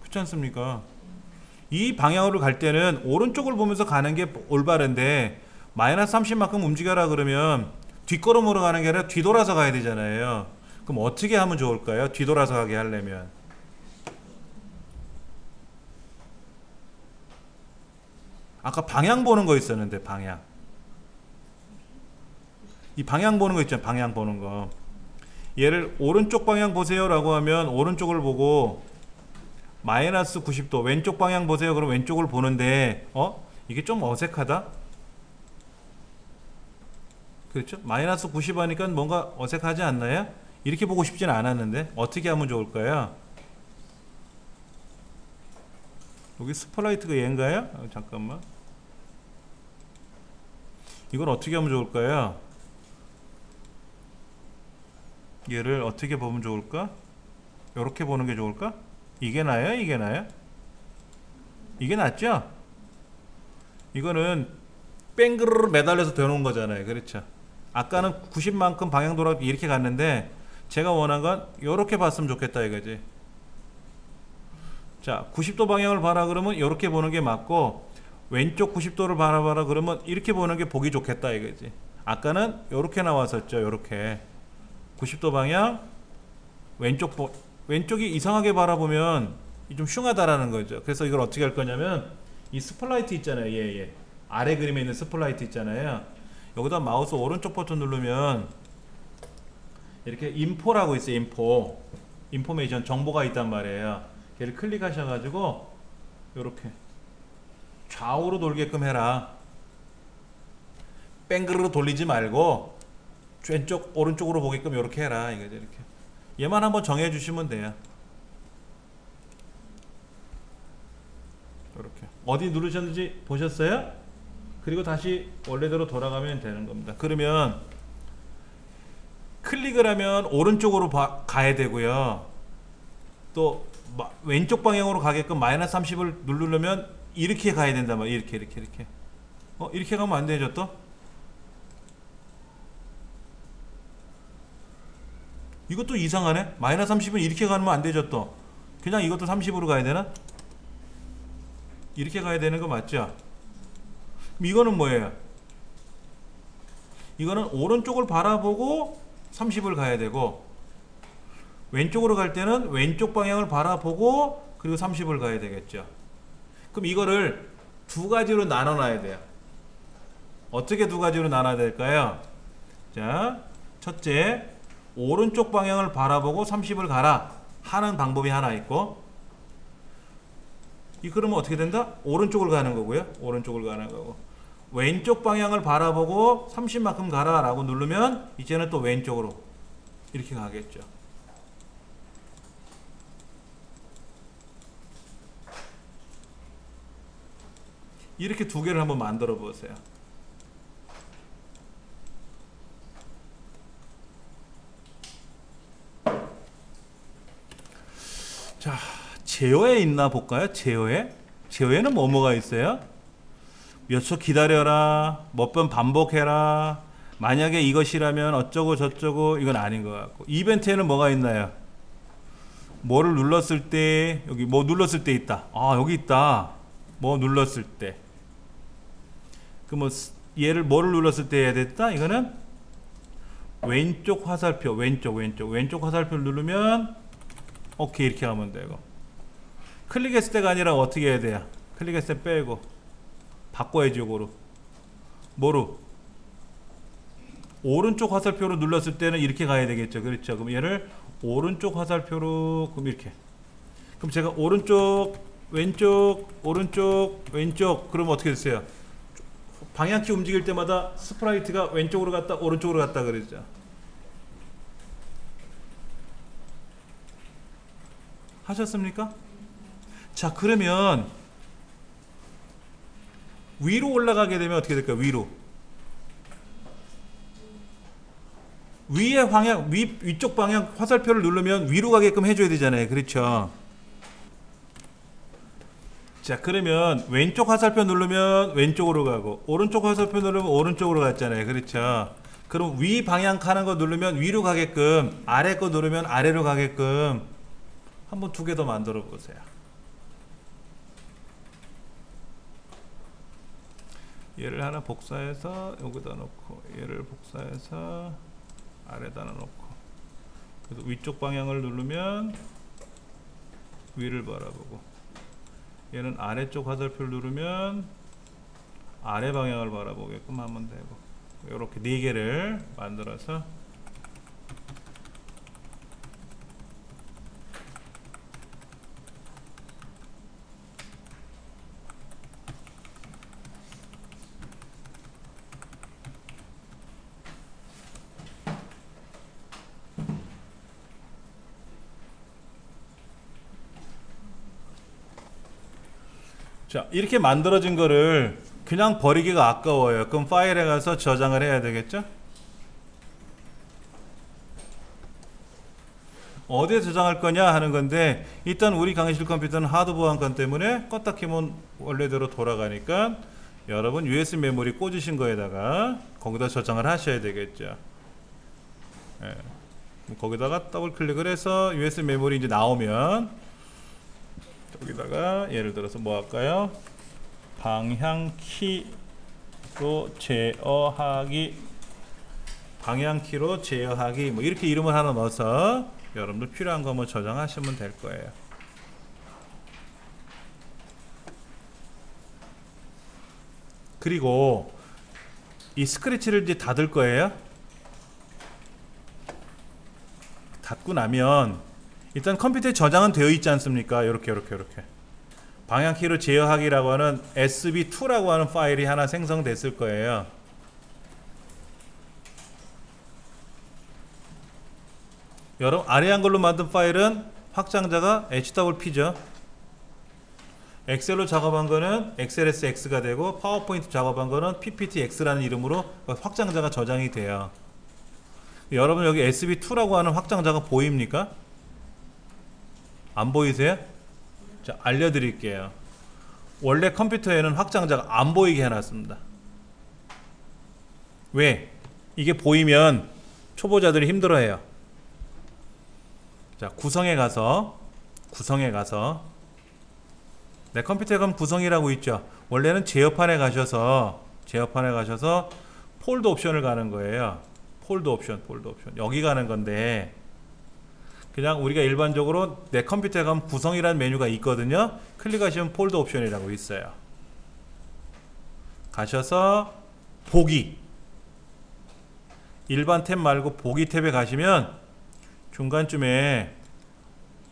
그렇지 않습니까? 이 방향으로 갈 때는 오른쪽을 보면서 가는 게 올바른데, 마이너스 30만큼 움직여라 그러면 뒷걸음으로 가는 게 아니라 뒤돌아서 가야 되잖아요. 그럼 어떻게 하면 좋을까요? 뒤돌아서 가게 하려면 아까 방향 보는 거 있었는데, 방향, 이 방향 보는 거 있잖아요. 방향 보는 거, 얘를 오른쪽 방향 보세요 라고 하면 오른쪽을 보고 마이너스 90도 왼쪽 방향 보세요 그럼 왼쪽을 보는데 이게 좀 어색하다. 그렇죠? 마이너스 90 하니까 뭔가 어색하지 않나요? 이렇게 보고 싶지는 않았는데 어떻게 하면 좋을까요? 여기 스플라이트가 얘인가요? 잠깐만, 이걸 어떻게 하면 좋을까요? 얘를 어떻게 보면 좋을까? 이렇게 보는 게 좋을까? 이게 나아요? 이게 나아요? 이게 낫죠? 이거는 뺑그르르 매달려서 되는 거잖아요. 그렇죠? 아까는 90만큼 방향 돌아 이렇게 갔는데 제가 원한 건 이렇게 봤으면 좋겠다 이거지. 자, 90도 방향을 봐라 그러면 이렇게 보는 게 맞고, 왼쪽 90도를 바라봐라 그러면 이렇게 보는 게 보기 좋겠다 이거지. 아까는 이렇게 나왔었죠. 이렇게 90도 방향 왼쪽이 이상하게 바라보면 좀 흉하다라는 거죠. 그래서 이걸 어떻게 할 거냐면, 이 스플라이트 있잖아요. 얘 아래 그림에 있는 스플라이트 있잖아요. 여기다 마우스 오른쪽 버튼 누르면 이렇게 인포라고 있어요. 인포메이션, 정보가 있단 말이에요. 얘를 클릭하셔가지고 이렇게 좌우로 돌게끔 해라. 뺑그르르 돌리지 말고 왼쪽 오른쪽으로 보게끔 이렇게 해라 이거죠. 이렇게 얘만 한번 정해 주시면 돼요. 이렇게 어디 누르셨는지 보셨어요? 그리고 다시 원래대로 돌아가면 되는 겁니다. 그러면 클릭을 하면 오른쪽으로 가야 되고요. 또 왼쪽 방향으로 가게끔 마이너스 30을 누르려면 이렇게 가야 된단 말이에요. 이렇게 이렇게 가면 안 되죠. 또 이것도 이상하네. 마이너스 30은 이렇게 가면 안 되죠. 또 그냥 이것도 30으로 가야 되나? 이렇게 가야 되는 거 맞죠? 이거는 뭐예요? 이거는 오른쪽을 바라보고 30을 가야 되고, 왼쪽으로 갈 때는 왼쪽 방향을 바라보고 그리고 30을 가야 되겠죠. 그럼 이거를 두 가지로 나눠 놔야 돼요. 어떻게 두 가지로 나눠야 될까요? 자, 첫째, 오른쪽 방향을 바라보고 30을 가라 하는 방법이 하나 있고, 이 그러면 어떻게 된다? 오른쪽을 가는 거고요. 오른쪽을 가는 거고, 왼쪽 방향을 바라보고 30만큼 가라 라고 누르면 이제는 또 왼쪽으로 이렇게 가겠죠. 이렇게 두 개를 한번 만들어 보세요. 자, 제어에 있나 볼까요? 제어에는 뭐가 있어요? 몇 초 기다려라, 몇 번 반복해라, 만약에 이것이라면 어쩌고 저쩌고, 이건 아닌 것 같고. 이벤트에는 뭐가 있나요? 뭐를 눌렀을 때, 여기 뭐 눌렀을 때 있다. 아, 여기 있다. 뭐 눌렀을 때. 그 뭐 얘를 뭐를 눌렀을 때 해야 됐다? 이거는 왼쪽 화살표, 왼쪽 화살표를 누르면 오케이 이렇게 하면 되고, 클릭했을 때가 아니라 어떻게 해야 돼요? 클릭했을 때 빼고 바꿔야지. 요거로 뭐로? 오른쪽 화살표로 눌렀을 때는 이렇게 가야 되겠죠. 그렇죠. 그럼 얘를 오른쪽 화살표로, 그럼 이렇게, 그럼 제가 오른쪽 왼쪽 오른쪽 왼쪽 그러면 어떻게 됐어요? 방향키 움직일 때마다 스프라이트가 왼쪽으로 갔다 오른쪽으로 갔다 그랬죠. 하셨습니까? 자, 그러면 위로 올라가게 되면 어떻게 될까요? 위의 방향, 위쪽 방향 화살표를 누르면 위로 가게끔 해줘야 되잖아요. 그렇죠? 자, 그러면 왼쪽 화살표 누르면 왼쪽으로 가고, 오른쪽 화살표 누르면 오른쪽으로 갔잖아요. 그렇죠? 그럼 위 방향 가는 거 누르면 위로 가게끔, 아래 거 누르면 아래로 가게끔 한번 두 개 더 만들어 보세요. 얘를 하나 복사해서 여기다 놓고, 얘를 복사해서 아래다 놓고, 그래서 위쪽 방향을 누르면 위를 바라보고, 얘는 아래쪽 화살표를 누르면 아래 방향을 바라보게끔 하면 되고, 이렇게 네 개를 만들어서 자, 이렇게 만들어진 거를 그냥 버리기가 아까워요. 그럼 파일에 가서 저장을 해야 되겠죠? 어디에 저장할 거냐 하는 건데, 일단 우리 강의실 컴퓨터는 하드 보안관 때문에 껐다 키면 원래대로 돌아가니까 여러분 USB 메모리 꽂으신 거에다가 거기다 저장을 하셔야 되겠죠. 거기다가 더블 클릭을 해서 USB 메모리 이제 나오면 여기다가 예를 들어서 뭐 할까요? 방향키로 제어하기, 방향키로 제어하기, 뭐 이렇게 이름을 하나 넣어서 여러분들 필요한 거 뭐 저장하시면 될 거예요. 그리고 이 스크래치를 이제 닫을 거예요. 닫고 나면 일단 컴퓨터에 저장은 되어 있지 않습니까? 이렇게 방향키로 제어하기라고 하는 sb2라고 하는 파일이 하나 생성됐을 거예요. 여러분 아래 한글로 만든 파일은 확장자가 hwp죠. 엑셀로 작업한 거는 xlsx가 되고 파워포인트 작업한 거는 pptx라는 이름으로 확장자가 저장이 돼요. 여러분 여기 sb2라고 하는 확장자가 보입니까? 안 보이세요? 자, 알려드릴게요. 원래 컴퓨터에는 확장자가 안 보이게 해놨습니다. 왜? 이게 보이면 초보자들이 힘들어해요. 자, 구성에 가서 내 컴퓨터에 가면 구성이라고 있죠. 원래는 제어판에 가셔서 폴드 옵션을 가는 거예요. 폴드 옵션 여기 가는 건데, 그냥 우리가 일반적으로 내 컴퓨터에 가면 구성이라는 메뉴가 있거든요. 클릭하시면 폴더 옵션이라고 있어요. 가셔서 보기, 일반 탭 말고 보기 탭에 가시면 중간쯤에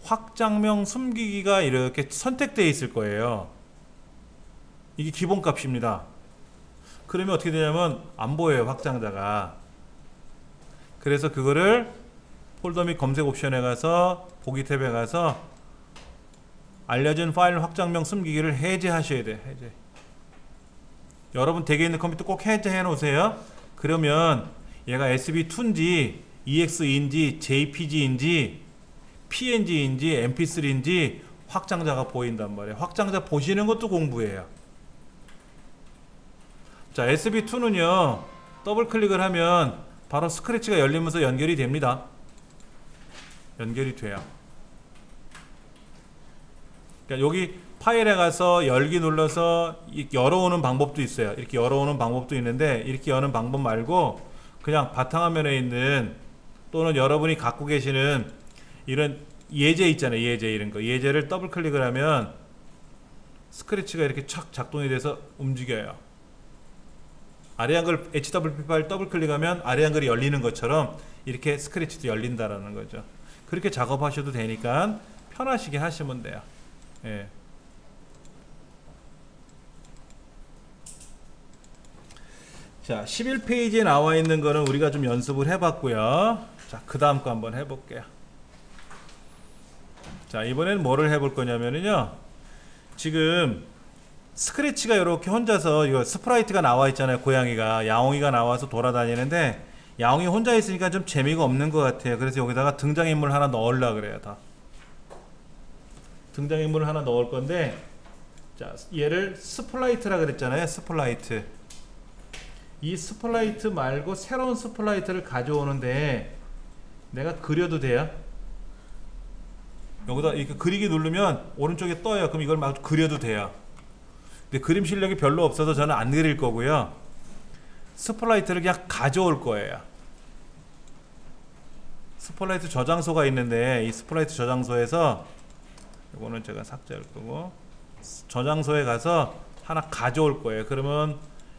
확장명 숨기기가 이렇게 선택되어 있을 거예요. 이게 기본값입니다. 그러면 어떻게 되냐면 안 보여요, 확장자가. 그래서 그거를 폴더 및 검색 옵션에 가서 보기 탭에 가서 알려진 파일 확장명 숨기기를 해제하셔야 돼. 해제. 여러분 댁에 있는 컴퓨터 꼭 해제해 놓으세요. 그러면 얘가 sb2인지 exe인지 jpg인지 png인지 mp3인지 확장자가 보인단 말이에요. 확장자 보시는 것도 공부예요. 자, sb2는요 더블 클릭을 하면 바로 스크래치가 열리면서 연결이 됩니다. 연결이 돼요. 그러니까 여기 파일에 가서 열기 눌러서 열어오는 방법도 있어요. 이렇게 열어오는 방법도 있는데, 이렇게 여는 방법 말고 그냥 바탕화면에 있는, 또는 여러분이 갖고 계시는 이런 예제 있잖아요. 예제 이런 거. 예제를 더블 클릭을 하면 스크래치가 이렇게 착 작동이 돼서 움직여요. 아래 한글 HWP 파일 더블 클릭하면 아래 한글이 열리는 것처럼 이렇게 스크래치도 열린다라는 거죠. 그렇게 작업하셔도 되니까 편하시게 하시면 돼요. 예. 자, 11페이지에 나와 있는 거는 우리가 좀 연습을 해봤고요. 자, 그 다음 거 한번 해볼게요. 자, 이번에는 뭐를 해볼 거냐면요, 지금 스크래치가 이렇게 혼자서, 이거 스프라이트가 나와 있잖아요. 고양이가, 야옹이가 나와서 돌아다니는데, 야옹이 혼자 있으니까 좀 재미가 없는 것 같아요. 그래서 여기다가 등장인물 하나 넣으려고 그래요. 다 등장인물을 하나 넣을 건데, 자, 얘를 스플라이트라 그랬잖아요. 스플라이트. 이 스플라이트 말고 새로운 스플라이트를 가져오는데, 내가 그려도 돼요? 여기다 이렇게 그리기 누르면 오른쪽에 떠요. 그럼 이걸 막 그려도 돼요. 근데 그림 실력이 별로 없어서 저는 안 그릴 거고요. 스플라이트를 그냥 가져올 거예요. 스플라이트 저장소가 있는데, 이 스플라이트 저장소에서, 이거는 제가 삭제할 거고, 저장소에 가서 하나 가져올 거예요. 그러면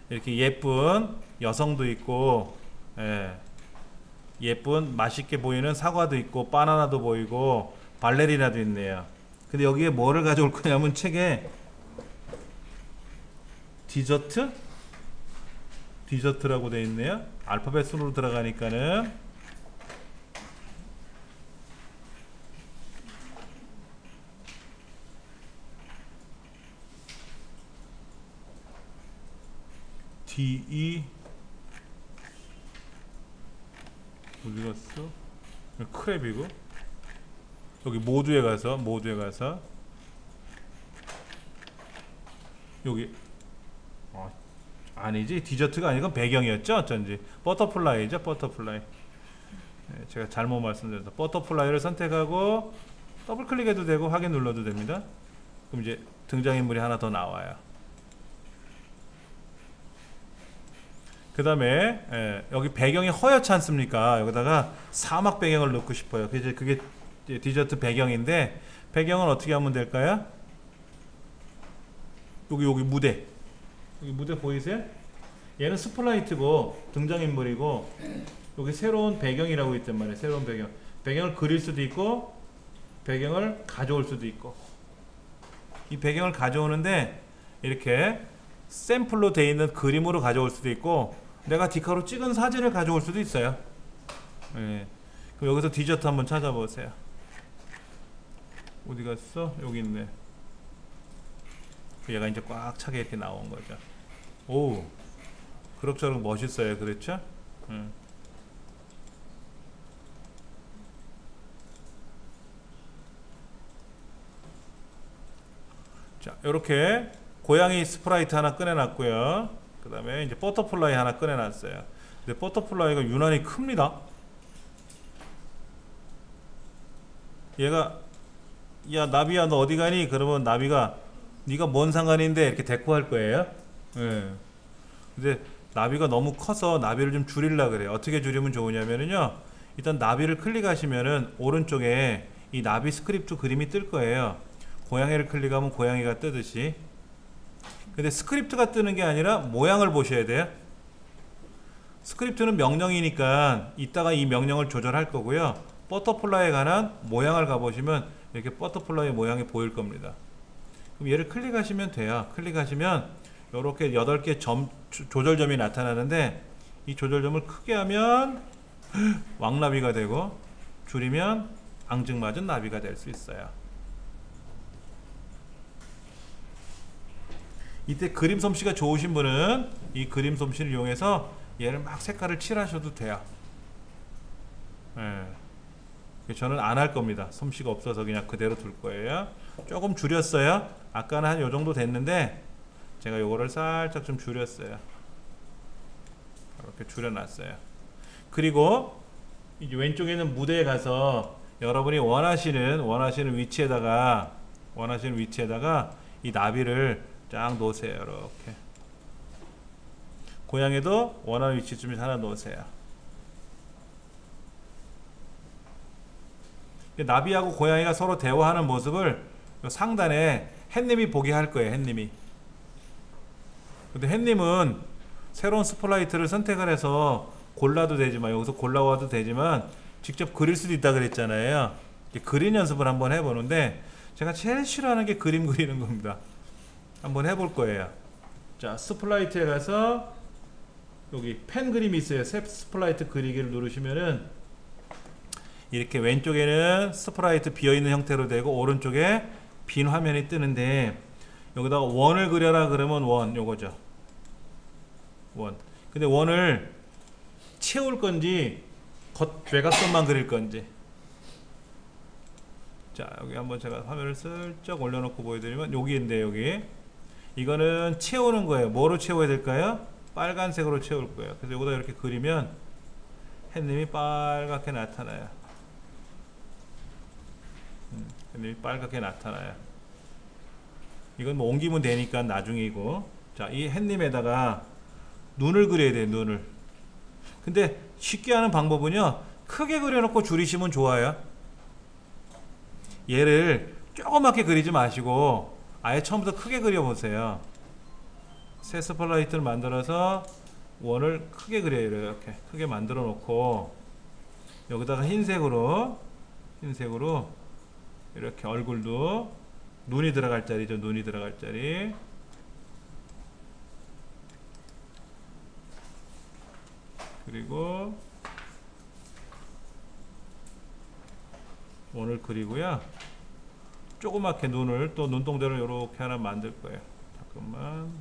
이렇게 예쁜 여성도 있고, 예, 예쁜 맛있게 보이는 사과도 있고, 바나나도 보이고, 발레리나도 있네요. 근데 여기에 뭐를 가져올 거냐면, 책에 디저트라고 되어 있네요. 알파벳 순으로 들어가니까는 DE 어디 갔어? 크랩이고, 여기 모두에 가서 여기 아니지, 디저트가 아니고 배경이었죠. 어쩐지 버터플라이죠. 버터플라이. 네, 제가 잘못 말씀드렸다. 버터플라이를 선택하고 더블 클릭해도 되고 확인 눌러도 됩니다. 그럼 이제 등장인물이 하나 더 나와요. 그 다음에 여기 배경이 허옇지 않습니까? 여기다가 사막 배경을 넣고 싶어요. 그게 디저트 배경인데, 배경은 어떻게 하면 될까요? 여기 무대, 여기 무대 보이세요? 얘는 스플라이트고 등장인물이고, 여기 새로운 배경이라고 있단 말이에요. 새로운 배경을 그릴 수도 있고 배경을 가져올 수도 있고. 이 배경을 가져오는데 이렇게 샘플로 되어 있는 그림으로 가져올 수도 있고, 내가 디카로 찍은 사진을 가져올 수도 있어요. 예. 그럼 여기서 디저트 한번 찾아보세요. 어디 갔어? 여기 있네. 얘가 이제 꽉 차게 이렇게 나온 거죠. 오, 그럭저럭 멋있어요. 그렇죠? 자, 이렇게 고양이 스프라이트 하나 꺼내놨고요. 그 다음에 이제 버터플라이 하나 꺼내놨어요. 근데 버터플라이가 유난히 큽니다. 얘가, 야 나비야 너 어디 가니? 그러면 나비가 네가 뭔 상관인데 이렇게 대꾸할 거예요. 예. 근데 나비가 너무 커서 나비를 좀 줄이려고 그래요. 어떻게 줄이면 좋으냐면요, 일단 나비를 클릭하시면은 오른쪽에 이 나비 스크립트 그림이 뜰 거예요. 고양이를 클릭하면 고양이가 뜨듯이. 근데 스크립트가 뜨는 게 아니라 모양을 보셔야 돼요. 스크립트는 명령이니까 이따가 이 명령을 조절할 거고요. 버터플라이에 관한 모양을 가보시면 이렇게 버터플라이 모양이 보일 겁니다. 그럼 얘를 클릭하시면 돼요. 클릭하시면 이렇게 8개 조절점이 나타나는데, 이 조절점을 크게 하면 왕나비가 되고, 줄이면 앙증맞은 나비가 될 수 있어요. 이때 그림 솜씨가 좋으신 분은 이 그림 솜씨를 이용해서 얘를 막 색깔을 칠하셔도 돼요. 예. 저는 안 할 겁니다. 솜씨가 없어서 그냥 그대로 둘 거예요. 조금 줄였어요. 아까는 한 요 정도 됐는데 제가 요거를 살짝 좀 줄였어요. 이렇게 줄여놨어요. 그리고 이제 왼쪽에 있는 무대에 가서 여러분이 원하시는 위치에다가 이 나비를 쫙 놓으세요. 이렇게 고양이도 원하는 위치쯤에 하나 놓으세요. 나비하고 고양이가 서로 대화하는 모습을 상단에 햇님이 보게 할 거예요. 햇님이. 근데 햇님은 새로운 스플라이트를 선택을 해서 골라도 되지만, 여기서 골라와도 되지만 직접 그릴 수도 있다 그랬잖아요. 그림 연습을 한번 해보는데, 제가 제일 싫어하는 게 그림 그리는 겁니다. 한번 해볼 거예요. 자, 스플라이트에 가서 여기 펜 그림이 있어요. 스플라이트 그리기를 누르시면은 이렇게 왼쪽에는 스프라이트 비어있는 형태로 되고 오른쪽에 빈 화면이 뜨는데, 여기다가 원을 그려라 그러면 원, 요거죠. 원. 근데 원을 채울 건지 외곽선만 그릴 건지. 자, 여기 한번 제가 화면을 슬쩍 올려놓고 보여드리면 여기인데, 여기 이거는 채우는 거예요. 뭐로 채워야 될까요? 빨간색으로 채울 거예요. 그래서 여기다 이렇게 그리면 햇님이 빨갛게 나타나요. 햇님이 빨갛게 나타나요. 이건 뭐 옮기면 되니까 나중이고. 자, 이 햇님에다가 눈을 그려야 돼요. 눈을. 근데 쉽게 하는 방법은요, 크게 그려놓고 줄이시면 좋아요. 얘를 조그맣게 그리지 마시고 아예 처음부터 크게 그려보세요. 새 스플라이트를 만들어서 원을 크게 그려요. 이렇게 크게 만들어 놓고 여기다가 흰색으로 이렇게 얼굴도 눈이 들어갈 자리죠. 눈이 들어갈 자리. 그리고 원을 그리고요, 조그맣게 눈을 또 눈동자를 이렇게 하나 만들 거예요. 잠깐만.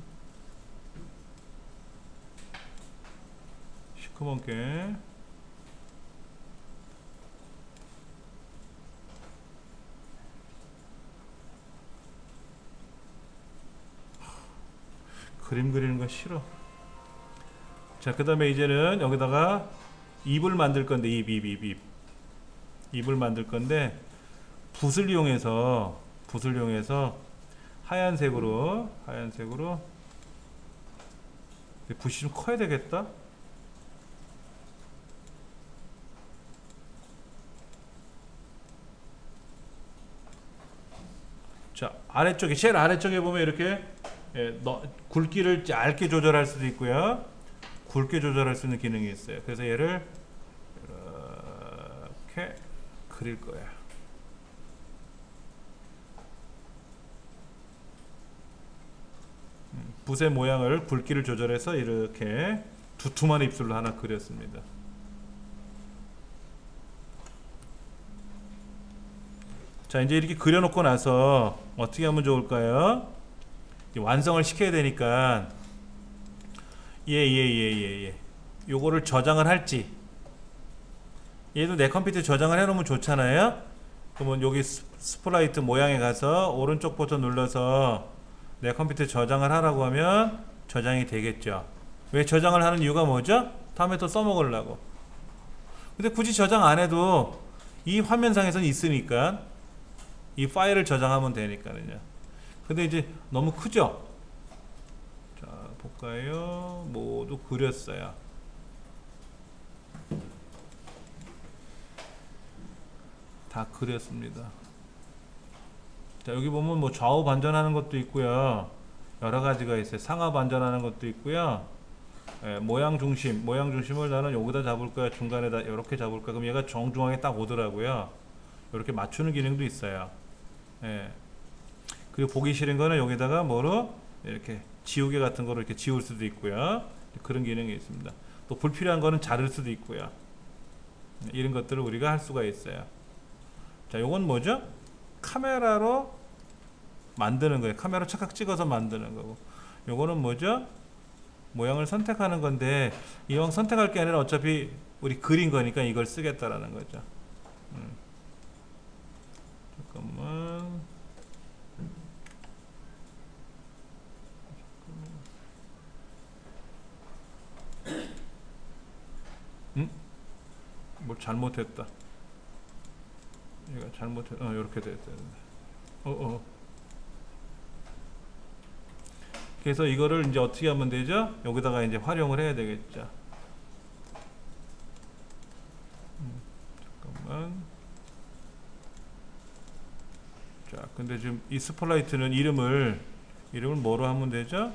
시커멓게. 그림 그리는 거 싫어. 자, 그 다음에 이제는 여기다가 입을 만들 건데, 입을 만들 건데 붓을 이용해서 하얀색으로 붓이 좀 커야 되겠다. 자, 아래쪽에 제일 아래쪽에 보면 이렇게 굵기를 얇게 조절할 수도 있고요, 굵게 조절할 수 있는 기능이 있어요. 그래서 얘를 이렇게 그릴 거예요. 붓의 모양을 굵기를 조절해서 이렇게 두툼한 입술로 하나 그렸습니다. 자, 이제 이렇게 그려놓고 나서 어떻게 하면 좋을까요? 완성을 시켜야 되니까 요거를 저장을 할지, 얘도 내 컴퓨터에 저장을 해놓으면 좋잖아요. 그러면 여기 스플라이트 모양에 가서 오른쪽 버튼 눌러서 내 컴퓨터에 저장을 하라고 하면 저장이 되겠죠. 왜 저장을 하는 이유가 뭐죠? 다음에 또 써먹으려고. 근데 굳이 저장 안 해도 이 화면상에서는 있으니까 이 파일을 저장하면 되니까요. 근데 이제 너무 크죠? 자, 볼까요? 모두 그렸어요. 다 그렸습니다. 자, 여기 보면 뭐 좌우 반전하는 것도 있고요, 여러 가지가 있어요. 상하 반전하는 것도 있고요. 모양 중심을 나는 여기다 잡을 거야, 중간에다 이렇게 잡을 거야. 그럼 얘가 정중앙에 딱 오더라고요. 이렇게 맞추는 기능도 있어요. 그리고 보기 싫은 거는 여기다가 뭐로 이렇게 지우개 같은 거로 이렇게 지울 수도 있고요. 그런 기능이 있습니다. 또 불필요한 거는 자를 수도 있고요. 이런 것들을 우리가 할 수가 있어요. 자, 요건 뭐죠? 카메라로 만드는 거예요. 카메라 착각 찍어서 만드는 거고, 요거는 뭐죠? 모양을 선택하는 건데, 이왕 선택할 게 아니라 어차피 우리 그린 거니까 이걸 쓰겠다라는 거죠. 잠깐만. 뭘 잘못했다. 얘가 잘못했. 이렇게 됐다. 그래서 이거를 이제 어떻게 하면 되죠? 여기다가 이제 활용을 해야 되겠죠. 잠깐만. 자, 근데 지금 이 스플라이트는 이름을 뭐로 하면 되죠?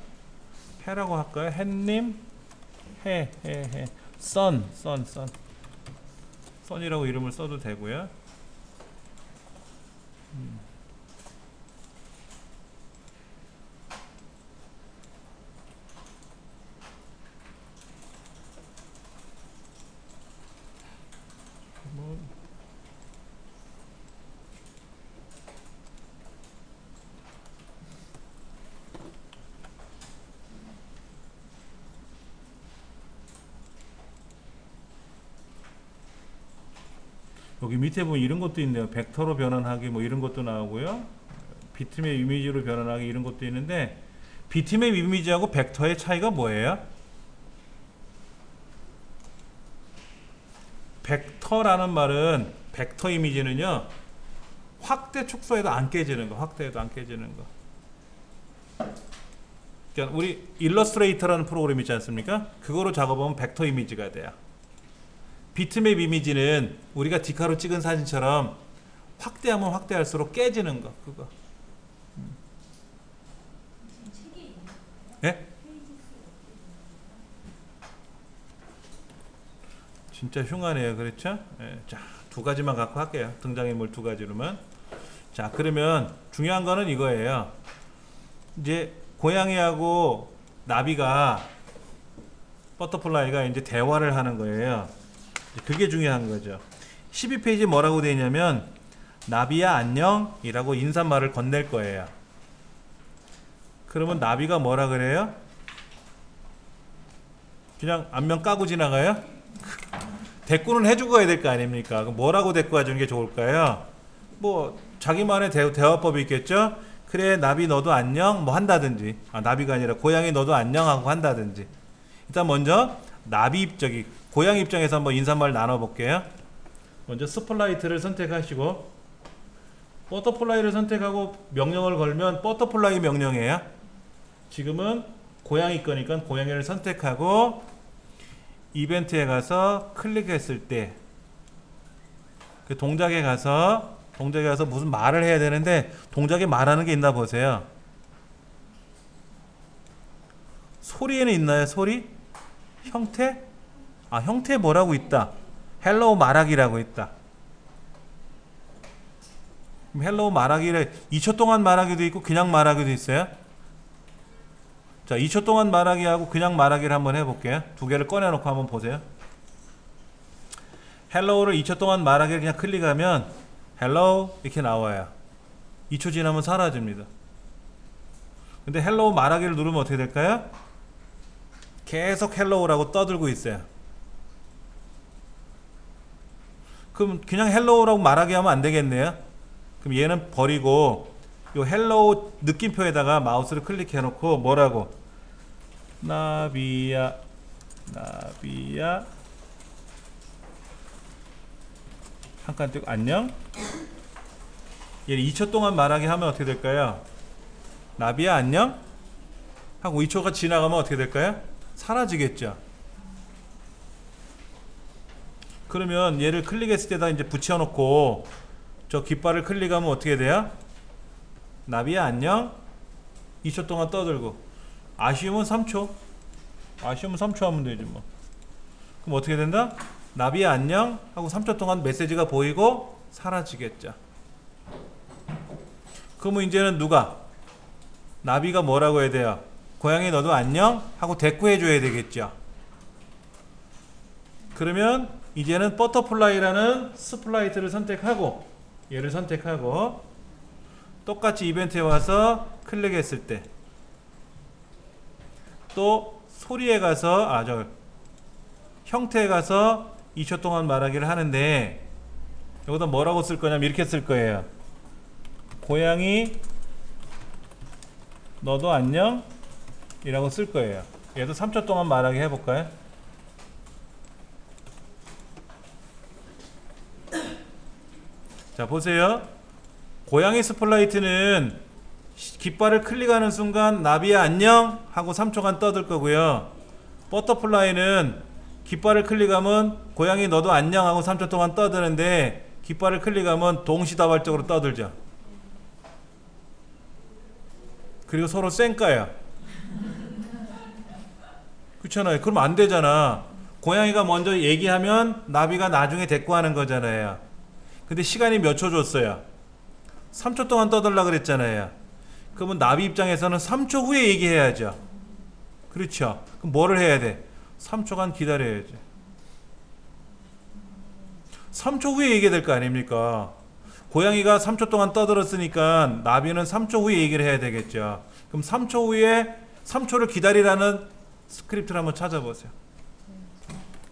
해라고 할까요? 해님? 해. 선이라고 이름을 써도 되고요. 여기 밑에 보면 이런 것도 있네요. 벡터로 변환하기 뭐 이런 것도 나오고요. 비트맵 이미지로 변환하기 이런 것도 있는데, 비트맵 이미지하고 벡터의 차이가 뭐예요? 벡터라는 말은, 벡터 이미지는요, 확대 축소해도 안 깨지는 거, 확대해도 안 깨지는 거. 그러니까 우리 일러스트레이터라는 프로그램 있지 않습니까? 그거로 작업하면 벡터 이미지가 돼요. 비트맵 이미지는 우리가 디카로 찍은 사진처럼 확대하면 확대할수록 깨지는 거, 그거. 예? 진짜 흉하네요. 그렇죠? 예. 자, 두 가지만 갖고 할게요. 등장인물 두 가지로만. 자, 그러면 중요한 거는 이거예요. 이제 고양이하고 나비가, 버터플라이가 이제 대화를 하는 거예요. 그게 중요한 거죠. 12페이지 뭐라고 되어 있냐면, 나비야 안녕 이라고 인사말을 건넬 거예요. 그러면 나비가 뭐라 그래요? 그냥 안면 까고 지나가요? 대꾸는 해주고 가야 될 거 아닙니까? 그럼 뭐라고 대꾸해 주는 게 좋을까요? 뭐 자기만의 대화법이 있겠죠? 그래, 나비 너도 안녕 뭐 한다든지, 나비가 아니라 고양이 너도 안녕 하고 한다든지. 일단 먼저 나비 고양이 입장에서 한번 인사말 나눠 볼게요. 먼저 스플라이트를 선택하시고, 버터플라이를 선택하고 명령을 걸면 버터플라이 명령이에요. 지금은 고양이 거니까 고양이를 선택하고 이벤트에 가서 클릭했을 때 그 동작에 가서 무슨 말을 해야 되는데 동작에 말하는 게 있나 보세요. 소리에는 있나요? 소리? 형태? 아, 형태 뭐라고 있다. 헬로우 말하기라고 있다. 헬로우 말하기를 2초 동안 말하기도 있고 그냥 말하기도 있어요. 자, 2초 동안 말하기하고 그냥 말하기를 한번 해볼게요. 두 개를 꺼내놓고 한번 보세요. 헬로우를 2초 동안 말하기를 그냥 클릭하면 헬로우 이렇게 나와요. 2초 지나면 사라집니다. 근데 헬로우 말하기를 누르면 어떻게 될까요? 계속 헬로우라고 떠들고 있어요. 그럼 그냥 헬로우라고 말하게 하면 안 되겠네요. 그럼 얘는 버리고 요 헬로우 느낌표에다가 마우스를 클릭해 놓고 뭐라고? 나비야 한 칸 띄고 안녕. 얘를 2초 동안 말하게 하면 어떻게 될까요? 나비야 안녕 하고 2초가 지나가면 어떻게 될까요? 사라지겠죠. 그러면 얘를 클릭했을 때다 이제 붙여놓고 저 깃발을 클릭하면 어떻게 돼요? 나비야 안녕. 2초 동안 떠들고 아쉬우면 3초 하면 되지 뭐. 그럼 어떻게 된다? 나비야 안녕 하고 3초 동안 메시지가 보이고 사라지겠죠. 그러면 이제는 누가? 나비가 뭐라고 해야 돼요? 고양이 너도 안녕 하고 대꾸해 줘야 되겠죠. 그러면 이제는 버터플라이라는 스플라이트를 선택하고 얘를 선택하고 똑같이 이벤트에 와서 클릭했을 때 또 소리에 가서 형태에 가서 2초 동안 말하기를 하는데 여기다 뭐라고 쓸 거냐면 이렇게 쓸 거예요. 고양이 너도 안녕 이라고 쓸 거예요. 얘도 3초 동안 말하기 해볼까요? 자 보세요. 고양이 스플라이트는 깃발을 클릭하는 순간 나비야 안녕 하고 3초간 떠들 거고요. 버터플라이는 깃발을 클릭하면 고양이 너도 안녕 하고 3초 동안 떠드는데 깃발을 클릭하면 동시다발적으로 떠들죠. 그리고 서로 쌩까요. 그렇잖아요. 그럼 안 되잖아. 고양이가 먼저 얘기하면 나비가 나중에 대꾸하는 거잖아요. 근데 시간이 몇 초 줬어요? 3초 동안 떠들라 그랬잖아요. 그러면 나비 입장에서는 3초 후에 얘기해야죠. 그렇죠. 그럼 뭐를 해야 돼? 3초간 기다려야지. 3초 후에 얘기해야 될 거 아닙니까? 고양이가 3초 동안 떠들었으니까 나비는 3초 후에 얘기를 해야 되겠죠. 그럼 3초 후에 3초를 기다리라는 스크립트를 한번 찾아보세요.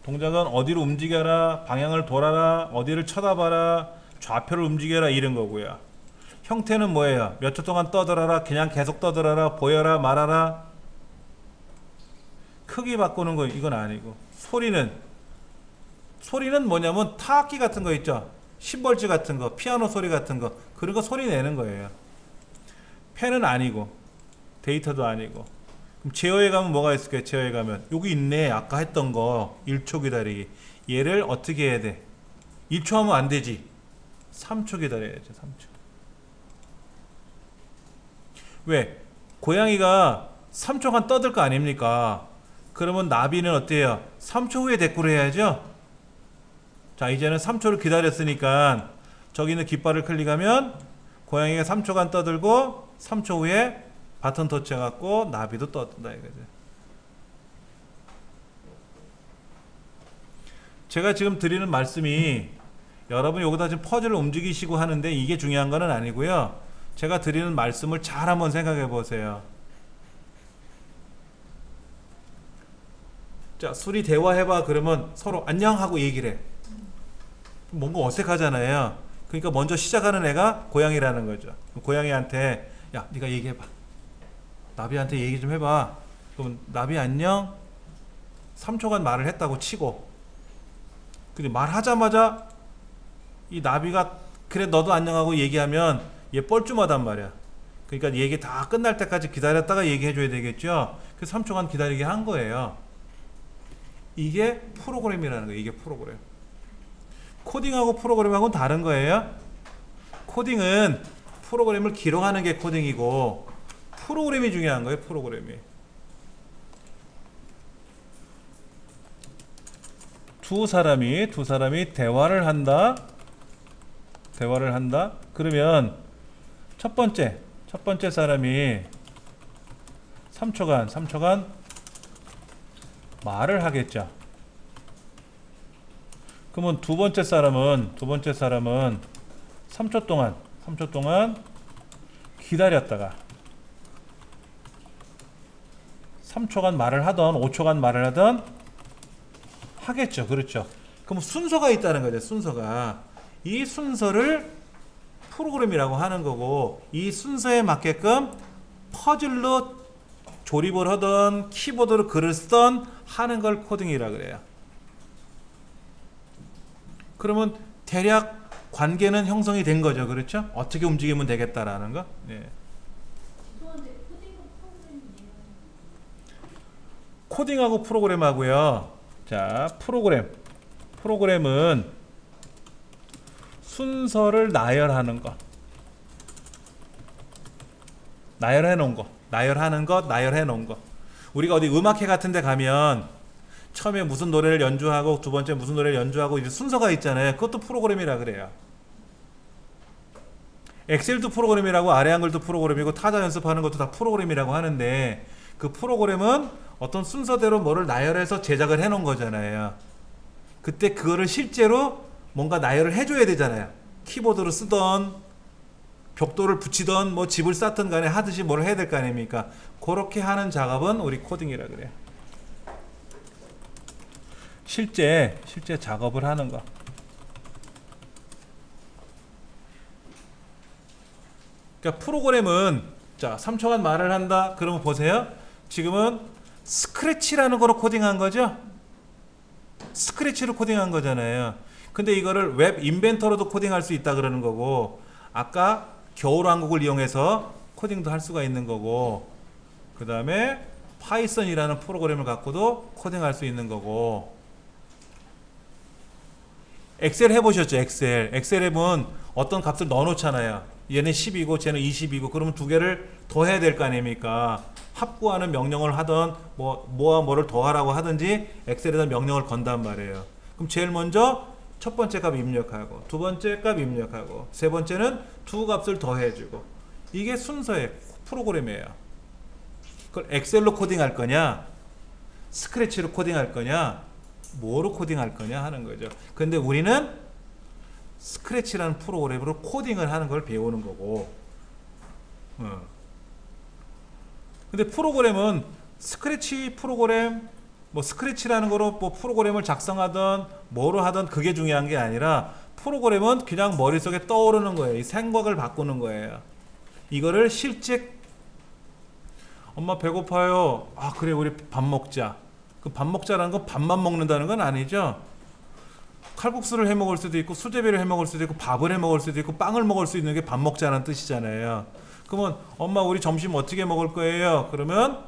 동작은 어디로 움직여라, 방향을 돌아라, 어디를 쳐다봐라, 좌표를 움직여라 이런 거고요. 형태는 뭐예요? 몇 초 동안 떠들어라, 그냥 계속 떠들어라, 보여라, 말하라. 크기 바꾸는 거 이건 아니고. 소리는 뭐냐면 타악기 같은 거 있죠. 심벌즈 같은 거, 피아노 소리 같은 거 그런 거 소리 내는 거예요. 펜은 아니고 데이터도 아니고. 그럼 제어에 가면 뭐가 있을까요? 제어에 가면 여기 있네. 아까 했던 거 1초 기다리기. 얘를 어떻게 해야 돼? 1초 하면 안 되지. 3초 기다려야죠. 3초. 왜? 고양이가 3초간 떠들 거 아닙니까? 그러면 나비는 어때요? 3초 후에 대꾸를 해야죠. 자 이제는 3초를 기다렸으니까 저기 있는 깃발을 클릭하면 고양이가 3초간 떠들고 3초 후에 바톤 터치해갖고 나비도 떠든다 이거죠. 제가 지금 드리는 말씀이 여러분이 여기다 지금 퍼즐을 움직이시고 하는데 이게 중요한 건 아니고요. 제가 드리는 말씀을 잘 한번 생각해 보세요. 자, 술이 대화해봐 그러면 서로 안녕하고 얘기를 해. 뭔가 어색하잖아요. 그러니까 먼저 시작하는 애가 고양이라는 거죠. 고양이한테 야 네가 얘기해봐. 나비한테 얘기 좀 해봐. 그럼 나비 안녕? 3초간 말을 했다고 치고 근데 말하자마자 이 나비가 그래 너도 안녕하고 얘기하면 얘 뻘쭘하단 말이야. 그러니까 얘기 다 끝날 때까지 기다렸다가 얘기해줘야 되겠죠. 그래서 3초간 기다리게 한 거예요. 이게 프로그램이라는 거예요. 이게 프로그램. 코딩하고 프로그램하고는 다른 거예요. 코딩은 프로그램을 기록하는 게 코딩이고 프로그램이 중요한 거예요. 프로그램이. 두 사람이 대화를 한다. 그러면 첫 번째 사람이 3초간 말을 하겠죠. 그러면 두 번째 사람은 3초 동안 기다렸다가 3초간 말을 하던 5초간 말을 하던 하겠죠. 그렇죠. 그럼 순서가 있다는 거죠. 순서가. 이 순서를 프로그램이라고 하는 거고 이 순서에 맞게끔 퍼즐로 조립을 하던 키보드로 글을 쓰던 하는 걸 코딩이라 그래요. 그러면 대략 관계는 형성이 된 거죠. 그렇죠? 어떻게 움직이면 되겠다라는 거. 네. 코딩하고 프로그램하고요. 자, 프로그램은 순서를 나열하는 것. 나열해 놓은 것. 우리가 어디 음악회 같은 데 가면 처음에 무슨 노래를 연주하고 두 번째 무슨 노래를 연주하고 이제 순서가 있잖아요. 그것도 프로그램이라 그래요. 엑셀도 프로그램이라고 아래 한글도 프로그램이고 타자 연습하는 것도 다 프로그램이라고 하는데 그 프로그램은 어떤 순서대로 뭐를 나열해서 제작을 해 놓은 거잖아요. 그때 그거를 실제로 뭔가 나열을 해줘야 되잖아요. 키보드로 쓰던 벽돌을 붙이던 뭐 집을 쌓던 간에 하듯이 뭘 해야 될 거 아닙니까? 그렇게 하는 작업은 우리 코딩이라 그래요. 실제 작업을 하는 거. 그러니까 프로그램은 자 3초간 말을 한다. 그러면 보세요. 지금은 스크래치라는 거로 코딩한 거죠. 스크래치로 코딩한 거잖아요. 근데 이거를 웹 인벤터로도 코딩할 수 있다 그러는 거고 아까 겨울왕국을 이용해서 코딩도 할 수가 있는 거고 그 다음에 파이썬이라는 프로그램을 갖고도 코딩할 수 있는 거고 엑셀 해보셨죠? 엑셀에 보면 어떤 값을 넣어놓잖아요. 얘는 10이고 쟤는 20이고 그러면 두 개를 더해야 될 거 아닙니까? 합구하는 명령을 하던 뭐와 뭐를 더하라고 하든지 엑셀에다 명령을 건단 말이에요. 그럼 제일 먼저 첫 번째 값 입력하고 두 번째 값 입력하고 세 번째는 두 값을 더해주고 이게 순서의 프로그램이에요. 그걸 엑셀로 코딩할 거냐 스크래치로 코딩할 거냐 뭐로 코딩할 거냐 하는 거죠. 근데 우리는 스크래치라는 프로그램으로 코딩을 하는 걸 배우는 거고 근데 프로그램은 스크래치 프로그램 뭐 스크래치라는 거로 뭐 프로그램을 작성하던 뭐로 하던 그게 중요한 게 아니라 프로그램은 그냥 머릿속에 떠오르는 거예요. 이 생각을 바꾸는 거예요. 이거를 실제 엄마 배고파요. 아 그래 우리 밥 먹자. 그 밥 먹자라는 건 밥만 먹는다는 건 아니죠. 칼국수를 해 먹을 수도 있고 수제비를 해 먹을 수도 있고 밥을 해 먹을 수도 있고 빵을 먹을 수 있는 게 밥 먹자는 뜻이잖아요. 그러면 엄마 우리 점심 어떻게 먹을 거예요? 그러면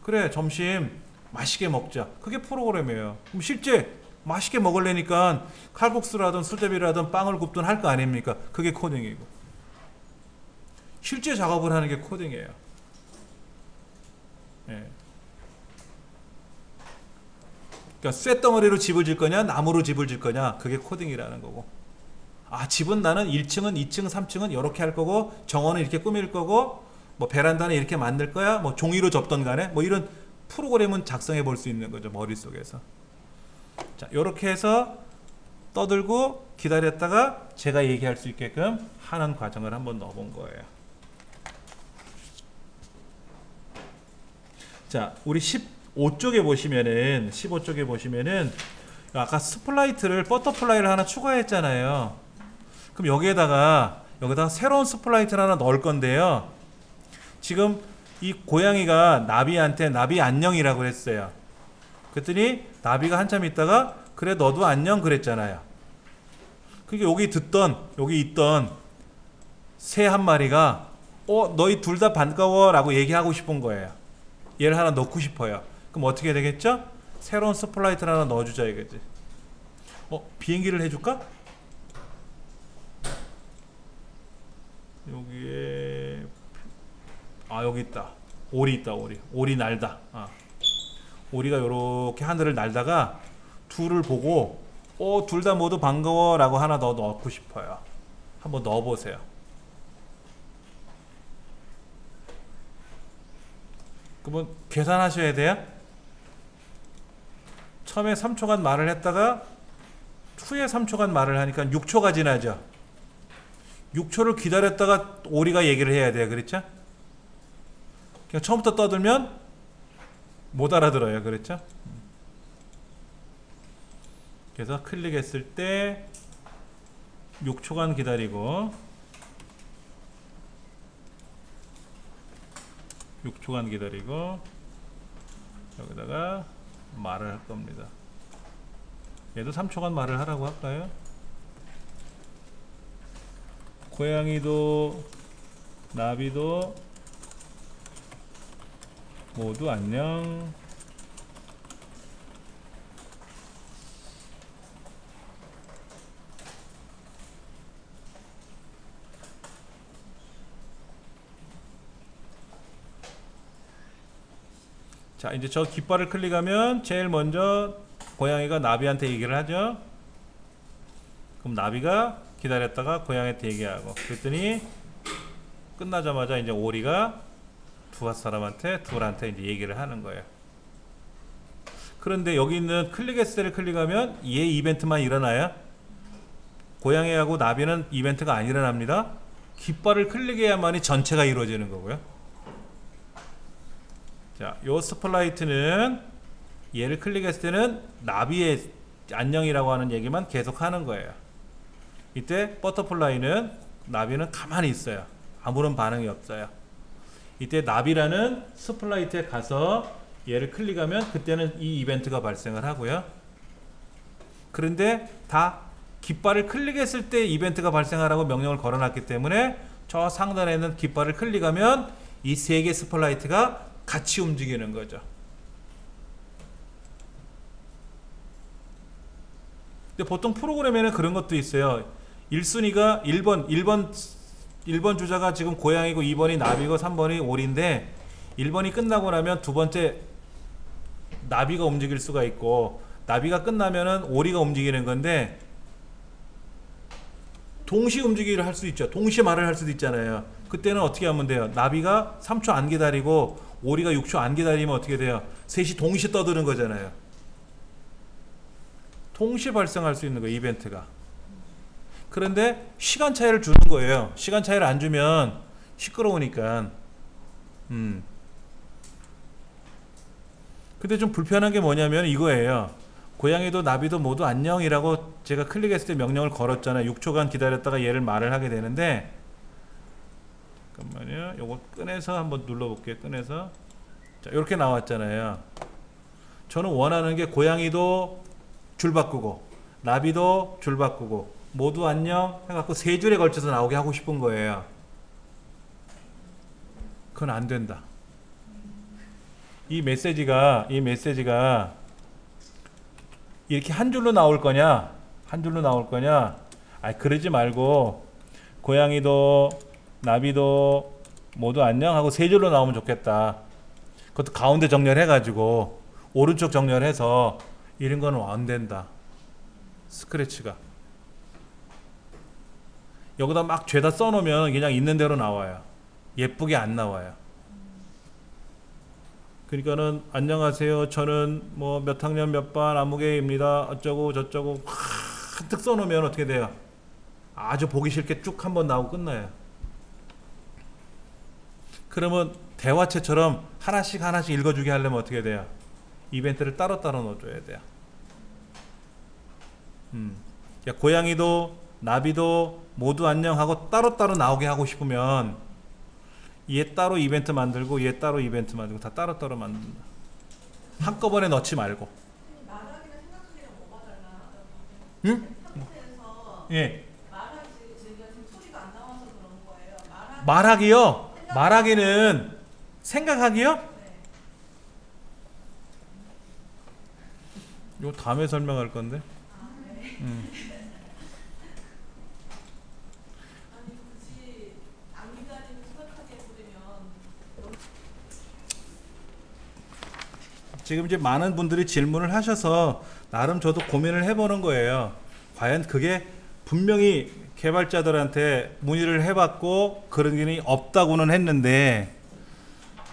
그래 점심 맛있게 먹자. 그게 프로그램이에요. 그럼 실제 맛있게 먹으려니까 칼국수라든 수제비라든 빵을 굽든 할 거 아닙니까? 그게 코딩이고 실제 작업을 하는 게 코딩이에요. 예. 그러니까 쇳덩어리로 집을 질 거냐 나무로 집을 질 거냐 그게 코딩이라는 거고 아 집은 나는 1층은 2층 3층은 이렇게 할 거고 정원은 이렇게 꾸밀 거고 뭐 베란다는 이렇게 만들 거야 뭐 종이로 접던 간에 뭐 이런 프로그램은 작성해 볼 수 있는 거죠 머릿속에서. 자 요렇게 해서 떠들고 기다렸다가 제가 얘기할 수 있게끔 하는 과정을 한번 넣어 본 거예요. 자 우리 15쪽에 보시면은 아까 스플라이트를 버터플라이를 하나 추가했잖아요. 그럼 여기다가 새로운 스플라이트를 하나 넣을 건데요. 지금 이 고양이가 나비한테 나비 안녕이라고 했어요. 그랬더니 나비가 한참 있다가 그래 너도 안녕 그랬잖아요. 그러니까 여기 있던 새 한 마리가 너희 둘 다 반가워 라고 얘기하고 싶은 거예요. 얘를 하나 넣고 싶어요. 그럼 어떻게 되겠죠? 새로운 스플라이트를 하나 넣어주자 이거지. 비행기를 해줄까? 여기에 여기 있다. 오리 있다. 오리 날다. 오리가 요렇게 하늘을 날다가 둘을 보고 둘 다 모두 반가워 라고 하나 더 넣고 싶어요. 한번 넣어보세요. 그러면 계산하셔야 돼요. 처음에 3초간 말을 했다가 후에 3초간 말을 하니까 6초가 지나죠. 6초를 기다렸다가 오리가 얘기를 해야 돼요. 그렇죠? 그냥 처음부터 떠들면 못 알아들어요. 그렇죠? 그래서 클릭했을 때 6초간 기다리고 6초간 기다리고 여기다가 말을 할 겁니다. 얘도 3초간 말을 하라고 할까요? 고양이도 나비도 모두 안녕. 자, 이제 저 깃발을 클릭하면 제일 먼저 고양이가 나비한테 얘기를 하죠. 그럼 나비가 기다렸다가 고양이한테 얘기하고, 그랬더니 끝나자마자 이제 오리가 두 사람한테 둘한테 이제 얘기를 하는 거예요. 그런데 여기 있는 클릭했을 때를 클릭하면 얘 이벤트만 일어나요. 고양이하고 나비는 이벤트가 안 일어납니다. 깃발을 클릭해야만이 전체가 이루어지는 거고요. 자, 요 스플라이트는 얘를 클릭했을 때는 나비의 안녕이라고 하는 얘기만 계속 하는 거예요. 이때 버터플라이는 나비는 가만히 있어요. 아무런 반응이 없어요. 이때 나비라는 스플라이트에 가서 얘를 클릭하면 그때는 이 이벤트가 발생을 하고요. 그런데 다 깃발을 클릭했을 때 이벤트가 발생하라고 명령을 걸어놨기 때문에 저 상단에 있는 깃발을 클릭하면 이 세 개 스플라이트가 같이 움직이는 거죠. 근데 보통 프로그램에는 그런 것도 있어요. 1순위가 1번 주자가 지금 고양이고 2번이 나비고 3번이 오리인데 1번이 끝나고 나면 두 번째 나비가 움직일 수가 있고, 나비가 끝나면은 오리가 움직이는 건데 동시 움직이기를 할 수 있죠. 동시에 말을 할 수도 있잖아요. 그때는 어떻게 하면 돼요? 나비가 3초 안 기다리고 오리가 6초 안 기다리면 어떻게 돼요? 셋이 동시에 떠드는 거잖아요. 동시에 발생할 수 있는 거예요, 이벤트가. 그런데 시간 차이를 주는 거예요. 시간 차이를 안 주면 시끄러우니까. 근데 좀 불편한 게 뭐냐면 이거예요. 고양이도 나비도 모두 안녕이라고 제가 클릭했을 때 명령을 걸었잖아요. 6초간 기다렸다가 얘를 말을 하게 되는데, 잠깐만요. 요거 꺼내서 한번 눌러볼게요. 꺼내서. 자, 이렇게 나왔잖아요. 저는 원하는 게 고양이도 줄 바꾸고 나비도 줄 바꾸고 모두 안녕 해갖고 세 줄에 걸쳐서 나오게 하고 싶은 거예요. 그건 안 된다. 이 메시지가 이렇게 한 줄로 나올 거냐, 그러지 말고 고양이도 나비도 모두 안녕 하고 세 줄로 나오면 좋겠다. 그것도 가운데 정렬해 가지고 오른쪽 정렬해서, 이런 거는 안 된다. 스크래치가 여기다 막 죄다 써놓으면 그냥 있는 대로 나와요. 예쁘게 안 나와요. 그러니까는 안녕하세요, 저는 뭐 몇 학년 몇 반 아무개입니다, 어쩌고 저쩌고 한뜩 써놓으면 어떻게 돼요? 아주 보기 싫게 쭉 한번 나오고 끝나요. 그러면 대화체처럼 하나씩 읽어주게 하려면 어떻게 돼요? 이벤트를 따로따로 넣어줘야 돼요. 고양이도 나비도 모두 안녕하고 따로따로 나오게 하고 싶으면 얘 따로 이벤트 만들고 얘 따로 이벤트 만들고 다 따로따로 만든다. 한꺼번에 넣지 말고. 말하기는 생각 중이랑 뭐가 달라? 응? 상태에서 예. 말하지 제가 지금 소리가 안 나와서 그런 거예요. 말하기요? 말하기는 생각하기요? 네. 이거 다음에 설명할 건데. 네. 아니 굳이 아미다리를 생각하게 해보려면 지금 이제 많은 분들이 질문을 하셔서 나름 저도 고민을 해보는 거예요. 과연 그게 분명히 개발자들한테 문의를 해봤고 그런 게 없다고는 했는데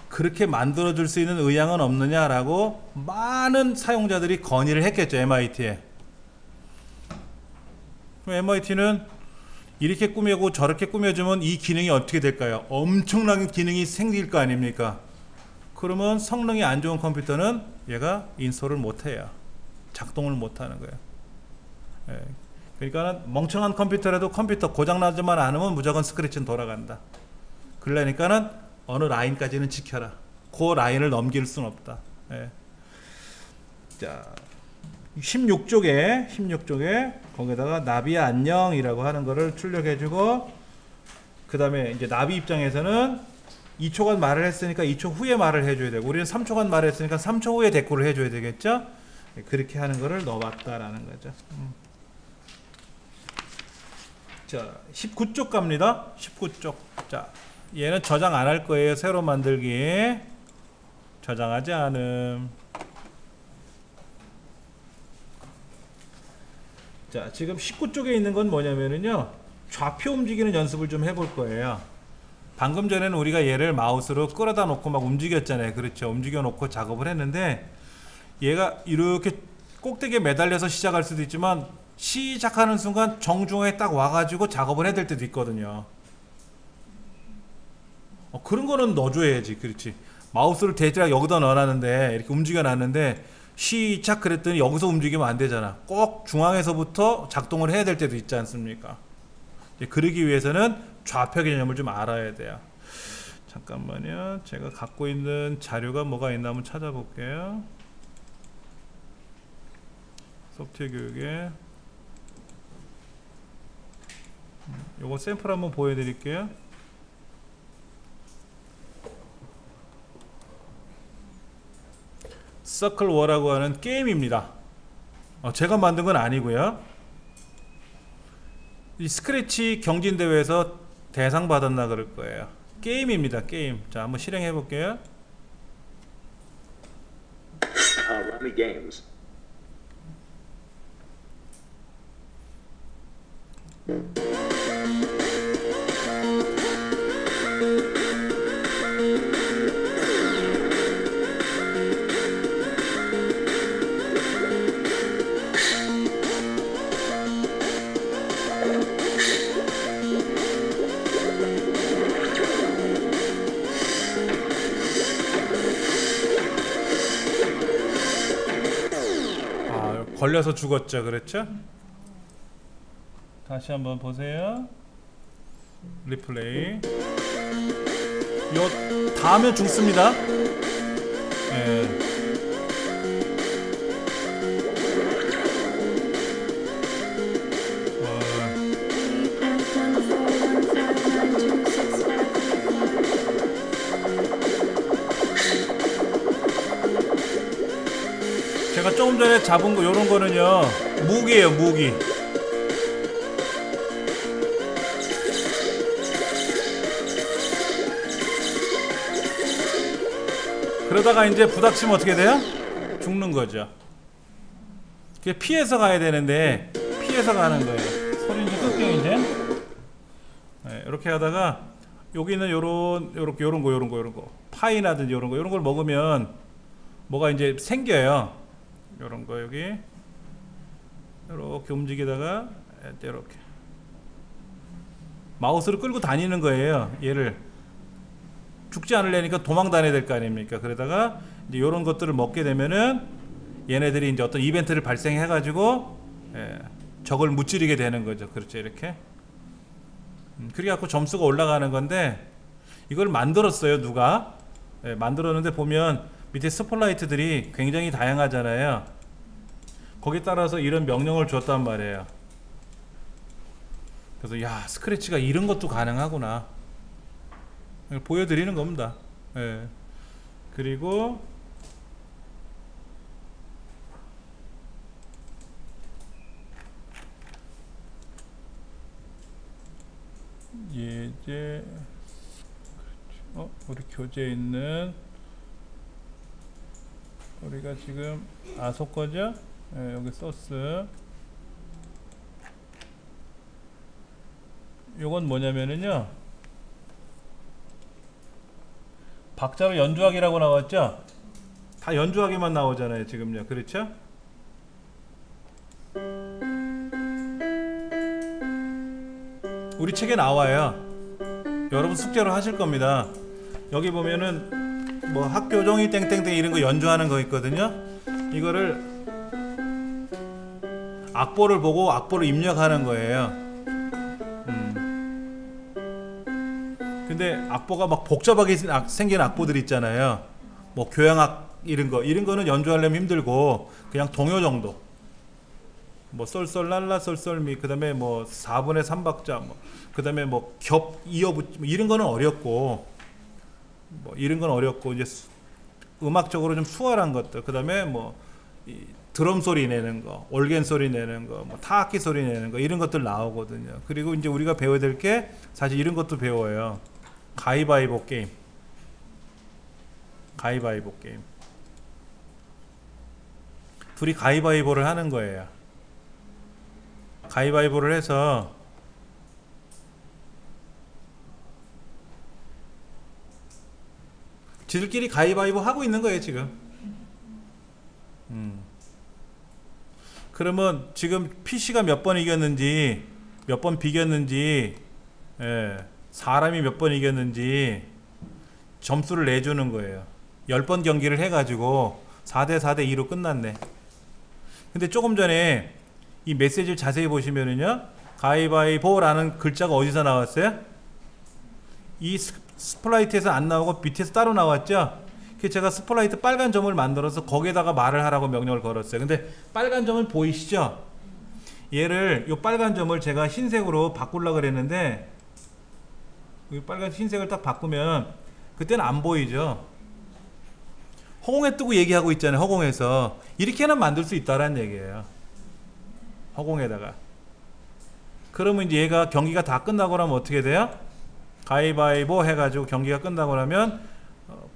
그렇게 만들어줄 수 있는 의향은 없느냐라고 많은 사용자들이 건의를 했겠죠. MIT에. MIT는 이렇게 꾸며고 저렇게 꾸며주면 이 기능이 어떻게 될까요? 엄청난 기능이 생길 거 아닙니까? 그러면 성능이 안 좋은 컴퓨터는 얘가 인스톨을 못해요. 작동을 못하는 거예요. 예. 그러니까 멍청한 컴퓨터라도 컴퓨터 고장나지만 않으면 무조건 스크래치는 돌아간다. 그러니까는 어느 라인까지는 지켜라. 그 라인을 넘길 수는 없다. 예. 자, 16쪽에 거기다가 나비야 안녕이라고 하는 거를 출력해주고 그 다음에 이제 나비 입장에서는 2초간 말을 했으니까 2초 후에 말을 해줘야 되고 우리는 3초간 말을 했으니까 3초 후에 대꾸를 해줘야 되겠죠. 그렇게 하는 거를 넣어봤다라는 거죠. 자, 19쪽 갑니다. 19쪽. 자, 얘는 저장 안 할 거예요. 새로 만들기. 저장하지 않음. 자, 지금 19쪽에 있는 건 뭐냐면은요. 좌표 움직이는 연습을 좀 해볼 거예요. 방금 전에는 우리가 얘를 마우스로 끌어다 놓고 막 움직였잖아요. 그렇죠. 움직여 놓고 작업을 했는데 얘가 이렇게 꼭대기에 매달려서 시작할 수도 있지만 시작하는 순간 정중앙에 딱 와가지고 작업을 해야 될 때도 있거든요. 그런 거는 넣어줘야지. 그렇지. 마우스를 대략 여기다 넣어놨는데 이렇게 움직여 놨는데 시작 그랬더니 여기서 움직이면 안 되잖아. 꼭 중앙에서부터 작동을 해야 될 때도 있지 않습니까? 그러기 위해서는 좌표 개념을 좀 알아야 돼요. 잠깐만요. 제가 갖고 있는 자료가 뭐가 있나 한번 찾아볼게요. 소프트웨어 교육에 요거 샘플 한번 보여드릴게요. 서클 워라고 하는 게임입니다. 제가 만든 건 아니고요. 이 스크래치 경진대회에서 대상 받았나 그럴 거예요. 게임입니다. 게임. 자, 한번 실행해 볼게요. Rummy Games. 걸려서 죽었죠. 그렇죠? 다시 한번 보세요. 리플레이. 요 닿으면 죽습니다. 예. 제가 조금 전에 잡은 거 요런 거는요 무기예요. 무기. 그러다가 이제 부닥치면 어떻게 돼요? 죽는 거죠. 피해서 가야 되는데 피해서 가는 거예요. 소리 좀 끌게요 이제. 네, 이렇게 하다가 여기 있는 요런 거 파이나든지 요런 걸 먹으면 뭐가 이제 생겨요. 요런 거 여기 이렇게 움직이다가 이렇게 마우스를 끌고 다니는 거예요. 얘를 죽지 않으려니까 도망 다녀야 될 거 아닙니까? 그러다가 이제 요런 것들을 먹게 되면은 얘네들이 이제 어떤 이벤트를 발생해 가지고 적을 무찌르게 되는 거죠. 그렇죠. 이렇게 그래 갖고 점수가 올라가는 건데 이걸 만들었어요. 누가 만들었는데 보면 밑에 스포라이트들이 굉장히 다양하잖아요. 거기에 따라서 이런 명령을 줬단 말이에요. 그래서 야, 스크래치가 이런 것도 가능하구나. 이걸 보여드리는 겁니다. 예. 그리고 예제 우리 교재에 있는 우리가 지금 아속 거죠? 예, 여기 소스. 요건 뭐냐면은요, 박자로 연주하기라고 나왔죠? 다 연주하기만 나오잖아요 지금요. 그렇죠? 우리 책에 나와요. 여러분 숙제로 하실 겁니다. 여기 보면은 뭐 학교 종이 땡땡땡 이런 거 연주하는 거 있거든요. 이거를 악보를 보고 악보를 입력하는 거예요. 근데 악보가 막 복잡하게 생긴 악보들 있잖아요. 뭐 교향악 이런 거는 연주하려면 힘들고 그냥 동요 정도. 뭐 쏠쏠랄라 쏠쏠미, 그다음에 뭐 4분의 3박자, 뭐 그다음에 뭐 겹 이어붙 이런 거는 어렵고, 뭐 이런 건 어렵고, 이제 음악적으로 좀 수월한 것들, 그다음에 뭐 이 드럼 소리 내는 거, 올겐 소리 내는 거, 뭐 타악기 소리 내는 거 이런 것들 나오거든요. 그리고 이제 우리가 배워야 될 게 사실 이런 것도 배워요. 가위바위보 게임. 가위바위보 게임. 둘이 가위바위보를 하는 거예요. 가위바위보를 해서 지들끼리 가위바위보 하고 있는 거예요 지금. 그러면 지금 PC가 몇 번 이겼는지, 몇 번 비겼는지, 예, 사람이 몇 번 이겼는지 점수를 내주는 거예요. 10번 경기를 해가지고 4대 4대 2로 끝났네. 근데 조금 전에 이 메시지를 자세히 보시면은요, 가위바위보라는 글자가 어디서 나왔어요? 이 스플라이트에서 안 나오고 밑에서 따로 나왔죠? 그래서 제가 스플라이트 빨간 점을 만들어서 거기에다가 말을 하라고 명령을 걸었어요. 근데 빨간 점은 보이시죠? 얘를, 요 빨간 점을 제가 흰색으로 바꾸려고 그랬는데, 이 빨간 흰색을 딱 바꾸면 그때는 안 보이죠? 허공에 뜨고 얘기하고 있잖아요. 허공에서 이렇게는 만들 수 있다라는 얘기예요. 허공에다가. 그러면 이제 얘가 경기가 다 끝나고 나면 어떻게 돼요? 가위바위보 해가지고 경기가 끝나고 나면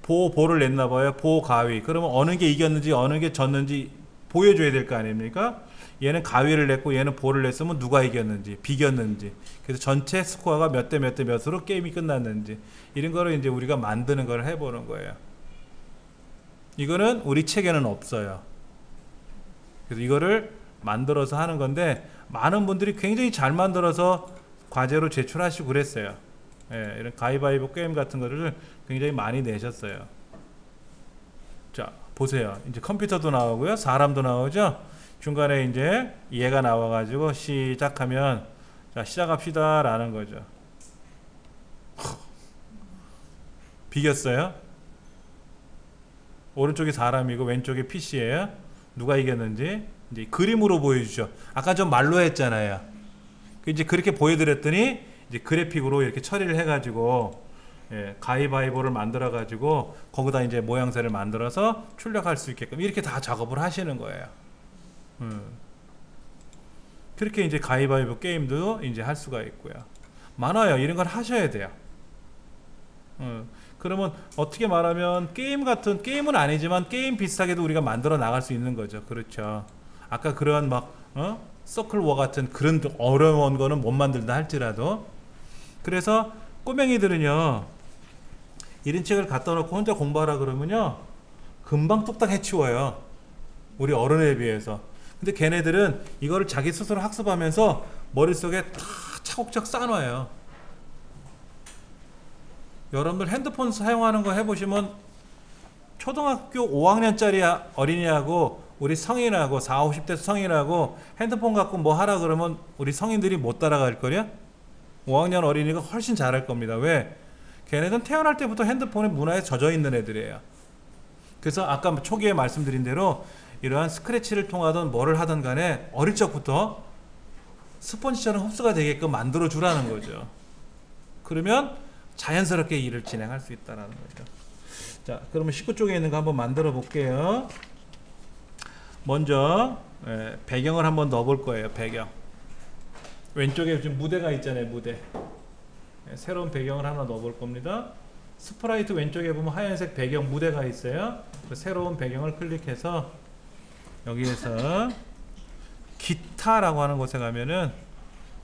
보를 냈나 봐요. 가위. 그러면 어느 게 이겼는지 어느 게 졌는지 보여줘야 될 거 아닙니까? 얘는 가위를 냈고 얘는 보를 냈으면 누가 이겼는지 비겼는지, 그래서 전체 스코어가 몇 대 몇 대 몇으로 게임이 끝났는지, 이런 거를 이제 우리가 만드는 걸 해보는 거예요. 이거는 우리 책에는 없어요. 그래서 이거를 만들어서 하는 건데, 많은 분들이 굉장히 잘 만들어서 과제로 제출하시고 그랬어요. 예, 이런 가위바위보 게임 같은 거를 굉장히 많이 내셨어요. 자, 보세요. 이제 컴퓨터도 나오고요, 사람도 나오죠. 중간에 이제 얘가 나와가지고 시작하면, 자, 시작합시다 라는 거죠. 비겼어요. 오른쪽이 사람이고 왼쪽이 PC예요. 누가 이겼는지 이제 그림으로 보여주죠. 아까 좀 말로 했잖아요. 이제 그렇게 보여드렸더니 이제 그래픽으로 이렇게 처리를 해가지고, 예, 가위바위보를 만들어 가지고 거기다 이제 모양새를 만들어서 출력할 수 있게끔 이렇게 다 작업을 하시는 거예요. 그렇게 이제 가위바위보 게임도 이제 할 수가 있고요. 많아요. 이런 걸 하셔야 돼요. 그러면 어떻게 말하면 게임은 아니지만 게임 비슷하게도 우리가 만들어 나갈 수 있는 거죠. 그렇죠. 아까 그런 막 서클워 같은 그런 어려운 거는 못 만들다 할지라도. 그래서 꼬맹이들은요, 이런 책을 갖다 놓고 혼자 공부하라 그러면요 금방 뚝딱 해치워요, 우리 어른에 비해서. 근데 걔네들은 이거를 자기 스스로 학습하면서 머릿속에 다 차곡차곡 쌓아놔요. 여러분들 핸드폰 사용하는 거 해보시면 초등학교 5학년짜리 어린이하고 우리 성인하고 40, 50대 성인하고 핸드폰 갖고 뭐 하라 그러면 우리 성인들이 못 따라갈 거냐? 5학년 어린이가 훨씬 잘할 겁니다. 왜? 걔네들은 태어날 때부터 핸드폰의 문화에 젖어 있는 애들이에요. 그래서 아까 초기에 말씀드린 대로 이러한 스크래치를 통하든 뭐를 하든 간에 어릴 적부터 스펀지처럼 흡수가 되게끔 만들어 주라는 거죠. 그러면 자연스럽게 일을 진행할 수 있다라는 거죠. 자, 그러면 19쪽에 있는 거 한번 만들어 볼게요. 먼저 배경을 한번 넣어 볼 거예요. 배경. 왼쪽에 지금 무대가 있잖아요. 무대. 새로운 배경을 하나 넣어 볼 겁니다. 스프라이트 왼쪽에 보면 하얀색 배경 무대가 있어요. 그 새로운 배경을 클릭해서 여기에서 기타라고 하는 곳에 가면은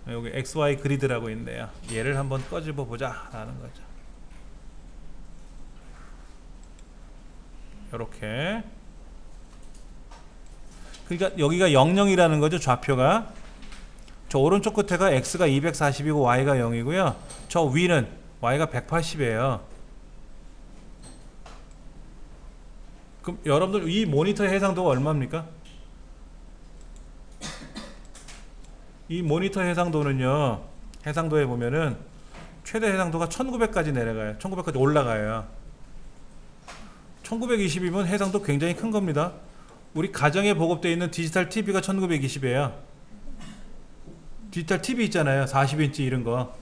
여기 XY 그리드라고 있는데요. 얘를 한번 꺼집어 보자 라는 거죠. 이렇게. 그러니까 여기가 00이라는 거죠. 좌표가. 저 오른쪽 끝에가 X가 240이고 Y가 0이고요. 저 위는 Y가 180이에요. 그럼 여러분들 이 모니터의 해상도가 얼마입니까? 이 모니터 해상도는요. 해상도에 보면은 최대 해상도가 1900까지 내려가요. 1900까지 올라가요. 1920이면 해상도 굉장히 큰 겁니다. 우리 가정에 보급되어 있는 디지털 TV가 1920이에요. 디지털 TV 있잖아요. 40인치 이런 거.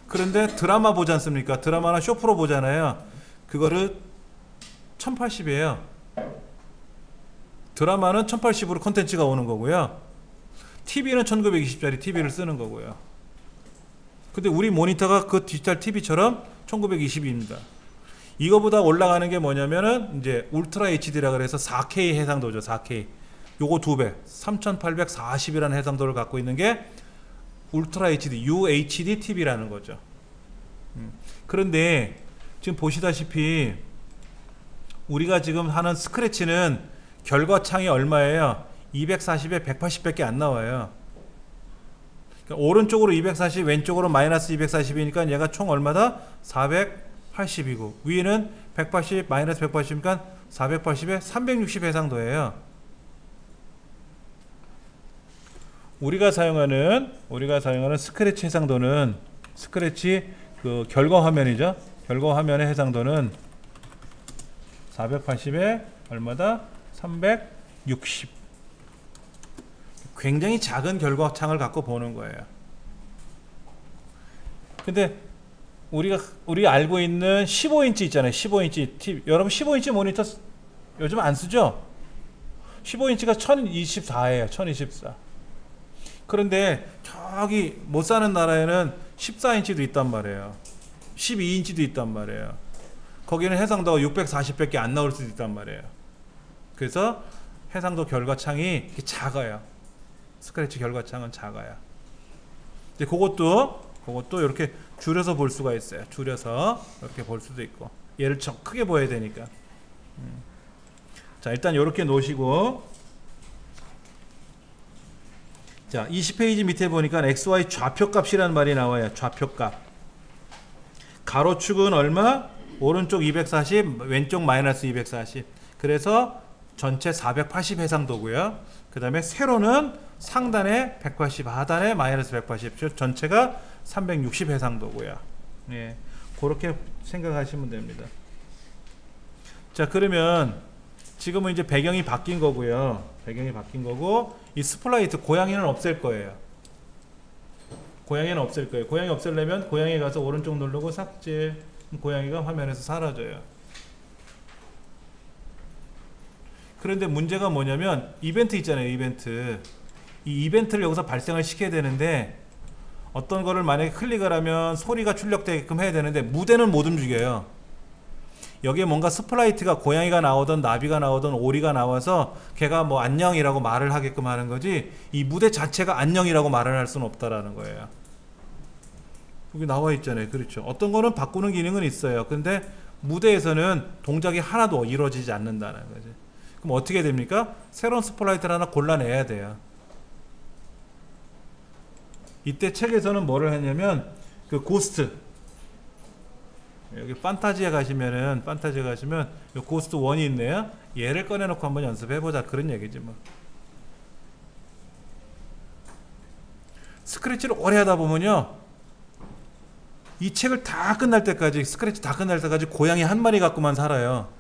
그런데 드라마 보지 않습니까? 드라마나 쇼프로 보잖아요. 그거를 1080이에요. 드라마는 1080으로 콘텐츠가 오는 거고요. TV는 1920짜리 TV를 쓰는 거고요. 근데 우리 모니터가 그 디지털 TV처럼 1920입니다. 이거보다 올라가는 게 뭐냐면은 이제 울트라 HD라 그래서 4K 해상도죠. 4K. 요거 2배. 3840이라는 해상도를 갖고 있는 게 울트라 HD, UHD TV라는 거죠. 그런데 지금 보시다시피 우리가 지금 하는 스크래치는 결과창이 얼마예요? 240에 180밖에 안 나와요. 그러니까 오른쪽으로 240, 왼쪽으로 마이너스 240이니까 얘가 총 얼마다? 480이고 위에는 180, 마이너스 180이니까 480에 360 해상도예요. 우리가 사용하는 스크래치 해상도는 스크래치 그 결과 화면이죠. 결과 화면의 해상도는 480에 얼마다? 360. 굉장히 작은 결과창을 갖고 보는 거예요. 근데 우리 알고 있는 15인치 있잖아요. 15인치 TV. 여러분 15인치 모니터 요즘 안 쓰죠? 15인치가 1024예요. 1024. 그런데 저기 못 사는 나라에는 14인치도 있단 말이에요. 12인치도 있단 말이에요. 거기는 해상도가 640밖에 안 나올 수도 있단 말이에요. 그래서 해상도 결과창이 작아요. 스크래치 결과창은 작아요. 이제 그것도 이렇게 줄여서 볼 수가 있어요. 줄여서 이렇게 볼 수도 있고 얘를 좀 크게 보여야 되니까. 자, 일단 이렇게 놓으시고 자, 20페이지 밑에 보니까 XY 좌표값이라는 말이 나와요. 좌표값. 가로축은 얼마? 오른쪽 240, 왼쪽 마이너스 240. 그래서 전체 480 해상도고요. 그 다음에 세로는 상단에 180, 하단에 마이너스 180. 전체가 360 해상도고요. 예, 그렇게 생각하시면 됩니다. 자, 그러면 지금은 이제 배경이 바뀐 거고요. 배경이 바뀐 거고 이 스플라이트 고양이는 없앨 거예요. 고양이는 없앨 거예요. 고양이 없애려면 고양이 가서 오른쪽 누르고 삭제. 고양이가 화면에서 사라져요. 그런데 문제가 뭐냐면 이벤트 있잖아요. 이벤트. 이 이벤트를 여기서 발생을 시켜야 되는데 어떤 거를 만약에 클릭을 하면 소리가 출력되게끔 해야 되는데 무대는 못 움직여요. 여기에 뭔가 스플라이트가 고양이가 나오던 나비가 나오던 오리가 나와서 걔가 뭐 안녕이라고 말을 하게끔 하는 거지 이 무대 자체가 안녕이라고 말을 할 수는 없다라는 거예요. 여기 나와 있잖아요. 그렇죠. 어떤 거는 바꾸는 기능은 있어요. 근데 무대에서는 동작이 하나도 이루어지지 않는다는 거죠. 그럼 어떻게 됩니까? 새로운 스플라이트를 하나 골라내야 돼요. 이때 책에서는 뭐를 했냐면 그 고스트 여기 판타지에 가시면 요 고스트 1이 있네요. 얘를 꺼내놓고 한번 연습해보자 그런 얘기지 뭐. 스크래치를 오래 하다 보면요 이 책을 다 끝날 때까지 스크래치 다 끝날 때까지 고양이 한 마리 갖고만 살아요.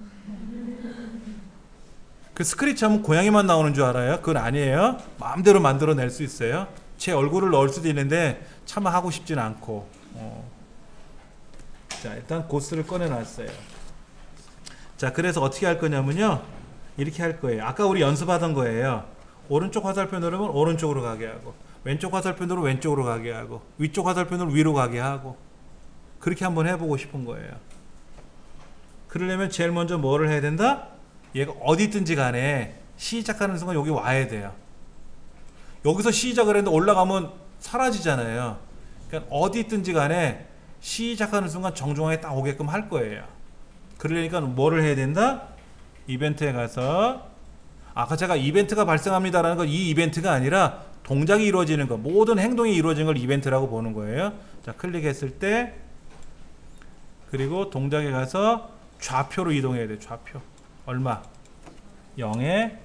그 스크래치 하면 고양이만 나오는 줄 알아요? 그건 아니에요. 마음대로 만들어낼 수 있어요. 제 얼굴을 넣을 수도 있는데 차마 하고 싶진 않고. 자, 일단 고스를 꺼내놨어요. 자, 그래서 어떻게 할 거냐면요, 이렇게 할 거예요. 아까 우리 연습하던 거예요. 오른쪽 화살표 누르면 오른쪽으로 가게 하고, 왼쪽 화살표 누르면 왼쪽으로 가게 하고, 위쪽 화살표 누르면 위로 가게 하고, 그렇게 한번 해보고 싶은 거예요. 그러려면 제일 먼저 뭐를 해야 된다? 얘가 어디 있든지 간에 시작하는 순간 여기 와야 돼요. 여기서 시작을 했는데 올라가면 사라지잖아요. 그러니까 어디 있든지 간에 시작하는 순간 정중하게 딱 오게끔 할 거예요. 그러니까 뭐를 해야 된다? 이벤트에 가서, 아까 제가 이벤트가 발생합니다라는 건 이 이벤트가 아니라 동작이 이루어지는 거, 모든 행동이 이루어지는 걸 이벤트라고 보는 거예요. 자, 클릭했을 때, 그리고 동작에 가서 좌표로 이동해야 돼. 좌표 얼마? 0에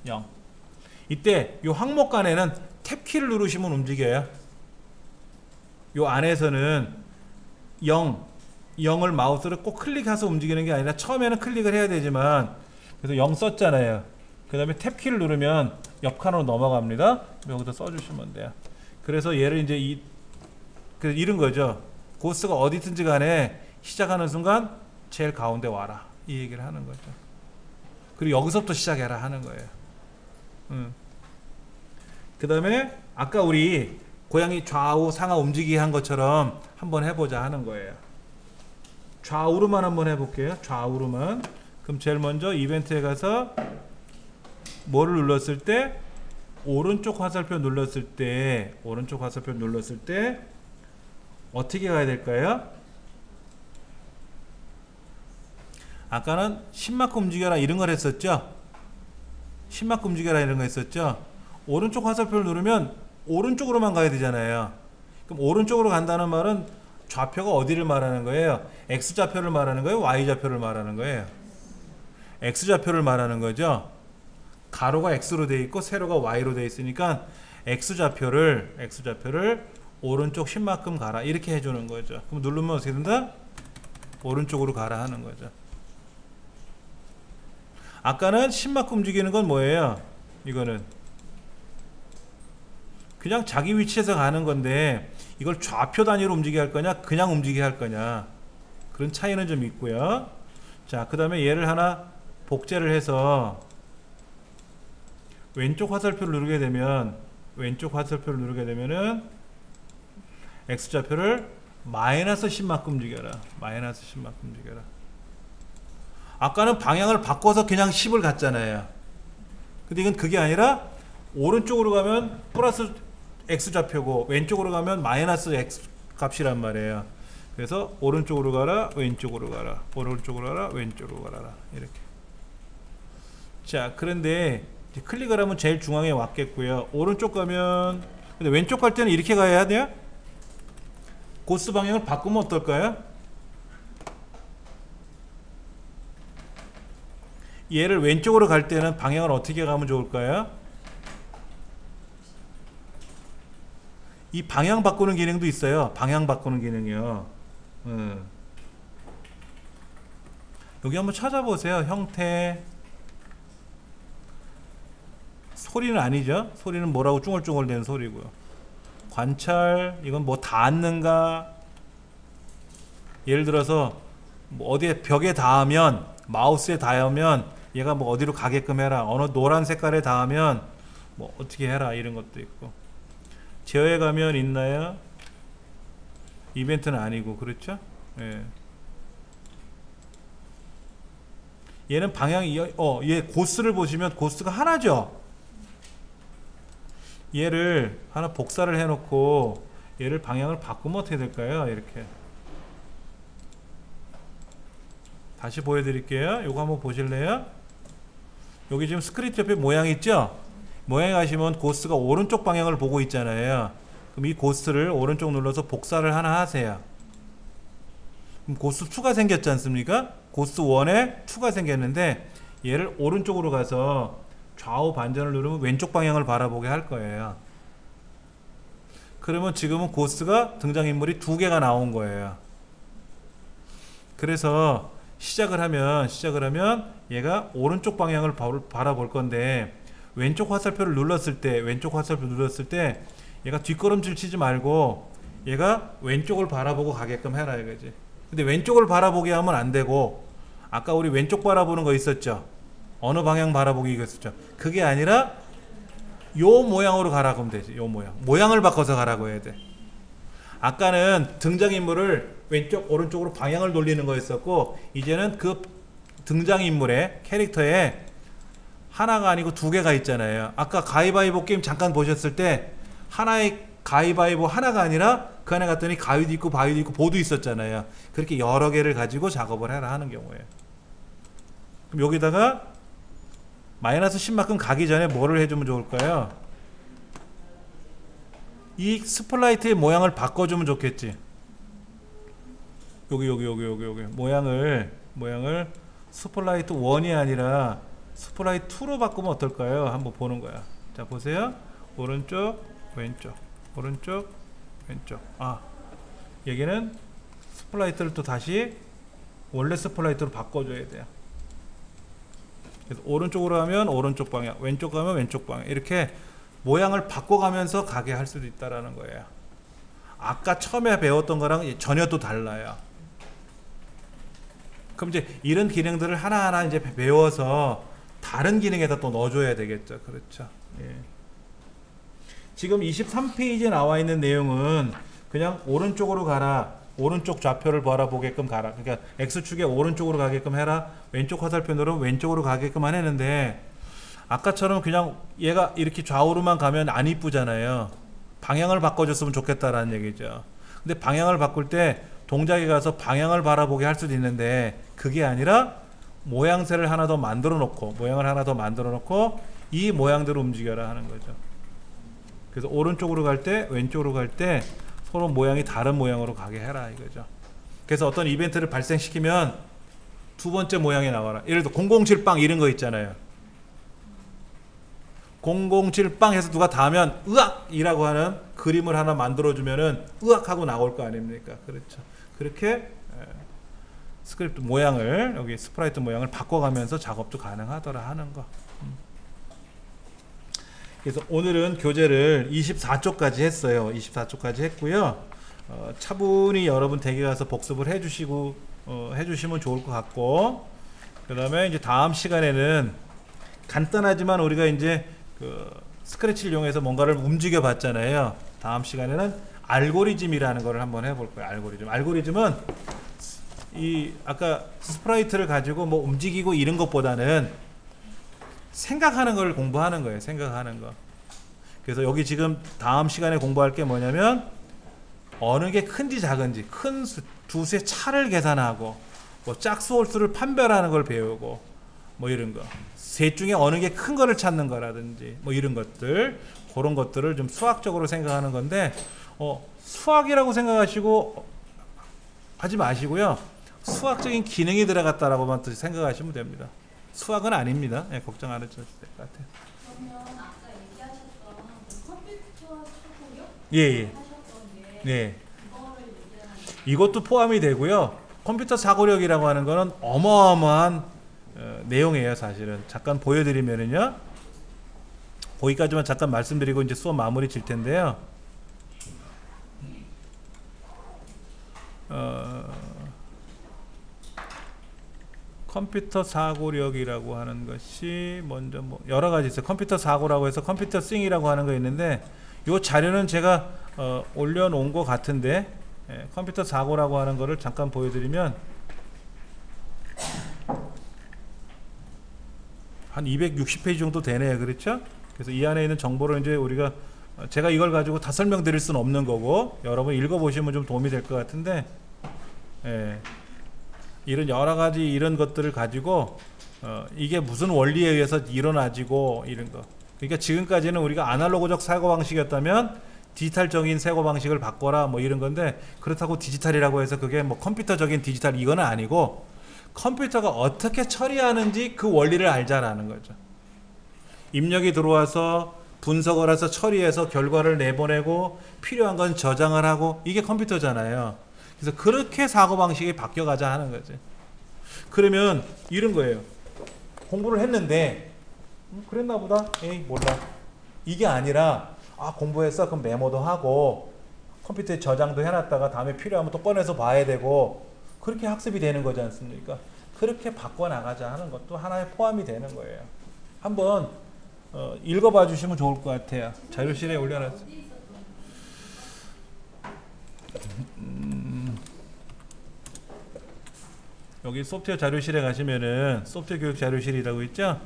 0. 이때 이 항목 간에는 탭키를 누르시면 움직여요. 이 안에서는 0을 마우스를 꼭 클릭해서 움직이는 게 아니라 처음에는 클릭을 해야 되지만, 그래서 0 썼잖아요. 그 다음에 탭키를 누르면 옆 칸으로 넘어갑니다. 여기다 써주시면 돼요. 그래서 얘를 이제 이런 거죠. 고스가 어디든지 간에 시작하는 순간 제일 가운데 와라, 이 얘기를 하는 거죠. 그리고 여기서부터 시작해라 하는 거예요. 그 다음에 아까 우리 고양이 좌우 상하 움직이기 한 것처럼 한번 해보자 하는 거예요. 좌우로만 한번 해볼게요. 좌우로만. 그럼 제일 먼저 이벤트에 가서 뭐를 눌렀을 때, 오른쪽 화살표 눌렀을 때, 오른쪽 화살표 눌렀을 때 어떻게 가야 될까요? 아까는 10만큼 움직여라 이런 걸 했었죠. 10만큼 움직여라 이런 거 했었죠. 오른쪽 화살표를 누르면 오른쪽으로만 가야 되잖아요. 그럼 오른쪽으로 간다는 말은 좌표가 어디를 말하는 거예요? X좌표를 말하는 거예요? Y좌표를 말하는 거예요? X좌표를 말하는 거죠. 가로가 X로 되어 있고 세로가 Y로 되어 있으니까 X좌표를 오른쪽 10만큼 가라 이렇게 해주는 거죠. 그럼 누르면 어떻게 된다? 오른쪽으로 가라 하는 거죠. 아까는 10만큼 움직이는 건 뭐예요? 이거는 그냥 자기 위치에서 가는 건데, 이걸 좌표 단위로 움직이게 할 거냐 그냥 움직이게 할 거냐, 그런 차이는 좀 있고요. 자, 그 다음에 얘를 하나 복제를 해서 왼쪽 화살표를 누르게 되면, X좌표를 마이너스 10만큼 움직여라. 마이너스 10만큼 움직여라. 아까는 방향을 바꿔서 그냥 10을 갔잖아요. 근데 이건 그게 아니라 오른쪽으로 가면 플러스 X좌표고 왼쪽으로 가면 마이너스 X 값이란 말이에요. 그래서 오른쪽으로 가라, 왼쪽으로 가라, 오른쪽으로 가라, 왼쪽으로 가라, 이렇게. 자, 그런데 이제 클릭을 하면 제일 중앙에 왔겠고요. 오른쪽 가면, 근데 왼쪽 갈 때는 이렇게 가야 돼요. 고스 방향을 바꾸면 어떨까요? 얘를 왼쪽으로 갈 때는 방향을 어떻게 가면 좋을까요? 이 방향 바꾸는 기능도 있어요. 방향 바꾸는 기능이요. 여기 한번 찾아보세요. 형태. 소리는 아니죠. 소리는 뭐라고 쭝얼쭝얼 되는 소리고요. 관찰, 이건 뭐 닿는가? 예를 들어서 뭐 어디에 벽에 닿으면, 마우스에 닿으면 얘가 뭐 어디로 가게끔 해라, 어느 노란 색깔에 닿으면 뭐 어떻게 해라, 이런 것도 있고. 제어에 가면 있나요? 이벤트는 아니고, 그렇죠? 예. 얘는 방향이 얘 고스를 보시면 고스가 하나죠. 얘를 하나 복사를 해놓고 얘를 방향을 바꾸면 어떻게 될까요? 이렇게 다시 보여드릴게요. 요거 한번 보실래요? 여기 지금 스크립트 옆에 모양 있죠? 모양에 가시면 고스가 오른쪽 방향을 보고 있잖아요. 그럼 이 고스를 오른쪽 눌러서 복사를 하나 하세요. 그럼 고스 2가 생겼지 않습니까? 고스 1에 2가 생겼는데, 얘를 오른쪽으로 가서 좌우 반전을 누르면 왼쪽 방향을 바라보게 할 거예요. 그러면 지금은 고스가 등장인물이 2개가 나온 거예요. 그래서 시작을 하면 얘가 오른쪽 방향을 바라볼 건데, 왼쪽 화살표를 눌렀을 때 얘가 뒷걸음질 치지 말고 얘가 왼쪽을 바라보고 가게끔 해라 이거지. 근데 왼쪽을 바라보게 하면 안 되고 아까 우리 왼쪽 바라보는 거 있었죠. 어느 방향 바라보기 이거 있었죠. 그게 아니라 요 모양으로 가라고 하면 되지. 요 모양을 바꿔서 가라고 해야 돼. 아까는 등장인물을 왼쪽 오른쪽으로 방향을 돌리는 거였었고 이제는 그 등장인물의 캐릭터에 하나가 아니고 두 개가 있잖아요. 아까 가위바위보 게임 잠깐 보셨을 때 하나의 가위바위보 하나가 아니라 그 안에 갔더니 가위도 있고 바위도 있고 보도 있었잖아요. 그렇게 여러 개를 가지고 작업을 해라 하는 경우에요. 그럼 여기다가 마이너스 10만큼 가기 전에 뭐를 해주면 좋을까요? 이 스플라이트의 모양을 바꿔주면 좋겠지. 여기 모양을 스플라이트 1이 아니라 스플라이트 2로 바꾸면 어떨까요? 한번 보는 거야. 자 보세요. 오른쪽 왼쪽 오른쪽 왼쪽. 여기는 스플라이트를 또 다시 원래 스플라이트로 바꿔줘야 돼요. 그래서 오른쪽으로 하면 오른쪽 방향, 왼쪽 가면 왼쪽 방향 이렇게 모양을 바꿔가면서 가게 할 수도 있다라는 거예요. 아까 처음에 배웠던 거랑 전혀 또 달라요. 그럼 이제 이런 기능들을 하나하나 이제 배워서 다른 기능에다 또 넣어줘야 되겠죠. 그렇죠. 예. 지금 23페이지에 나와 있는 내용은 그냥 오른쪽으로 가라, 오른쪽 좌표를 바라보게끔 가라, 그러니까 X축의 오른쪽으로 가게끔 해라, 왼쪽 화살표 누르면 왼쪽으로 가게끔 하는데 아까처럼 그냥 얘가 이렇게 좌우로만 가면 안 이쁘잖아요. 방향을 바꿔줬으면 좋겠다라는 얘기죠. 근데 방향을 바꿀 때 동작에 가서 방향을 바라보게 할 수도 있는데 그게 아니라 모양새를 하나 더 만들어 놓고 모양을 하나 더 만들어 놓고 이 모양대로 움직여라 하는 거죠. 그래서 오른쪽으로 갈 때 왼쪽으로 갈 때 서로 모양이 다른 모양으로 가게 해라 이거죠. 그래서 어떤 이벤트를 발생시키면 두 번째 모양이 나와라. 예를 들어 007빵 이런 거 있잖아요. 007빵 해서 누가 닿으면 으악! 이라고 하는 그림을 하나 만들어주면은 으악! 하고 나올 거 아닙니까? 그렇죠. 그렇게 스크립트 모양을 여기 스프라이트 모양을 바꿔가면서 작업도 가능하더라 하는 거. 그래서 오늘은 교재를 24쪽까지 했어요. 24쪽까지 했고요. 차분히 여러분 댁에 가서 복습을 해주시고 해주시면 좋을 것 같고, 그 다음에 이제 다음 시간에는 간단하지만 우리가 이제 그 스크래치를 이용해서 뭔가를 움직여 봤잖아요. 다음 시간에는 알고리즘이라는 걸 한번 해볼 거예요. 알고리즘은 이 아까 스프라이트를 가지고 뭐 움직이고 이런 것보다는 생각하는 걸 공부하는 거예요. 생각하는 거. 그래서 여기 지금 다음 시간에 공부할 게 뭐냐면 어느 게 큰지 작은지, 큰 두수의 차를 계산하고 뭐 짝수 홀수를 판별하는 걸 배우고 뭐 이런 거, 셋 중에 어느 게 큰 거를 찾는 거라든지 뭐 이런 것들, 그런 것들을 좀 수학적으로 생각하는 건데 수학이라고 생각하시고 하지 마시고요. 수학적인 기능이 들어갔다라고만 생각하시면 됩니다. 수학은 아닙니다. 예, 걱정 안 하셔도 될 것 같아요. 그러면 아까 얘기하셨던 그 컴퓨터 사고력 예. 하셨던 게 네. 그거를 얘기하는 이것도 포함이 되고요. 컴퓨터 사고력이라고 하는 거는 어마어마한 내용이에요. 사실은 잠깐 보여드리면은요. 거기까지만 잠깐 말씀드리고 이제 수업 마무리 질 텐데요. 컴퓨터 사고력이라고 하는 것이 먼저 뭐 여러 가지 있어요. 컴퓨터 사고라고 해서 컴퓨터 싱이라고 하는 거 있는데 이 자료는 제가 올려놓은 것 같은데 컴퓨터 사고라고 하는 거를 잠깐 보여드리면 한 260페이지 정도 되네요. 그렇죠? 그래서 이 안에 있는 정보를 이제 우리가 제가 이걸 가지고 다 설명드릴 수는 없는 거고 여러분 읽어보시면 좀 도움이 될 것 같은데 이런 여러 가지 이런 것들을 가지고 이게 무슨 원리에 의해서 일어나지고 이런 거. 그러니까 지금까지는 우리가 아날로그적 사고방식이었다면 디지털적인 사고방식을 바꿔라 뭐 이런 건데, 그렇다고 디지털이라고 해서 그게 뭐 컴퓨터적인 디지털 이거는 아니고 컴퓨터가 어떻게 처리하는지 그 원리를 알자라는 거죠. 입력이 들어와서 분석을 해서 처리해서 결과를 내보내고 필요한 건 저장을 하고, 이게 컴퓨터잖아요. 그래서 그렇게 사고방식이 바뀌어가자 하는 거지. 그러면 이런 거예요. 공부를 했는데 그랬나 보다? 에이 몰라. 이게 아니라 아 공부했어? 그럼 메모도 하고 컴퓨터에 저장도 해놨다가 다음에 필요하면 또 꺼내서 봐야 되고 그렇게 학습이 되는 거지 않습니까? 그렇게 바꿔나가자 하는 것도 하나의 포함이 되는 거예요. 한번 읽어봐 주시면 좋을 것 같아요. 자료실에 올려놨어요. 여기 소프트웨어 자료실에 가시면은 소프트웨어 교육 자료실이라고 있죠?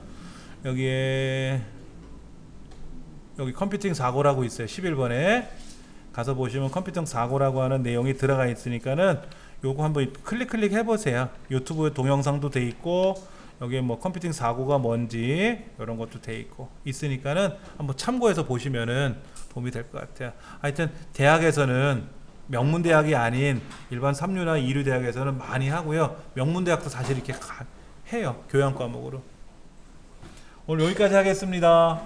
여기에 여기 컴퓨팅 사고라고 있어요. 11번에 가서 보시면 컴퓨팅 사고라고 하는 내용이 들어가 있으니까는 요거 한번 클릭 해보세요. 유튜브 동영상도 돼 있고 여기에 뭐 컴퓨팅 사고가 뭔지 이런 것도 돼 있고 있으니까는 한번 참고해서 보시면은 도움이 될 것 같아요. 하여튼 대학에서는 명문대학이 아닌 일반 3류나 2류 대학에서는 많이 하고요. 명문대학도 사실 이렇게 해요. 교양 과목으로. 오늘 여기까지 하겠습니다.